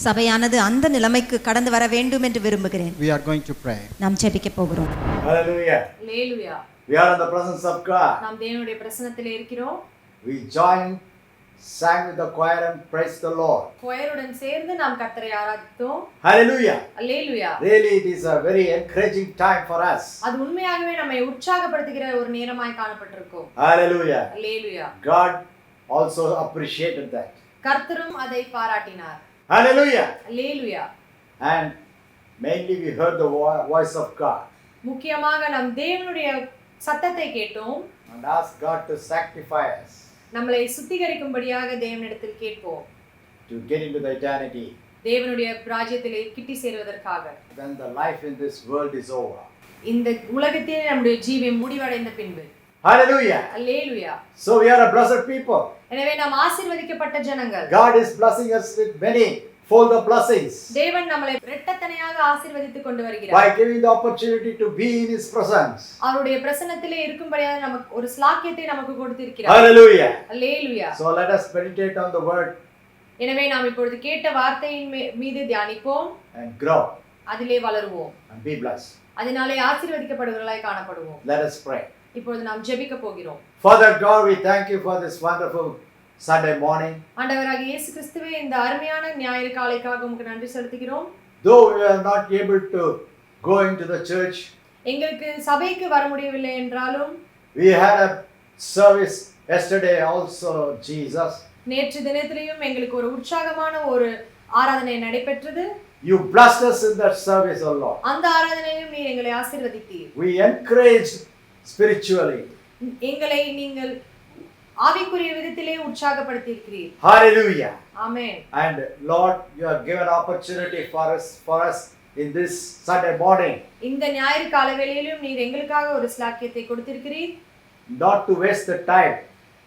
சபையானது அந்த நிலைமைக்கு கடந்து வர வேண்டும் என்று விரும்புகிறேன். We are going to pray. நாம் ஜெபிக்க போகிறோம். Hallelujah. Hallelujah. We are in the presence of God. நாம் தேவனுடைய பிரசன்னத்திலே இருக்கிறோம். We join sang with the choir and praised the Lord. கொயருடன் சேர்ந்து நாம் கர்த்தரை ஆராதித்தோம். Hallelujah. Hallelujah. Really, it is a very encouraging time for us. அது உண்மையாகவே நம்மை உற்சாகப்படுத்துகிற ஒரு நேரமாய் காணப்பட்டிருக்கும். Hallelujah. Hallelujah. God also appreciated that. கர்த்தரும் அதை பாராட்டினார். Hallelujah. Hallelujah. And mainly we heard the voice of God முக்கியமாக நாம் தேவனுடைய சத்தத்தை கேட்டோம். and asked God to sanctify us, நம்மளை சுத்திகரிக்கும்படியாக தேவனிடத்தில் கேட்போம். to get into the eternity தேவனுடைய ராஜ்யத்திலே கிட்டி சேருவதற்காக. when the life in this world is over. இந்த உலகத்திலே நம்முடைய ஜீவன் முடிவடைந்த பின்பு. Hallelujah. Hallelujah. So we are a blessed people. எனவே நாம் ஆசீர்வதிக்கப்பட்ட ஜனங்கள். God is blessing us with many fold the blessings தேவன் நம்மளை இரட்டத்தனையாக ஆசீர்வதித்துக் கொண்டு by வருகிறார். giving the opportunity to be in His presence. அவருடைய பிரசன்னத்திலே இருக்கும்படியாக நமக்கு ஒரு ஸ்லாக்கியத்தை நமக்கு கொடுத்திருக்கிறார். Hallelujah. Hallelujah. So let us meditate on the word எனவே நாம் இப்பொழுது கேட்ட வார்த்தையின் மீது தியானிப்போம். and grow அதிலே வளருவோம். and be blessed. அதனாலே ஆசீர்வதிக்கப்படுகிறவர்களாய் காணப்படுவோம். Let us pray. இப்பொழுது நாம் ஜெபிக்க போகிறோம். Father God, we thank you for this wonderful Sunday morning. ஆண்டவராகிய இயேசு கிறிஸ்துவே, இந்த அருமையான ஞாயிறு காலைக்காக உமக்கு நன்றி செலுத்துகிறோம். Though we are not able to go into the church, எங்களுக்கு சபைக்கு வர முடியவில்லை என்றாலும் we had a service yesterday also, Jesus. நேற்று தினத்திலேயும் எங்களுக்கு ஒரு உற்சாகமான ஒரு ஆராதனை நடைபெற்றது. You blessed us in that service, O Lord. அந்த ஆராதனையிலும் நீர் எங்களை ஆசீர்வதித்தீர். We encouraged spiritually. எங்களை நீங்கள் ஆவிக்குரிய விதத்திலே உற்சாகப்படுத்தியிருக்கிறீர். Hallelujah. Amen. And Lord, you have given opportunity for us in this Sunday morning, இந்த ஞாயிறு காலவேளையிலும் நீர் எங்களுக்காக ஒரு ஸ்லாக்கியத்தை கொடுத்திருக்கிறீர். not to waste the time,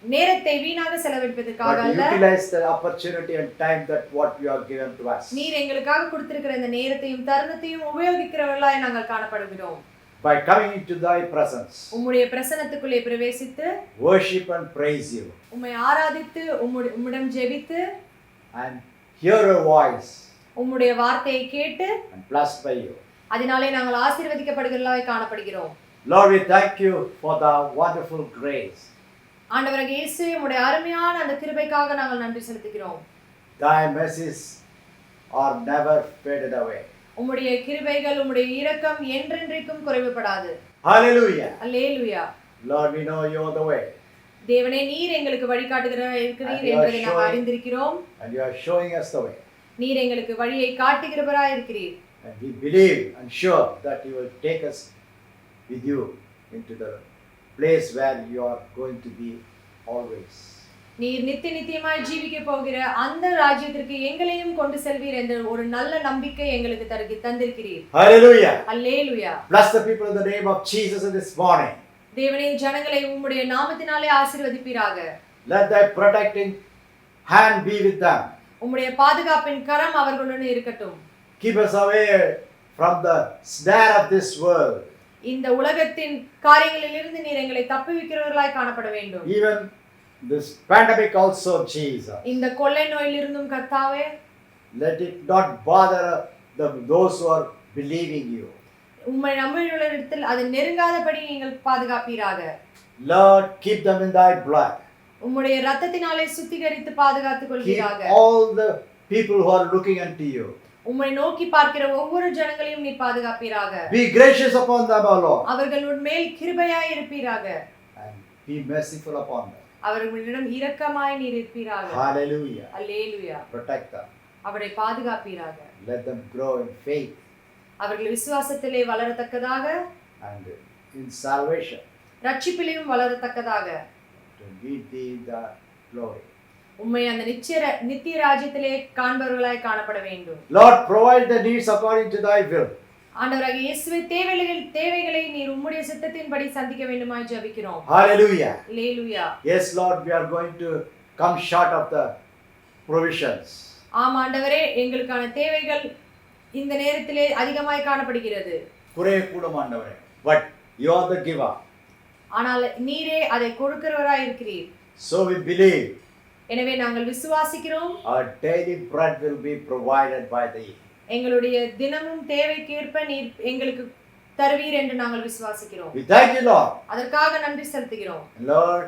நேரத்தை வீணாக செலவழிப்பதற்காக but அல்ல, utilize the opportunity and time that what you have given to us. நீர் எங்களுக்காக கொடுத்திருக்கிற இந்த நேரத்தையும் தருணத்தையும் உபயோகிக்கிறவர்களாய் நாங்கள் காணப்படுகிறோம். By coming into thy presence, உம்முடைய பிரசன்னத்துக்குள்ளே பிரவேசித்து worship and praise you, உம்மை ஆராதித்து உம்மிடம் ஜெபித்து and hear your voice, உம்முடைய வார்த்தையை கேட்டு and blessed by you. அதனாலே நாங்கள் ஆசீர்வதிக்கப்படுகிறவர்களாய் காணப்படுகிறோம். Lord, we thank you for the wonderful grace. ஆண்டவராகிய இயேசுவே, உம்முடைய அருமையான அந்த கிருபைக்காக நாங்கள் நன்றி செலுத்துகிறோம். Thy mercies are never faded away. உம்முடைய கிருபைகள், உம்முடைய இரக்கம் என்றென்றைக்கும் குறைவுபடாது. Hallelujah. Hallelujah. Lord, we know you are the way, தேவனே, நீர் எங்களுக்கு வழிகாட்டுகிறவராய் இருக்கிறீர் என்பதை நாங்கள் அறிந்திருக்கிறோம். and you are showing us the way. நீர் எங்களுக்கு வழியை காட்டுகிறவராய் இருக்கிறீர். And we believe and sure that you will take us with you into the place where you are going to be always. நீர் நித்தியமாய் ஜீவிக்க போகிற அந்த ராஜ்யத்திற்கு எங்களையும் கொண்டு செல்வீர் என்ற ஒரு நல்ல நம்பிக்கை எங்களுக்கு தந்திருக்கிறீர். Hallelujah. Hallelujah. Bless the people in the name of Jesus this morning. தேவனே, ஜனங்களை உம்முடைய நாமத்தினாலே ஆசீர்வதிப்பீராக. Let thy protecting hand be with them. உம்முடைய பாதுகாப்பின் கரம் அவர்களுடன் இருக்கட்டும். Keep us away from the snare of this world. இந்த உலகத்தின் காரியங்களிலிருந்து நீர் எங்களை தப்புவிக்கிறவர்களாய் காணப்பட வேண்டும். Even this pandemic also, Jesus. இந்த கொள்ளை நோயிலிருந்தும் கர்த்தாவே, Let it not bother those who are believing you. உம்மை நம்பியுள்ளவரிடத்தில் அது நெருங்காதபடி நீங்கள் பாதுகாப்பீராக. Lord, keep them in thy blood. உம்முடைய இரத்தத்தினாலே சுத்திகரித்து பாதுகாத்துக் Keep கொள்வீராக. all the people who are looking unto you. உம்மை நோக்கி பார்க்கிற ஒவ்வொரு ஜனங்களையும் நீ பாதுகாப்பீராக. Be gracious upon them, O Lord, அவர்கள் மேல் கிருபையாய் இருப்பீராக. and be merciful upon them. அவர்களிடம் இரக்கமாய் நீர் இருப்பீராக. Hallelujah. அல்லேலூயா. Protect them. அவரை பாதுகாப்பீராக. Let them grow in faith அவர்கள் விசுவாசத்திலே வளரத்தக்கதாக and in salvation ரட்சிப்பிலும் வளரத்தக்கதாக to lead thee in the glory. உம்மை அந்த நித்திய ராஜ்யத்திலே காண்பவர்களாய் காணப்பட வேண்டும். Lord, provide the needs according to thy will. ஆண்டவராகிய இயேசுவே, தேவைகளை நீர் உம்முடைய சித்தத்தின்படி சந்திக்க வேண்டுமாய் ஜெபிக்கிறோம். Hallelujah. Hallelujah. Yes, Lord, we are going to come short of the provisions. ஆம் ஆண்டவரே, எங்களுக்கான தேவைகள் இந்த நேரத்திலே அதிகமாய் காணப்படுகிறது. குறைய கூடும் ஆண்டவரே. But you are the giver. ஆனால் நீரே அதை கொடுக்கிறவராய் இருக்கிறீர். So we believe எனவே நாங்கள் விசுவாசிக்கிறோம். our daily bread will be provided by thee. எங்களுடைய தினமும் தேவைக்கேற்ப நீர் எங்களுக்கு தருவீர் என்று நாங்கள் விசுவாசிக்கிறோம். We thank you, Lord. அதற்காக நன்றி செலுத்துகிறோம். Lord,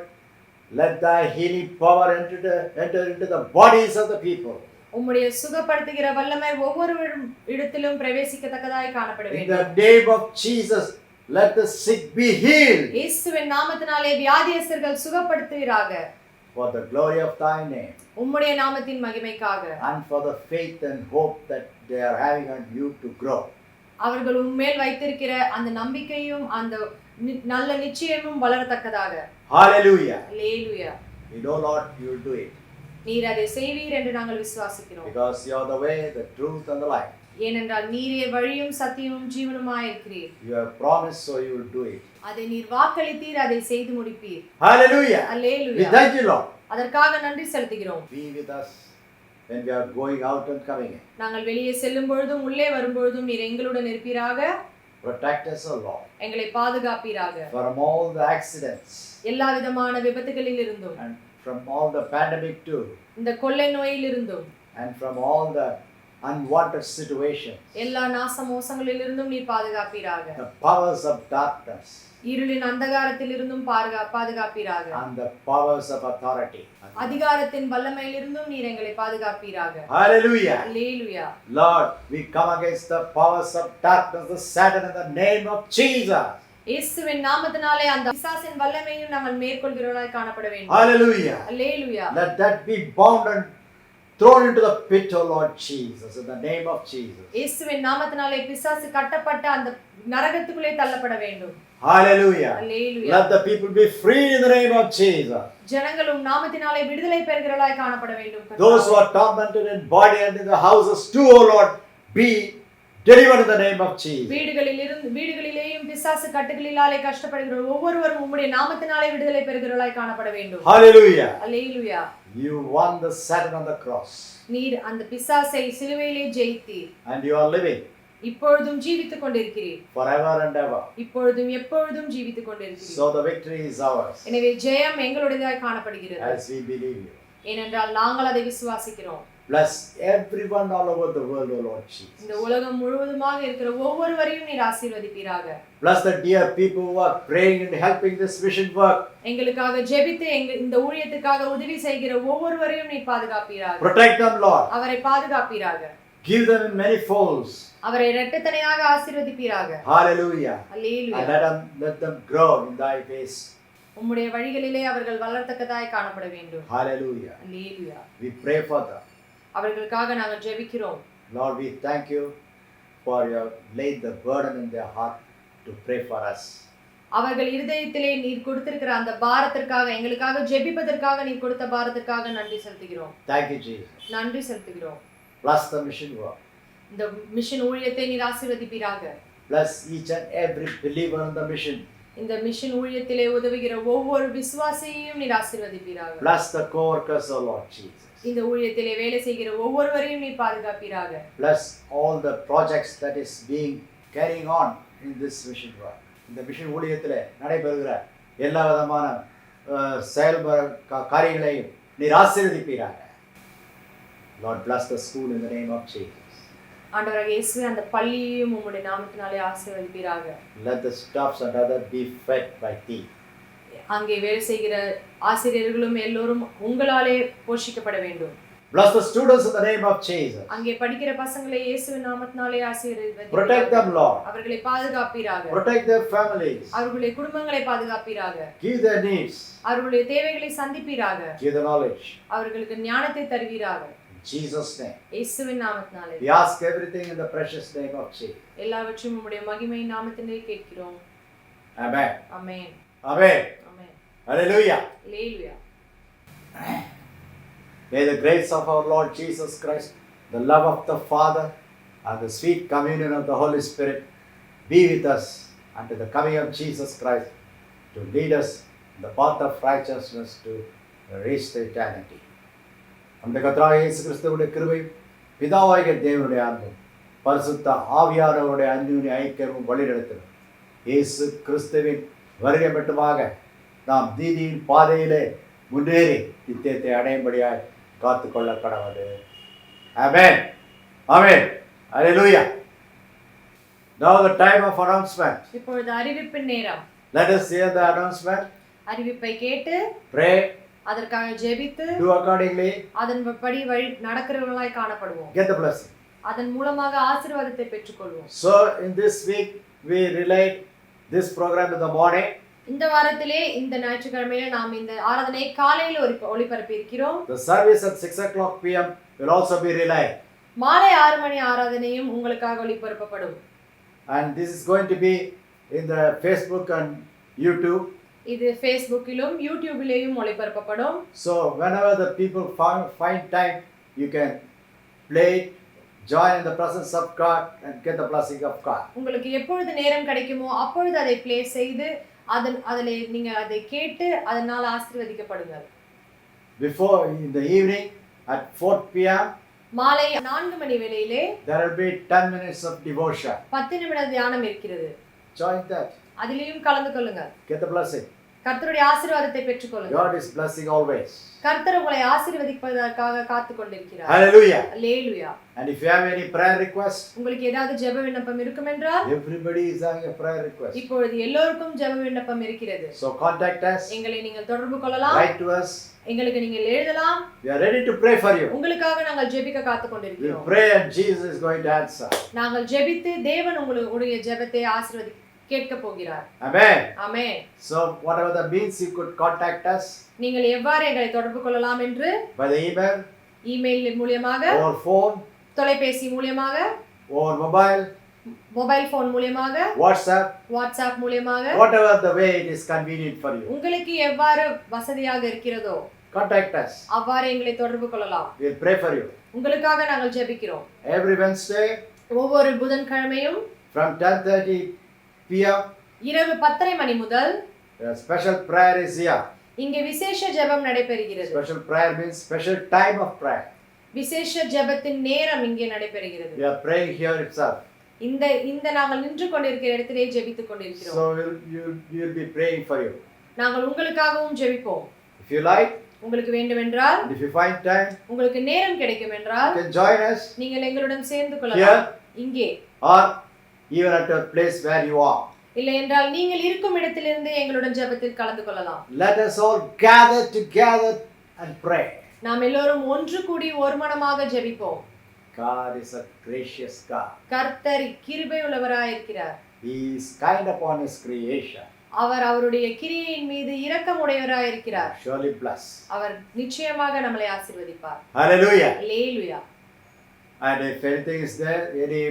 Let thy healing power enter into the bodies of the people. உம்முடைய சுகப்படுத்துகிற வல்லமை ஒவ்வொரு இடத்திலும் பிரவேசிக்கத்தக்கதாய் காணப்பட In வேண்டும். the name of Jesus, let the sick be healed. இயேசுவின் நாமத்தினாலே வியாதியஸ்தர்கள் சுகப்படுத்துவீராக. For the glory of thy name. உம்முடைய நாமத்தின் மகிமைக்காக. And for the faith and hope that they are having on you to grow. அவர்கள் உம்மேல் வைத்திருக்கிற அந்த நம்பிக்கையும் அந்த நல்ல நிச்சயமும் வளரத்தக்கதாக. Hallelujah. Hallelujah. We know, Lord, you will do it. நீர் அதை செய்வீர் என்று நாங்கள் விசுவாசிக்கிறோம். Because you are the way, the truth and the life. ஏனென்றால் நீரே வழியும் சத்தியமும் ஜீவனுமாய் இருக்கிறீர். You have promised, so you will do it. அதை நீர் வாக்களித்தீர், அதை செய்து முடிப்பீர். Hallelujah. Hallelujah. We thank you, Lord. அதற்காக நன்றி செலுத்துகிறோம். Be with us when we are going out and coming in. நாங்கள் வெளியே செல்லும் பொழுதும் உள்ளே வரும் பொழுதும் நீர் எங்களுடன் இருப்பீராக. Protect us, O Lord. எங்களை பாதுகாப்பீராக. From all the accidents. எல்லா விதமான விபத்துகளில் இருந்தும். And from all the pandemic too. இந்த கொள்ளை நோயில் இருந்தும். And from all the unwanted situations. எல்லா நாசமோசங்களில் இருந்தும் நீர் பாதுகாப்பீராக. The powers of darkness. இருளின் அந்தகாரத்தில் இருந்தும் பாதுகாப்பீராக. And the powers of authority. அதிகாரத்தின் வல்லமையில் இருந்தும் நீர் எங்களை பாதுகாப்பீராக. Hallelujah. Hallelujah. Lord, we come against the powers of darkness, the Satan, in the name of Jesus. இயேசுவின் நாமத்தினாலே அந்த பிசாசின் வல்லமையை நாங்கள் மேற்கொள்கிறவர்களாய் காணப்பட வேண்டும். Hallelujah. Hallelujah. Let that be bound and thrown into the pit, O Lord Jesus, in the name of Jesus. இயேசுவின் நாமத்தினாலே பிசாசு கட்டப்பட்ட அந்த நரகத்துக்குள்ளே தள்ளப்பட வேண்டும். Hallelujah. Hallelujah. Let the people be free in the name of Jesus. ஜனங்களும் நாமத்தினாலே விடுதலை பெறுகிறவர்களாய் காணப்பட வேண்டும். Those who are tormented in body and in the houses too, O Lord, be delivered in the name of Jesus. வீடுகளிலேயும் பிசாசு கட்டுகளினாலே கஷ்டப்படுகிற ஒவ்வொருவரும் உம்முடைய நாமத்தினாலே விடுதலை பெறுகிறவர்களாய் காணப்பட வேண்டும். Hallelujah. Hallelujah. You won the Satan on the cross. நீர் அந்த பிசாசை சிலுவையிலே ஜெயித்தீர். And you are living. இப்பொழுதும் ஜீவித்துக் கொண்டிருக்கிறீர். Forever and ever. இப்பொழுதும் எப்பொழுதும் ஜீவித்துக் கொண்டிருக்கிறீர். So the victory is ours. எனவே ஜெயம் எங்களுடையதாய் காணப்படுகிறது. As we believe you. ஏனென்றால் நாங்கள் அதை விசுவாசிக்கிறோம். Bless everyone all over the world, O Lord Jesus. இந்த உலகம் முழுவதுமாக இருக்கிற ஒவ்வொருவரையும் நீர் ஆசீர்வதிப்பீராக. Bless the dear people who are praying and helping this mission work. எங்களுக்காக ஜெபித்து இந்த ஊழியத்துக்காக உதவி செய்கிற ஒவ்வொருவரையும் நீர் பாதுகாப்பீராக. Protect them, Lord. அவரை பாதுகாப்பீராக. Give them in many folds. அவரை இரட்டத்தனையாக ஆசீர்வதிப்பீராக. Hallelujah. Hallelujah. And let them grow in thy ways. உம்முடைய வழிகளிலே அவர்கள் வளர்த்தக்கதாய் காணப்பட வேண்டும். Hallelujah. Hallelujah. We pray for them. அவர்களுக்காக நாங்கள் ஜெபிக்கிறோம். Lord, we thank you for you have laid the burden in their heart to pray for us. அவர்கள் இருதயத்திலே நீர் கொடுத்திருக்கிற அந்த பாரத்திற்காக எங்களுக்காக ஜெபிப்பதற்காக நீர் கொடுத்த பாரத்திற்காக நன்றி செலுத்துகிறோம். Thank you, Jesus. நன்றி செலுத்துகிறோம். Bless the mission work. இந்த மிஷன் ஊழியத்தை நீர் ஆசீர்வதிப்பீராக. Bless each and every believer in the mission. இந்த மிஷன் ஊழியத்திலே உதவுகிற ஒவ்வொரு விசுவாசியையும் நீர் ஆசீர்வதிப்பீராக. Bless the co-workers, O Lord Jesus. இந்த ஊழியத்திலே வேலை செய்கிற ஒவ்வொருவரையும் நீர் பாதுகாப்பீராக. Bless all the projects that is being carrying on in this mission work. இந்த மிஷன் ஊழியத்திலே நடைபெறுகிற எல்லா விதமான செயல்பட காரியங்களையும் நீர் ஆசீர்வதிப்பீராக. Lord, bless the school in the name of Jesus. ஆண்டவராகிய இயேசுவே அந்த பள்ளியையும் உம்முடைய நாமத்தினாலே ஆசீர்வதிப்பீராக. Let the staffs and others be fed by thee. அங்கே வேலை செய்கிற ஆசிரியர்களும் எல்லோரும் உங்களாலே போஷிக்கப்பட வேண்டும். Bless the students in the name of Jesus. அங்கே படிக்கிற பசங்களை இயேசுவின் நாமத்தினாலே ஆசீர்வதிப்பீராக. Protect them, Lord. அவர்களை பாதுகாப்பீராக. Protect their families. அவர்களுடைய குடும்பங்களை பாதுகாப்பீராக. Give their needs. அவர்களுடைய தேவைகளை சந்திப்பீராக. Give the knowledge. அவர்களுக்கு ஞானத்தை தருவீராக. In Jesus' name. இயேசுவின் நாமத்தினாலே. We ask everything in the precious name of Jesus. எல்லாவற்றையும் உம்முடைய மகிமை நாமத்திலே கேட்கிறோம். Amen. Amen. Amen. Amen. Hallelujah. Hallelujah. May the grace of our Lord Jesus Christ, the love of the Father, and the sweet communion of the Holy Spirit be with us until the coming of Jesus Christ to lead us in the path of righteousness to reach the eternity. நம்முடைய கர்த்தராகிய இயேசு கிறிஸ்துவுடைய கிருபையும் பிதாவாகிய தேவனுடைய அன்பும் பரிசுத்த ஆவியானவருடைய அன்பின் ஐக்கியமும் வழிநடத்தலும் இயேசு கிறிஸ்துவின் வருகை மட்டுமாக நாம் நீதியின் பாதையிலே முன்னேறி நித்தியத்தை அடையும்படியாய் காத்துக்கொள்ள கடவுது. ஆமென். ஆமென். ஹல்லேலூயா. Now the time of announcement. இப்பொழுது அறிவிப்பின் நேரம். Let us hear the announcement. அறிவிப்பை கேட்டு pray, அதற்காக ஜெபித்து do accordingly, அதன்படி வழி நடக்கிறவர்களாய் காணப்படுவோம். get the blessing. அதன் மூலமாக ஆசீர்வாதத்தை பெற்றுக்கொள்வோம். So in this week we relate this program in the morning. இந்த வாரத்திலே இந்த ஞாயிற்றுக்கிழமையில நாம் இந்த ஆராதனை காலையில் ஒளிபரப்பி இருக்கிறோம். The service at 6 o'clock p.m. will also be relayed. மாலை 6 மணி ஆராதனையும் உங்களுக்காக ஒளிபரப்பப்படும். And this is going to be in the Facebook and YouTube. இது Facebookிலும் YouTubeிலேயும் ஒளிபரப்பப்படும். So whenever the people find time, you can play it, join in the presence of God and get the blessing of God. உங்களுக்கு எப்பொழுது நேரம் கிடைக்குமோ அப்பொழுது அதை play செய்து அதிலே நீங்க அதை கேட்டு அதனால ஆசீர்வதிக்கப்படுங்கள். Before in the evening at 4 p.m. மாலை 4 மணி வேளையிலே there will be 10 minutes of devotion. 10 நிமிட தியானம் இருக்கிறது. Join that. அதிலேயும் கலந்து கொள்ளுங்கள். Get the blessing. கர்த்தருடைய ஆசீர்வாதத்தை பெற்றுக்கொள்ளுங்கள். God is blessing always. கர்த்தர் உங்களை ஆசீர்வதிப்பதற்காக காத்துக் கொண்டிருக்கிறார். Hallelujah. Hallelujah. And if you have any prayer request, உங்களுக்கு ஏதாவது ஜெப விண்ணப்பம் இருக்குமென்றால் everybody is having a prayer request. இப்பொழுது எல்லோருக்கும் ஜெப விண்ணப்பம் இருக்கிறது. So contact us. எங்களை நீங்கள் தொடர்பு கொள்ளலாம். Write to us. எங்களுக்கு நீங்கள் எழுதலாம். We are ready to pray for you. உங்களுக்காக நாங்கள் ஜெபிக்க காத்துக் We கொண்டிருக்கிறோம். pray and Jesus is going to answer. நாங்கள் ஜெபித்து தேவன் உங்களுடைய ஜெபத்தை கேட்க போகிறார். Amen. Amen. So whatever that means, you could contact us. நீங்கள் எவ்வாறு எங்களை தொடர்பு கொள்ளலாம் என்று By the email, இமெயில் மூலமாக, or phone, தொலைபேசி மூலமாக, or mobile, மொபைல் போன் மூலமாக, WhatsApp, வாட்ஸ்அப் மூலமாக, whatever the way it is convenient for you. உங்களுக்கு எவ்வாறு வசதியாக இருக்கிறதோ Contact us. அவ்வாறு எங்களை தொடர்பு கொள்ளலாம். We'll pray for you. உங்களுக்காக நாங்கள் ஜெபிக்கிறோம். Every Wednesday ஒவ்வொரு புதன்கிழமையும் from 10:30 p.m. இரவு 10:30 மணி முதல் a special prayer is here. இங்கே விசேஷ ஜெபம் நடைபெறுகிறது. Special prayer means special time of prayer. விசேஷ ஜெபத்தின் நேரம் இங்கே நடைபெறுகிறது. We are praying here itself. இந்த நாங்கள் நின்று கொண்டிருக்கிற இடத்திலே ஜெபித்துக் கொண்டிருக்கிறோம். So we'll be praying for you. நாங்கள் உங்களுக்காகவும் ஜெபிப்போம். If you like, உங்களுக்கு வேண்டுமென்றால், and if you find time, உங்களுக்கு நேரம் கிடைக்கும் என்றால், you can join us. நீங்கள் எங்களுடன் சேர்ந்து கொள்ளலாம். இங்கே or even at a place where you are. இல்லை என்றால் நீங்கள் இருக்கும் இடத்திலிருந்து எங்களுடன் ஜெபத்தில் கலந்து கொள்ளலாம். Let us all gather together and pray. நாம் எல்லோரும் ஒன்று கூடி ஒருமனமாக ஜெபிப்போம். God is a gracious God. கர்த்தர் கிருபை உள்ளவராய் இருக்கிறார். He is kind upon his creation. அவர் அவருடைய கிரியையின் மீது இரக்கமுடையவராய் இருக்கிறார். Surely bless. அவர் நிச்சயமாக நம்மை ஆசீர்வதிப்பார். Hallelujah. Hallelujah. And if anything is there, any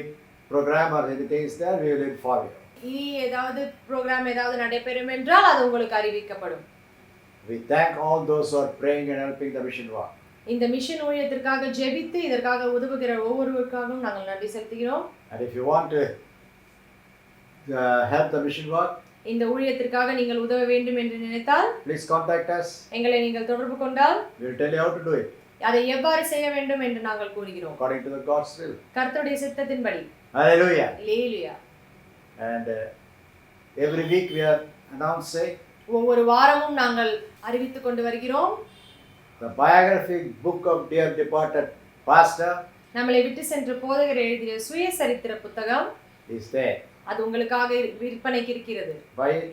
program or anything is there, we will inform you. இனி ஏதாவது ப்ரோகிராம் ஏதாவது நடைபெறும் என்றால் அது உங்களுக்கு அறிவிக்கப்படும். We thank all those who are praying and helping the mission work. இந்த மிஷன் ஊழியத்திற்காக ஜெபித்து இதற்காக உதவுகிற ஒவ்வொருவருக்காகவும் நாங்கள் நன்றி செலுத்துகிறோம். And if you want to help the mission work, இந்த ஊழியத்திற்காக நீங்கள் உதவ வேண்டும் என்று நினைத்தால் please contact us. எங்களை நீங்கள் தொடர்பு கொண்டால் We will tell you how to do it. அதை எவ்வாறு செய்ய வேண்டும் என்று நாங்கள் கூறுகிறோம். According to the God's will. கர்த்தருடைய சித்தத்தின்படி. Hallelujah. Hallelujah. And every week we are announcing ஒவ்வொரு வாரமும் நாங்கள் அறிவித்துக் கொண்டு வருகிறோம். the biographic book of dear departed pastor நம்மளை விட்டு சென்ற போதகர் எழுதிய சுயசரித்திர புத்தகம் is there. அது உங்களுக்காக விற்பனைக்கு இருக்கிறது. Buy it.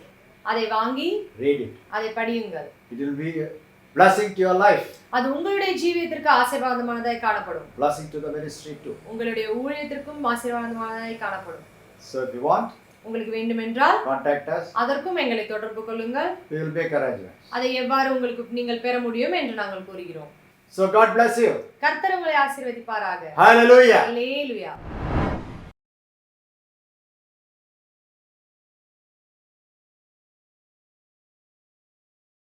அதை வாங்கி read it. அதை படியுங்கள். It will be a blessing to your life. அது உங்களுடைய ஜீவியத்திற்கு ஆசீர்வாதமானதாய் காணப்படும். Blessing to the ministry too. உங்களுடைய ஊழியத்திற்கும் ஆசீர்வாதமானதாய் காணப்படும். So if you want, உங்களுக்கு வேண்டுமென்றால் contact us. அதற்கும் எங்களை தொடர்பு கொள்ளுங்கள். We will make arrangements. அதை எவ்வாறு உங்களுக்கு நீங்கள் பெற முடியும் என்று நாங்கள் கூறுகிறோம். So God bless you. கர்த்தர் உங்களை ஆசீர்வதிப்பாராக. Hallelujah. Hallelujah.